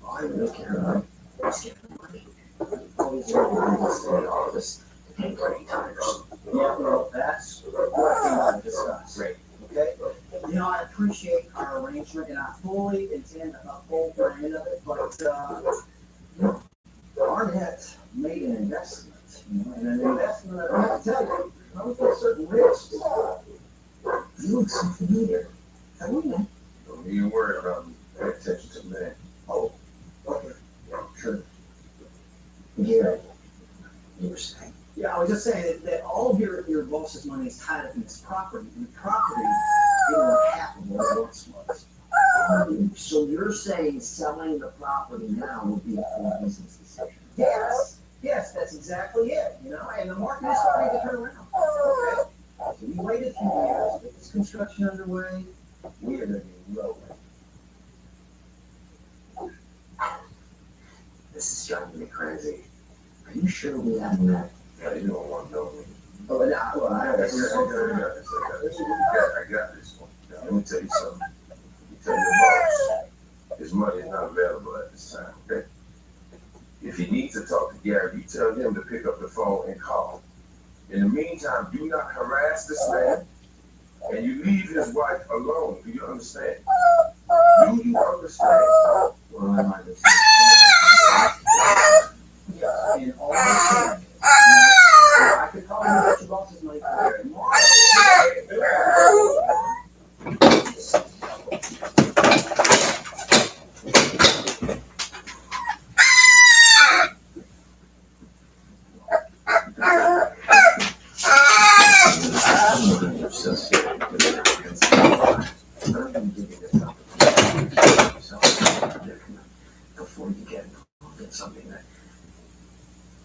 All I really care about is getting money. All these people in the office ain't great times. Yeah, well, that's what I came out to discuss. Great. Okay? You know, I appreciate our arrangement and I fully intend to uphold the end of it, but, you know, Arnett made an investment, you know, and an investment, I have to tell you, comes with certain risks. You look so familiar. I wouldn't know. Don't even worry about me. Pay attention to me. Oh, okay. Sure. Gary, you were saying? Yeah, I was just saying that all of your boss's money is tied up in this property, and the property, it won't happen what it once was. So you're saying selling the property now would be a full business decision? Yes, yes, that's exactly it, you know, and the market is starting to turn around. Okay. So we waited a few years, get this construction underway, we are gonna be rolling. This is driving me crazy. Are you sure we have that? Yeah, you don't want to know me. Oh, and I got this one. Now, let me tell you something. You tell your boss, his money is not available at this time, okay? If he needs to talk to Gary, you tell him to pick up the phone and call. In the meantime, do not harass this man, and you leave his wife alone. Do you understand? Do you understand? Well, I might have yes, and all I'm saying is, I could call you get your boss's money for Gary tomorrow. before you get involved in something that,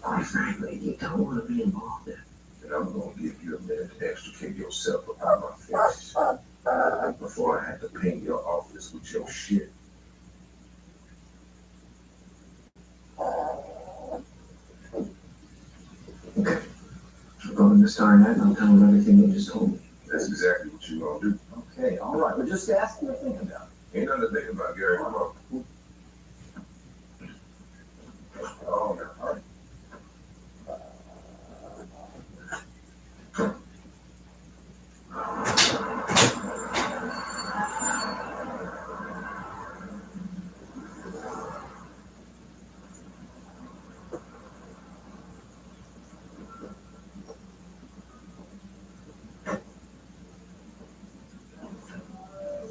quite frankly, you don't want to be involved in. And I'm gonna give you a minute to extricate yourself about my face before I have to paint your office with your shit. I'm going to Starnet and I'll tell him everything you just told me. That's exactly what you're gonna do. Okay, all right, we're just asking to think about it. Ain't nothing to think about, Gary. Come on. Oh, no. All right.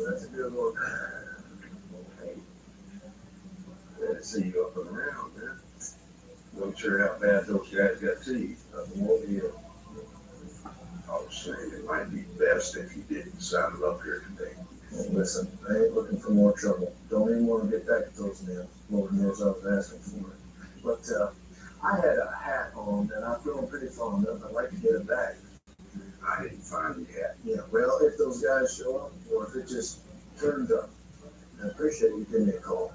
That's a good one. Okay. Glad to see you up and around, man. I'm sure how bad those guys got teeth. I was saying it might be best if you didn't sign them up here today. Listen, I ain't looking for more trouble. Don't even want to get back at those men. Lord knows I was asking for it. But, I had a hat on that I've grown pretty fond of. I'd like to get it back. I didn't find the hat. Yeah, well, if those guys show up, or if it just turns up, I appreciate you giving me a call.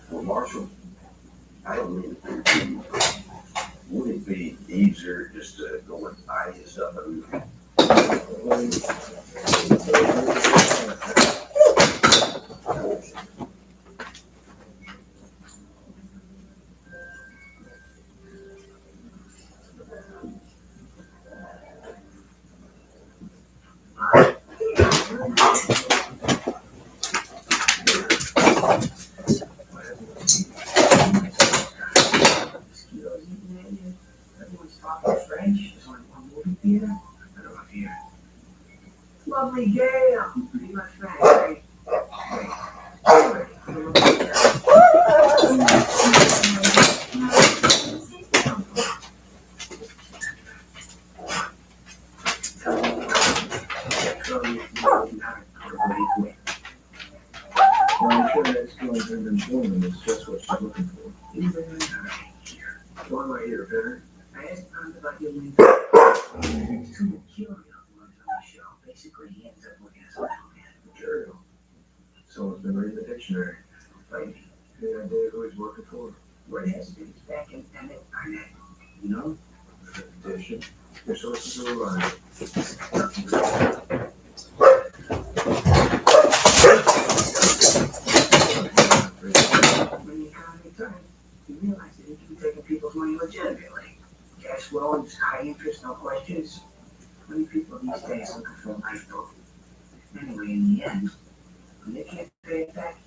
Well, Marshall, I don't mean to be rude. Would it be easier just to go and buy you something? Everyone's talking French. There's only one movie theater. I don't know if you're. Lovely girl. Pretty much French. Well, I'm sure that's going to be doing is just what she's looking for. One right here, better. I asked Hans about your link. It's too material on the show. Basically, he ends up looking at something. Material. Someone's been reading the dictionary. Like, Any idea who he's working for? what it has to do is back in Arnett. You know? Repetition. Your sources are reliable. When the economy turns, you realize that you can be taking people's money legitimately. Cash flow and high interest, no questions. Many people these days looking for a life goal. Anyway, in the end, when they can't pay it back,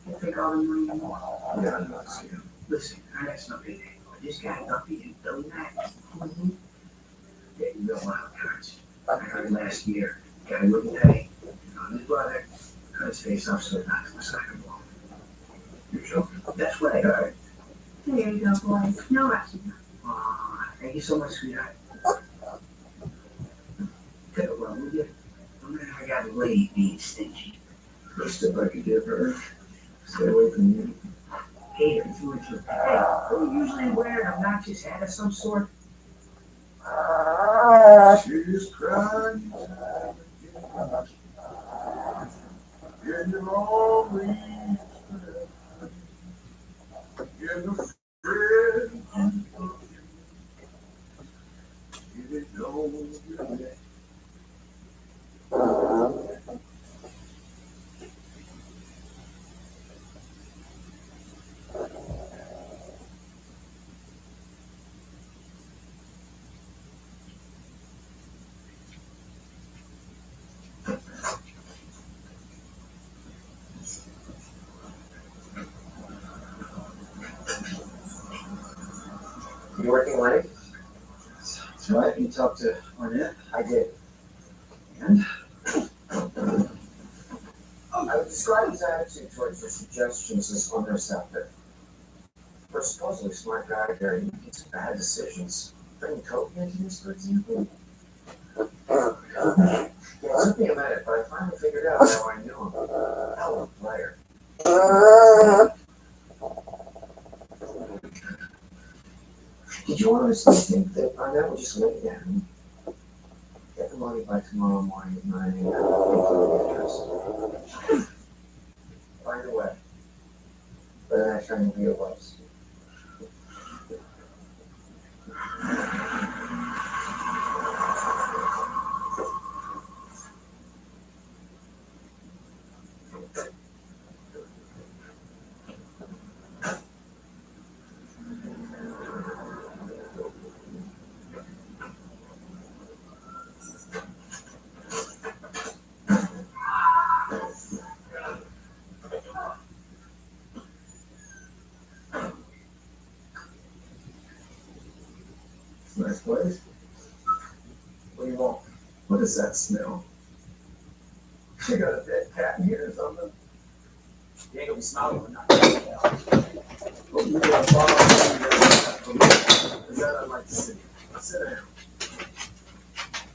they take all the money and more. Yeah, I'm not seeing him. Listen, that's no big deal. This guy Duffy and Billy Mack. Getting real wild cards. I heard last year, guy wouldn't pay. On his brother, cut his face off so not to the soccer ball. You're joking. That's what I heard. There you go, boys. No rushing. Aw, thank you so much, sweetheart. really being stingy. First step I could give her, stay away from you. Hate her too much. Hey, don't you usually wear an obnoxious hat of some sort? She's crying. In the lonely, in the friend, you know you're there. You working late? That's right, you talked to Arnett? I did. And? I would describe his attitude towards your suggestions as unreceptive. For a supposedly smart guy, Gary, he makes bad decisions. Bringing Toby into this, for example. Yeah, it took me a minute, but I finally figured out how I knew him. Hell of a player. Did you honestly think that Arnett would just lay down? Get the money by tomorrow morning at 9 a.m. Find a way. But then I trying to be a was. Nice place. What do you want? What does that smell? You got a dead cat in here or something? You ain't gonna be smiling when not. Oh, you got a bottle of is that I'd like to see? Sit down.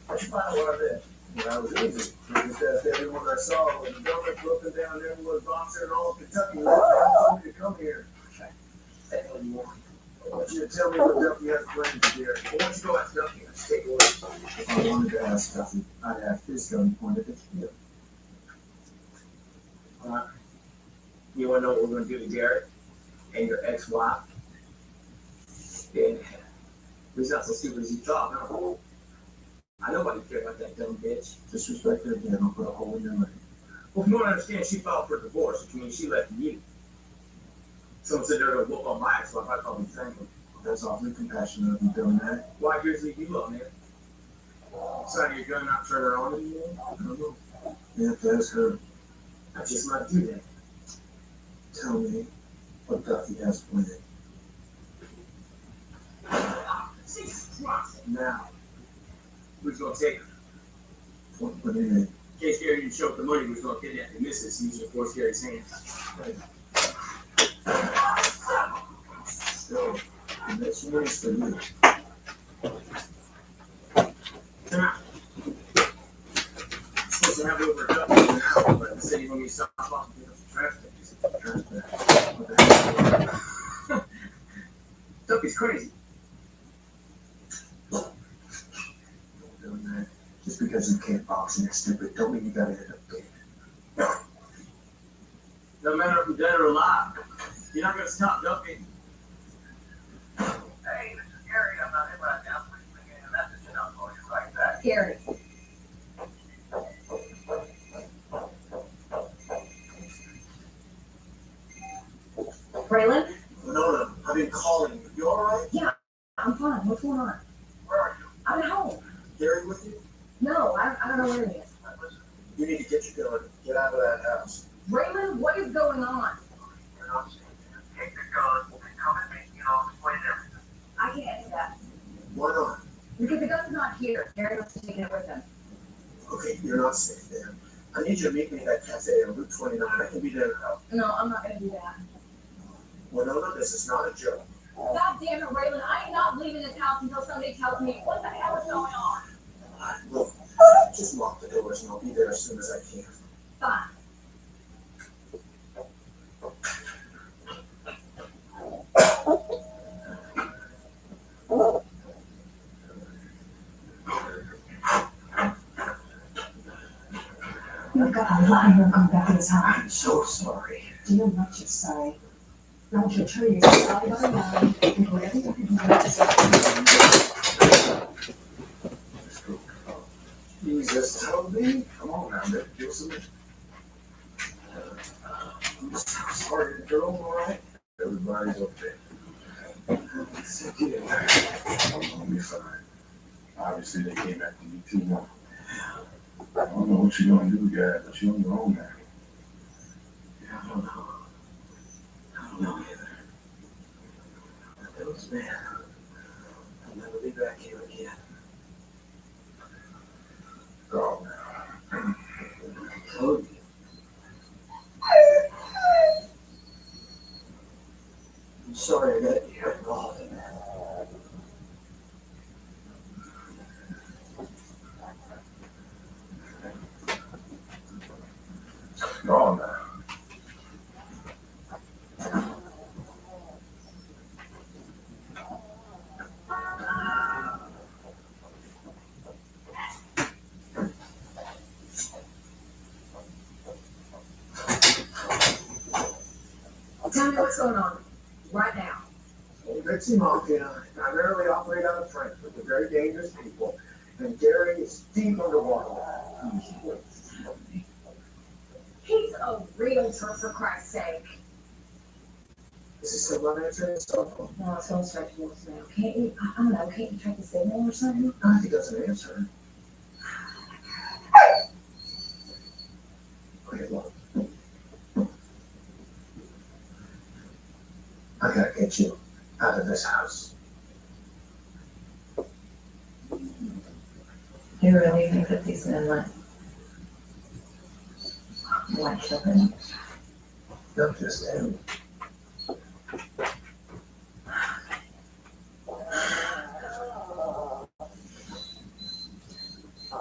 What'd you find one of this? Well, that was easy. You just asked everyone I saw was a donut looking down there was boxer and all of Kentucky. They told me to come here. What do you want? I want you to tell me what Duffy has planned to do. Why don't you go ask Duffy? Let's take orders. If I wanted to ask Duffy, I'd have his gun pointed at you. You wanna know what we're gonna do to Garrett and your ex-wife? Yeah. He's not so stupid as you thought, huh? I know why you care about that dumb bitch. Disrespect her again, I'll put a hole in your leg. Well, from what I understand, she filed for a divorce, which means she left you. Someone said they're gonna whoop on my ex-wife, I'd probably thank them. That's awfully compassionate of you doing that. Why here's leave you up, man? Side of your gun not turn her on anymore? I don't know. You have to ask her. I just might do that. Tell me what Duffy has planned. Jesus Christ. Now, who's gonna take her? What do you mean? In case Gary didn't show up the money, we was gonna kidnap the missus using force Gary's hand. Still, that's worse for you. Now, I'm supposed to have it over a couple of hours, but the city when we stop off and pick up some trash things. What the hell? Duffy's crazy. Doing that. Just because you can't box and you're stupid, don't mean you gotta end up dead. No matter if I'm dead or alive, you're not gonna stop Duffy. Hey, this is Gary. I'm not in right now. Please leave me a message and I'll call you right back. Gary. Braylon? No, I've been calling you. You alright? Yeah, I'm fine. What's going on? Where are you? I'm at home. Gary with you? No, I don't know where he is. You need to get your gun. Get out of that house. Braylon, what is going on? You're not seeing me. Take the gun and come at me and I'll explain everything. I can't do that. Why not? Because the gun's not here. Gary must have taken it with him. Okay, you're not safe there. I need you to meet me at that cafe on Route 29. I can be there to help. No, I'm not gonna do that. Winona, this is not a joke. God damn it, Braylon, I am not leaving this house until somebody tells me what the hell is going on. Look, just lock the doors and I'll be there as soon as I can. Fine. You've got a lot more come back to this house. I'm so sorry. You're not just sorry. I want you to turn your side by side and go everything you can do to Jesus, Toby, come on now, let's do some. I'm so sorry, the girl, all right? Everybody's okay. So get in there. I'll be fine. Obviously, they came after you too long. I don't know what you're gonna do, guys, but you're on your own now. Yeah, I don't know. I don't know either. But those men, I'll never be back here again. Oh, Toby. I'm sorry I got you involved in that. oh, now. Tell me what's going on right now. The Dixie Mafia primarily operate out of Frankfurt. They're very dangerous people. And Gary is deep underwater. He's a realtor, for Christ's sake. Is he still not answering his cell phone? No, it's going straight to voicemail. Can't you, I don't know, can't you track the signal or something? No, he doesn't answer. Okay, look. I gotta get you out of this house. You really think that these men like children? Not just him.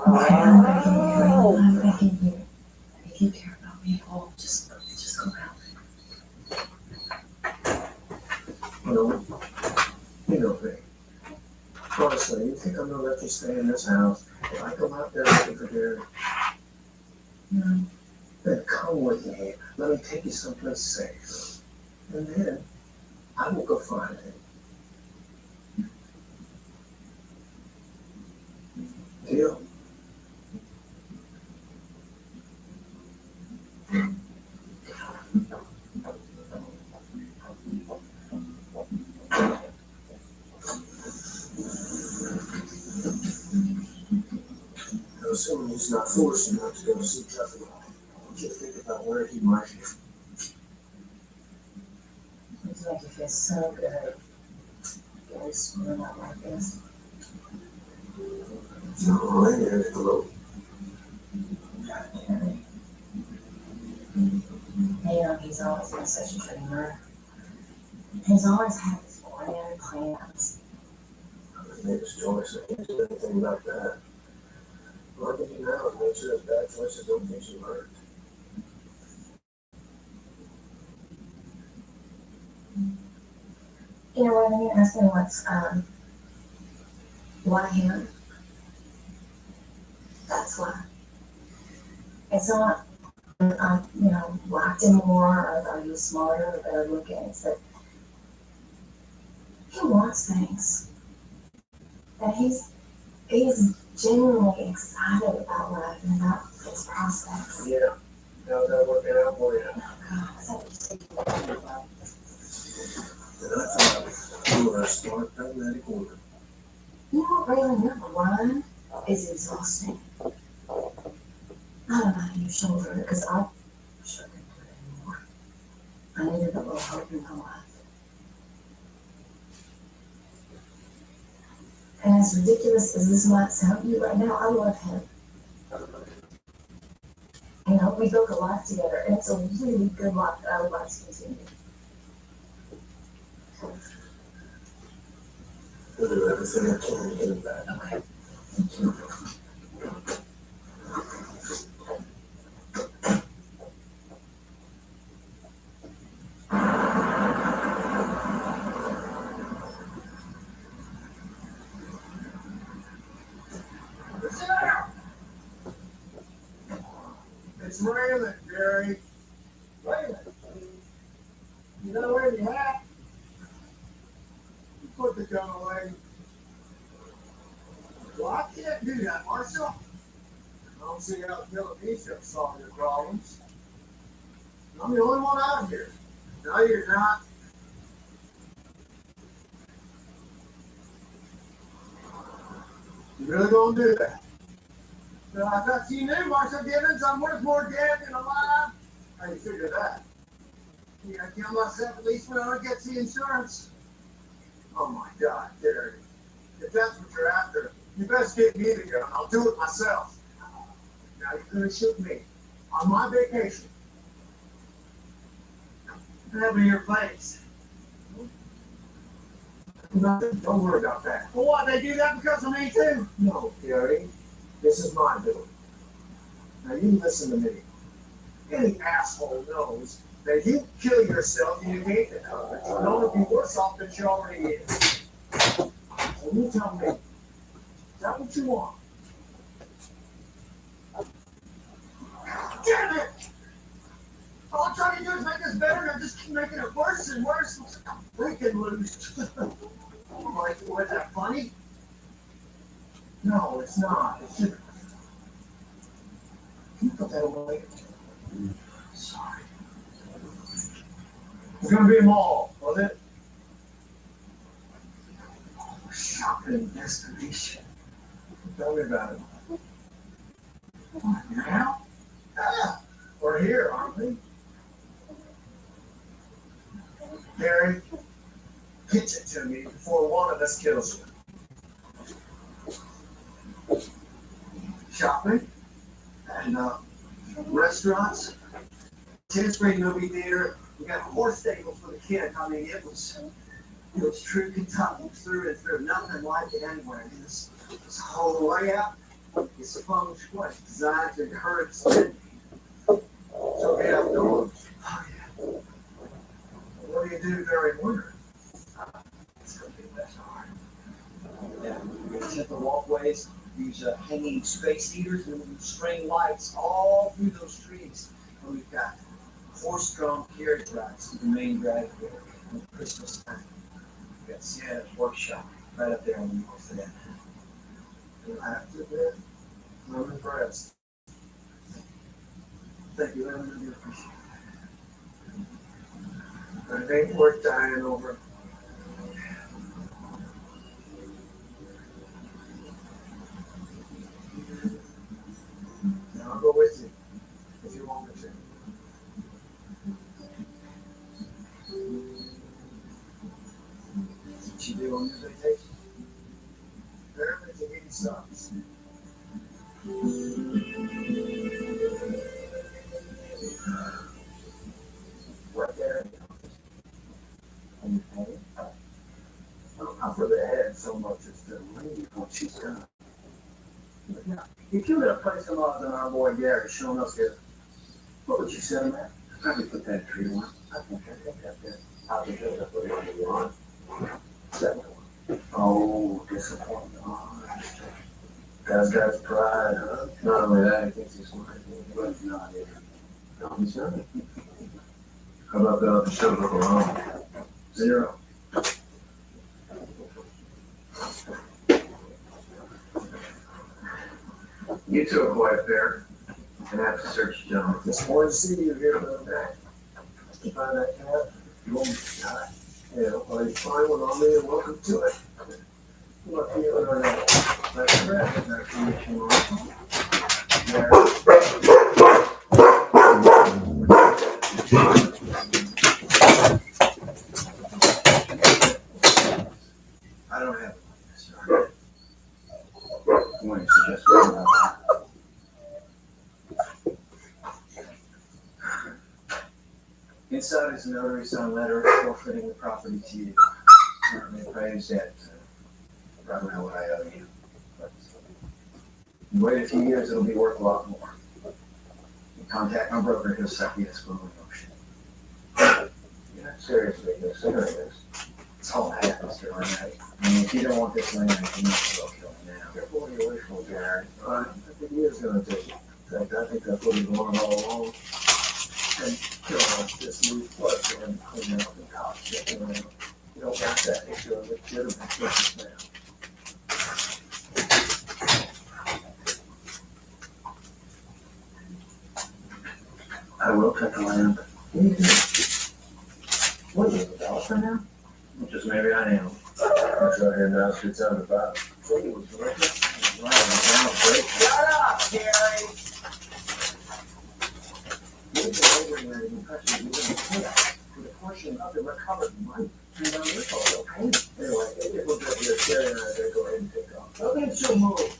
I'm begging you. If you care about me at all, just go out. You know me. Honestly, you think I'm gonna let you stay in this house if I come out there looking for Gary? No. Then come with me. Let me take you someplace safe. And then I will go find him. Deal? Assuming he's not foolish enough to go see Jeffrey, I want you to think about where he might be. These make you feel so good. Gary's screwing up like this. No, I ain't in it alone. Gary. You know, he's always been such a dreamer. He's always had these grand plans. His name's Joyce. I can't do anything about that. All I can do now is make sure his bad choices don't get you hurt. You know what, when you ask me why him? That's why. It's not, liked him more, or are you smarter or better looking? It's that he wants things. And he's genuinely excited about life and about his prospects. Yeah. How's that working out for you? Oh, God, is that what you say? And I thought you were a smart, pragmatic woman. You know what, Raylan, number one is exhausting. I don't know how you shoulder it, because I sure couldn't do it anymore. I needed a little hope in my life. And as ridiculous as this might sound to you right now, I love him. You know, we built a life together, and it's a really good life that I would like to continue. I'll do everything I can to get him back. Okay. It's Raymond, Gary. Raymond. You know where you hat? You put the gun away. Well, I can't do that, Marshal. I don't see how the Philippines can solve your problems. I'm the only one out here. No, you're not. You really gonna do that? Well, I thought you knew, Marshal Gibbons. I'm worth more dead than alive. How do you figure that? You gotta kill myself at least when I get the insurance. Oh my God, Gary. If that's what you're after, you best get me the gun. I'll do it myself. Now you're gonna shoot me on my vacation. What happened to your place? Nothing. Don't worry about that. Well, what? They do that because of me too? No, Gary. This is my building. Now you listen to me. Any asshole knows that if you kill yourself and you hate the coverage, you're going to be worse off than you already is. So you tell me, is that what you want? Damn it! All I'm trying to do is make this better, and I just keep making it worse and worse. I'm freaking loose. Like, was that funny? No, it's not. It's just... Can you put that away? Sorry. It's gonna be a mall, was it? Shopping destination. Tell me about it. What, now? Ah, we're here, aren't we? Gary, pitch it to me before one of us kills you. Shopping and restaurants, 10th grade movie theater. We got horse stables for the kids. I mean, it was true Kentucky through and through. Nothing like it anywhere. I mean, this whole layout is feng shui, designed to encourage spending. So get outdoors. Oh, yeah. What do you do during winter? It's going to be less hard. Yeah, we have the walkways, these hanging space heaters and string lights all through those trees. And we've got horse-drawn carriage rides to the main drag there at Christmas time. We've got Santa's workshop right up there on the north end. And I have to admit, I'm impressed. Thank you, I really appreciate it. It ain't worth dying over. Now I'll go with you if you want me to. What you do on your vacation? Apparently you need socks. Right there. Not for the head so much as the lady what she's done. But now, if you were to play some odds on our boy Gary showing us here, what would you say to that? Probably put that 3-1. I think I think that's it. I'll be good at putting it on 7-1. Oh, disappointment. Oh, God's got pride, huh? Not only that, he thinks he's smart, but he's not either. No, he's not. How about that if he shows up alone? 0. You two are quiet there. Gonna have to search the gentleman. Just wanted to see you here the other day. You find that cat? You want me to die? Yeah, well, you find one on me and welcome to it. Look here, or not. That's correct. That's the mission, right? There. I don't have it. Sorry. What do you suggest we do about that? Inside is a notary signed letter forfeiting the property to you. Currently appraised at, I don't know what I owe you. But you wait a few years, it'll be worth a lot more. You contact my broker, he'll set the escrow in motion. Yeah, seriously, consider this. It's all I have, Mr. Arnett. I mean, if you don't want this land, you need to go kill me now. Careful what you wish for, Gary. I think he is gonna take it. fact, I think that's what he wanted all along. And kill this new plus and clean out the top shit around. You don't got that issue of legitimate businessman. I will take a lamp. What, you a developer now? Just maybe I am. That's right here now, it's 75. Say he was delicious. Wow, I'm great. Shut up, Gary. You've been laboring under the impression you didn't pay us for the portion of the recovered money. And now you're told you'll pay me. Anyway, if we're good here, Sherry and I are gonna go ahead and take off. Look at your move.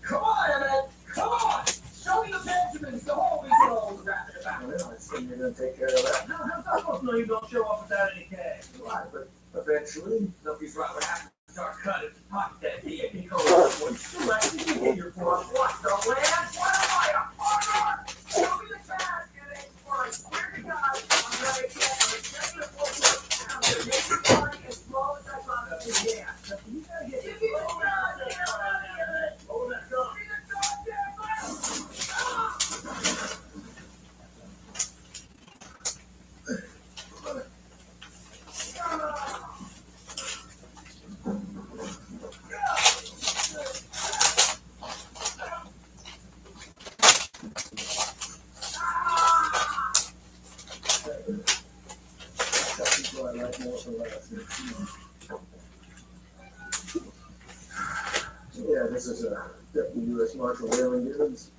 Come on, Emmett, come on. Show me the Benjamins, the homies are all rapping about. Well, I assume you're gonna take care of that. No, how's that supposed to know you don't show up without any cash? Right, but eventually, Somebody's right, we're having to start cutting, pocket that D, and go over. Too late, you can get your force. What the land? What am I, a farmer? Show me the cash, and it's for a square guy. I'm ready to get an executive force. I'm gonna make your party as small as I possibly can. You gotta get this. Hold that gun. Give me the goddamn money. people I like more for less. Yeah, this is a Deputy U.S. Marshal Wayland Gibbons.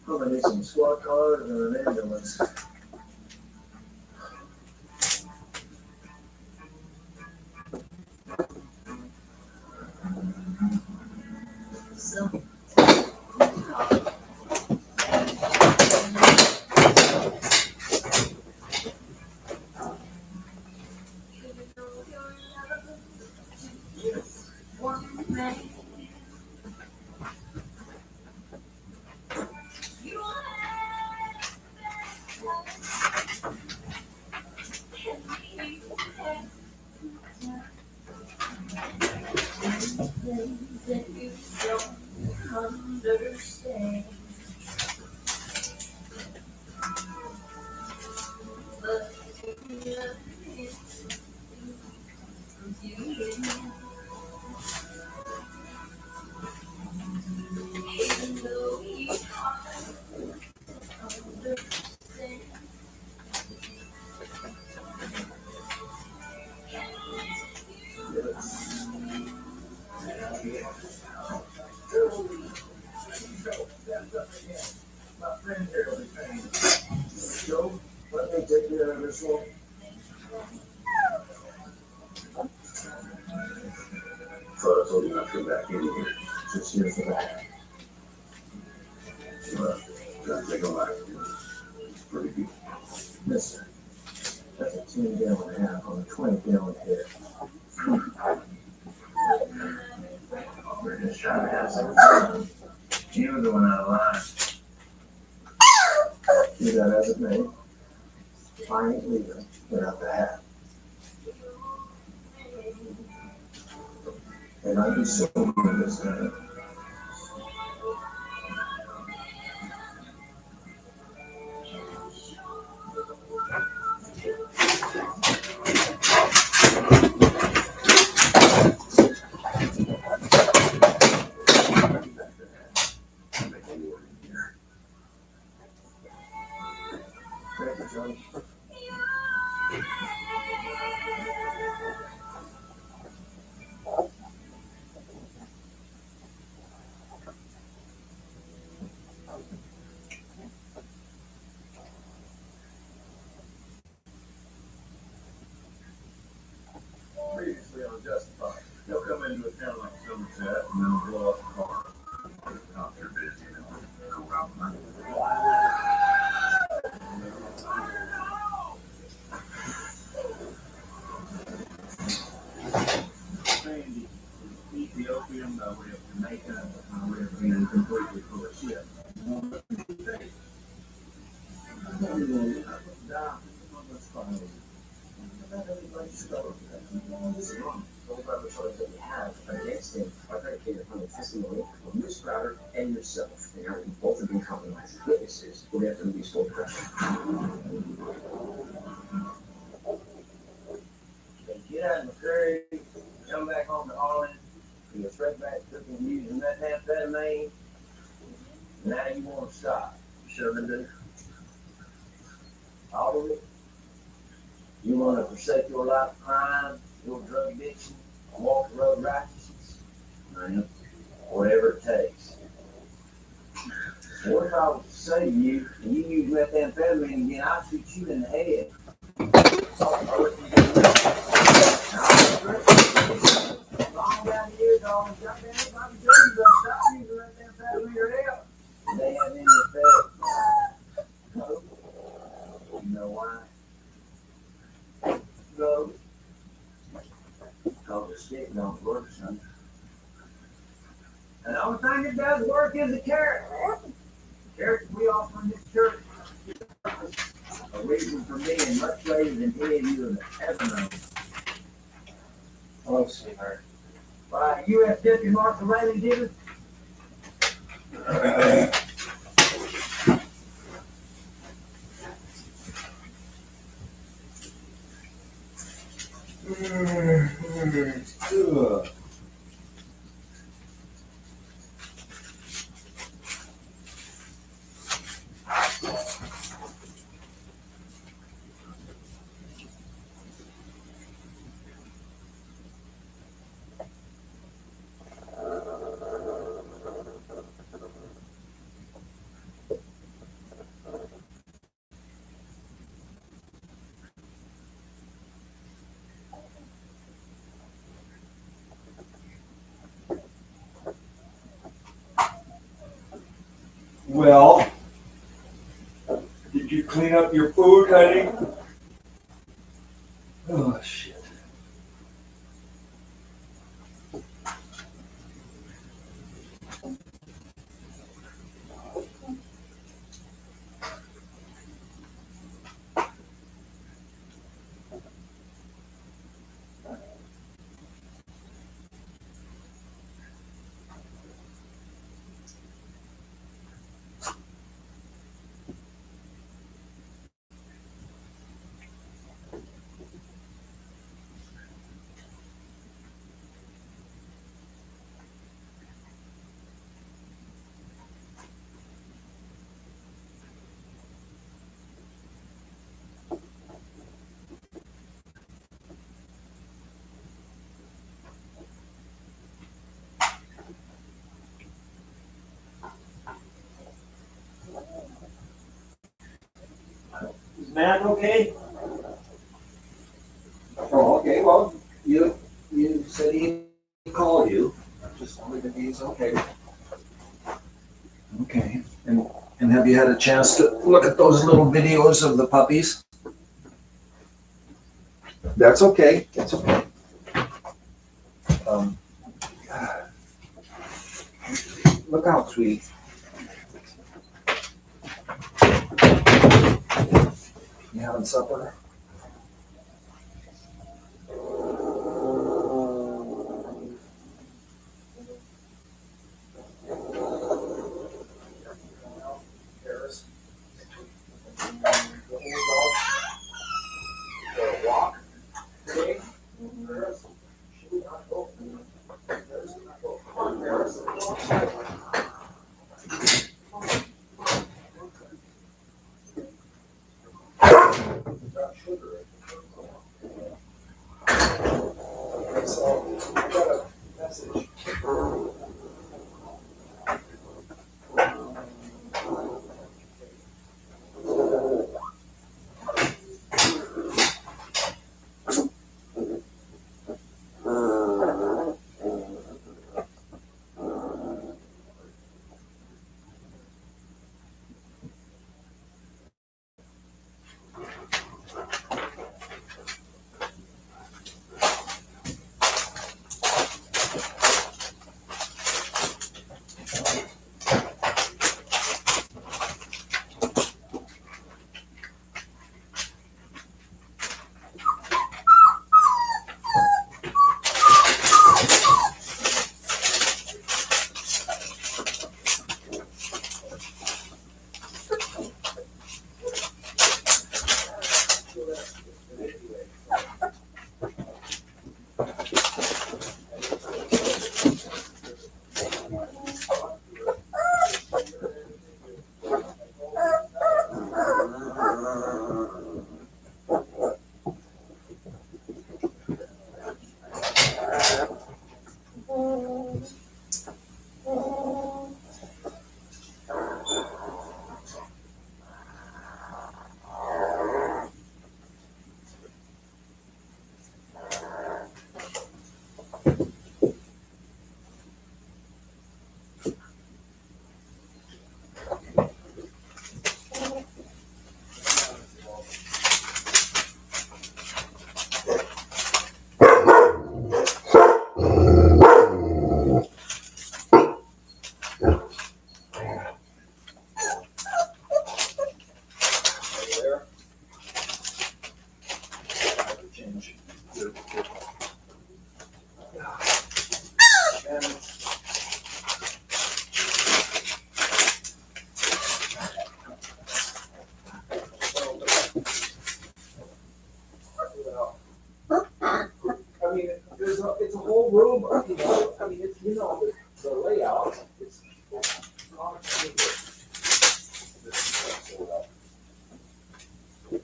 I'm gonna need some squad cars and an ambulance. Joe, let me take care of this one. Thought I told you not to come back in here. Just here's the back. Gotta take a look. It's pretty good. Mister, that's a 10-gallon and a half on a 20-gallon head. We're just trying to have some fun. You were going out of line. Do that as it may. I ain't leaving without the hat. And I'd be so good this time. Thank you, Johnny. Previously on Justified, they'll come into a town like Somerset and they'll blow up a car. The cops are busy and they'll go around the night. Sandy, Ethiopian by way of Jamaica, by way of being completely full of shit. Not everybody's so. This is wrong. The only proper choice that you have against him are predicated upon the testimony of Ms. Crowder and yourself. And now you both have been compromised as witnesses. We're going to have to release full pressure. Get out of McCurry, come back home to Harlan, you're straight back cooking, using methamphetamine. Now you want to stop. You sure do. All of it. You want to forsake your life of crime, your drug addiction, walk the road of righteousness. Whatever it takes. What if I was to say to you, and you use methamphetamine again, I'll shoot you in the head. Long down the years, all the goddamn everybody tells you to stop using methamphetamine or else. They have any effect. No. You know why? No. Because the stick don't work, son. And the only thing that does work is a carrot. The carrots we offer in this church. A reason for being much greater than any of you have ever known. Hello, sweetheart. By U.S. District Marshal Riley Gibbons. Well, did you clean up your food, honey? Oh, shit. Is Matt okay? Oh, okay, well, you said he called you. Just wondered if he's okay. Okay, and have you had a chance to look at those little videos of the puppies? That's okay, that's okay. Look out, sweetie. You having supper? Paris. Walk. Okay. Paris. Should we not go? Paris, not go. Come on, Paris. Got sugar. So, we got a message. room, you know, I mean, it's, you know, the layout, it's.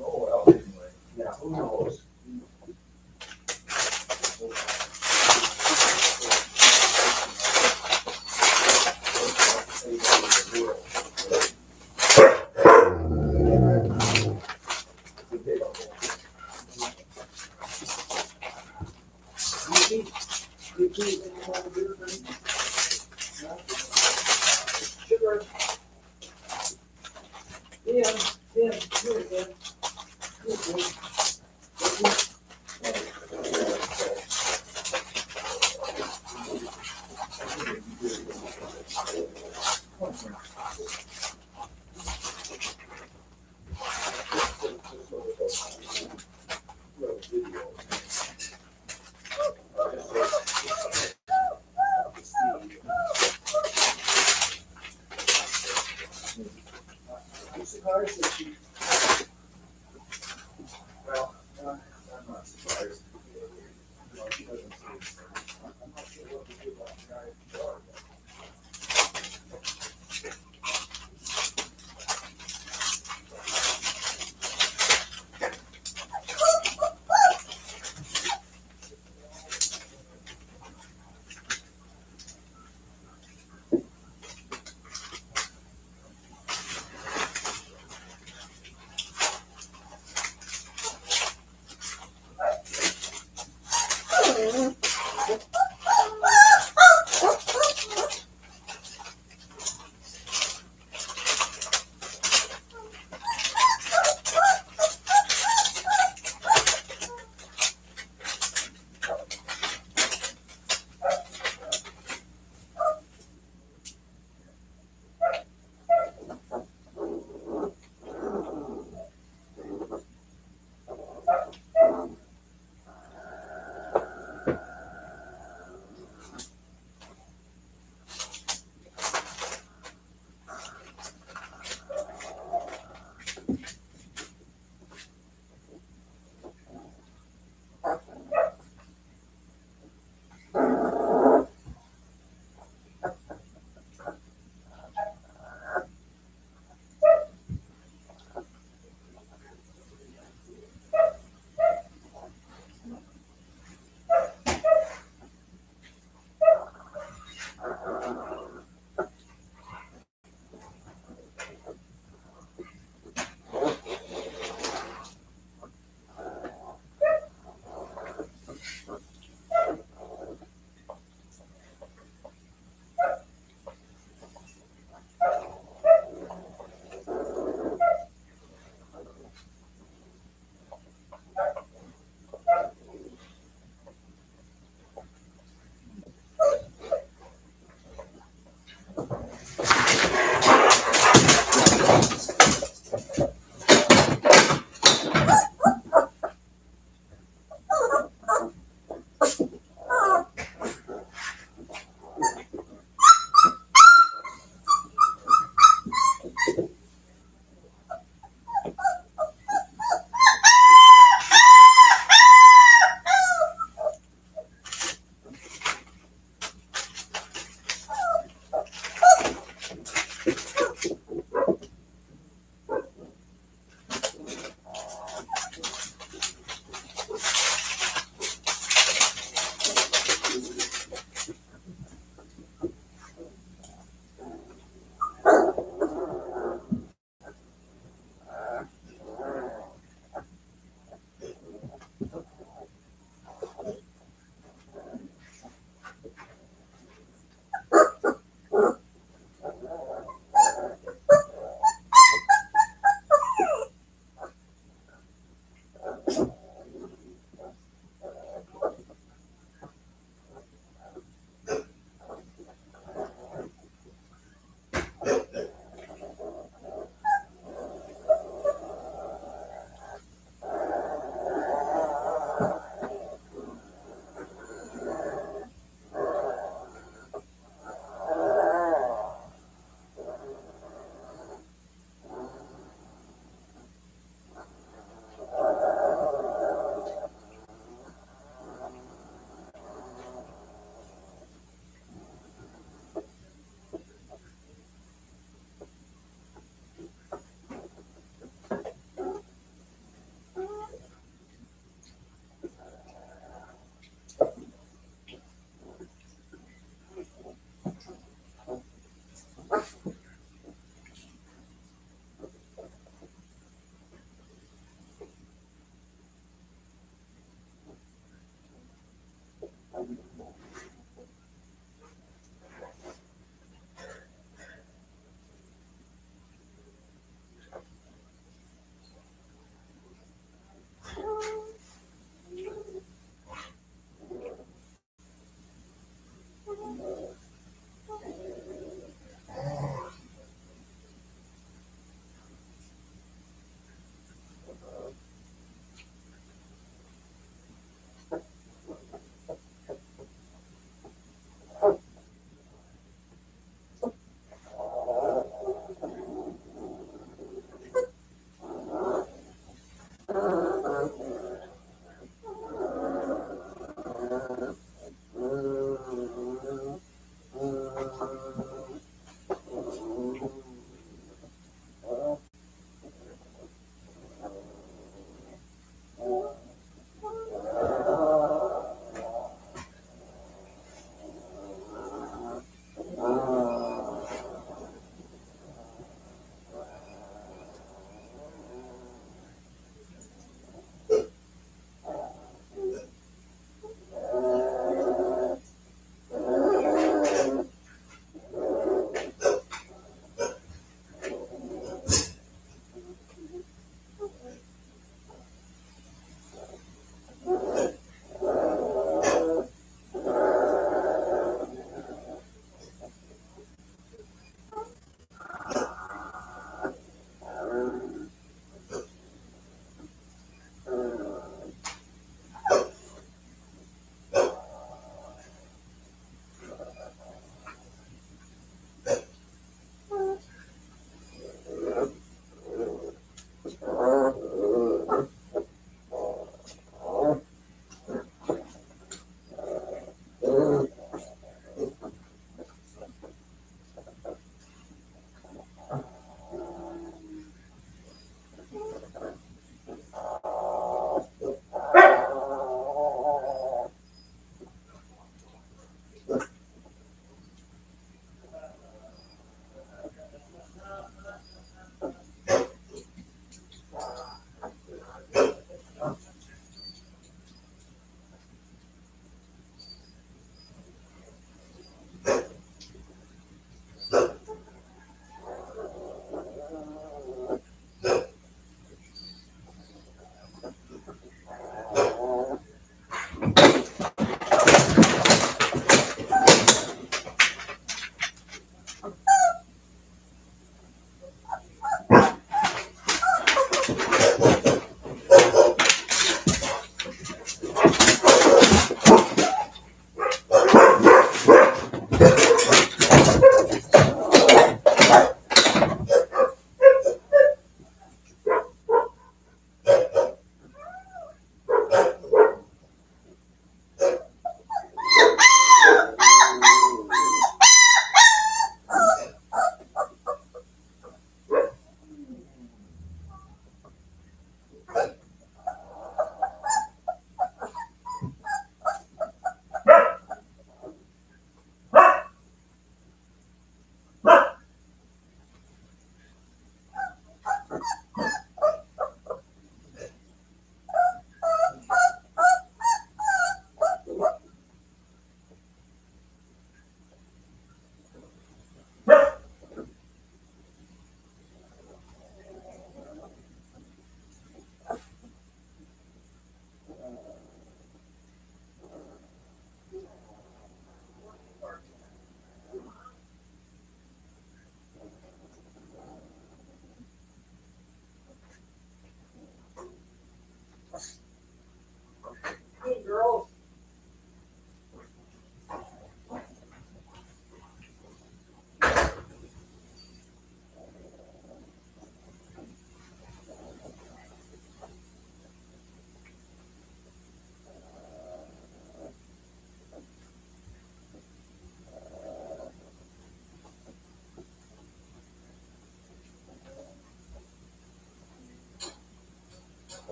Oh, well, anyway, yeah, who knows? Sugar. Yeah, yeah, here, yeah. I'm surprised that she. Well, I'm not surprised. You know, she doesn't see. I'm not sure what to do about the guy in the yard.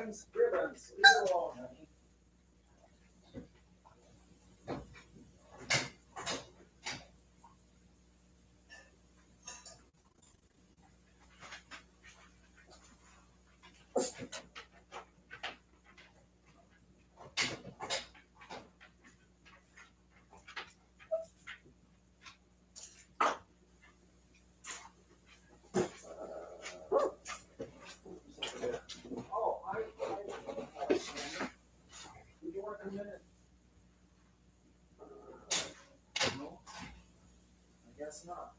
ribbons, ribbons, leave it alone, honey. Oh, did you want to come in? No? I guess not.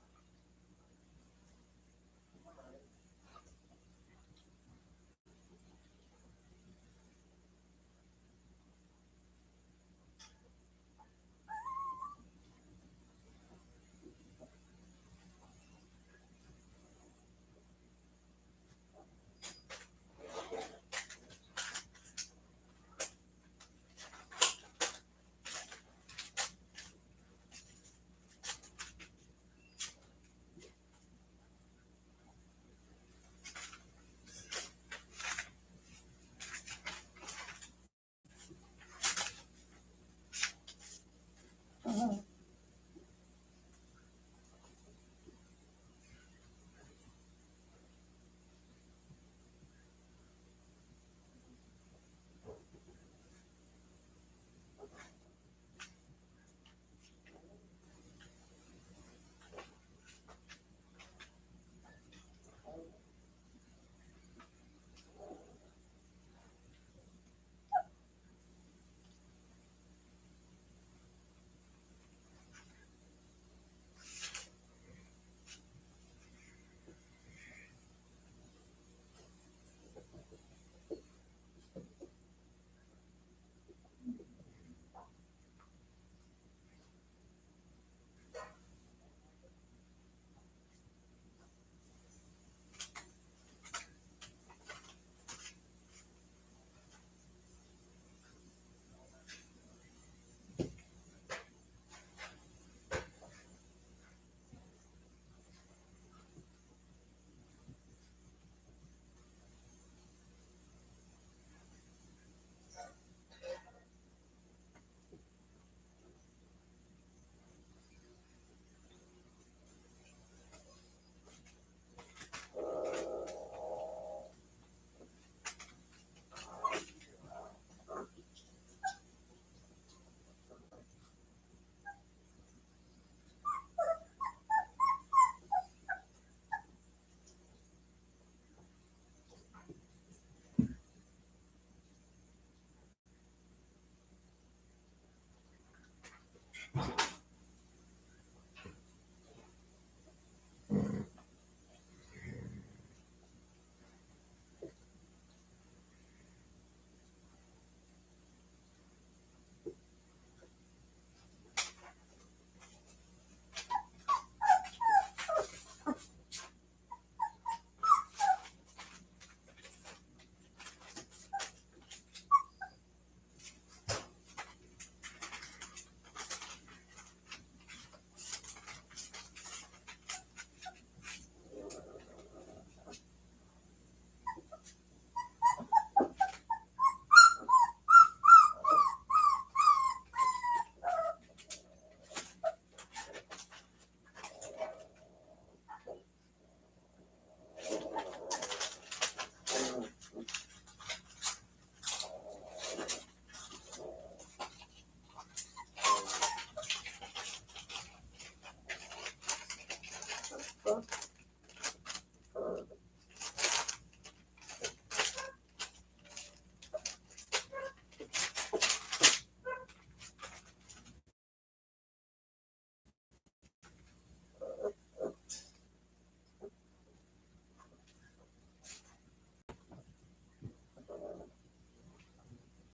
book.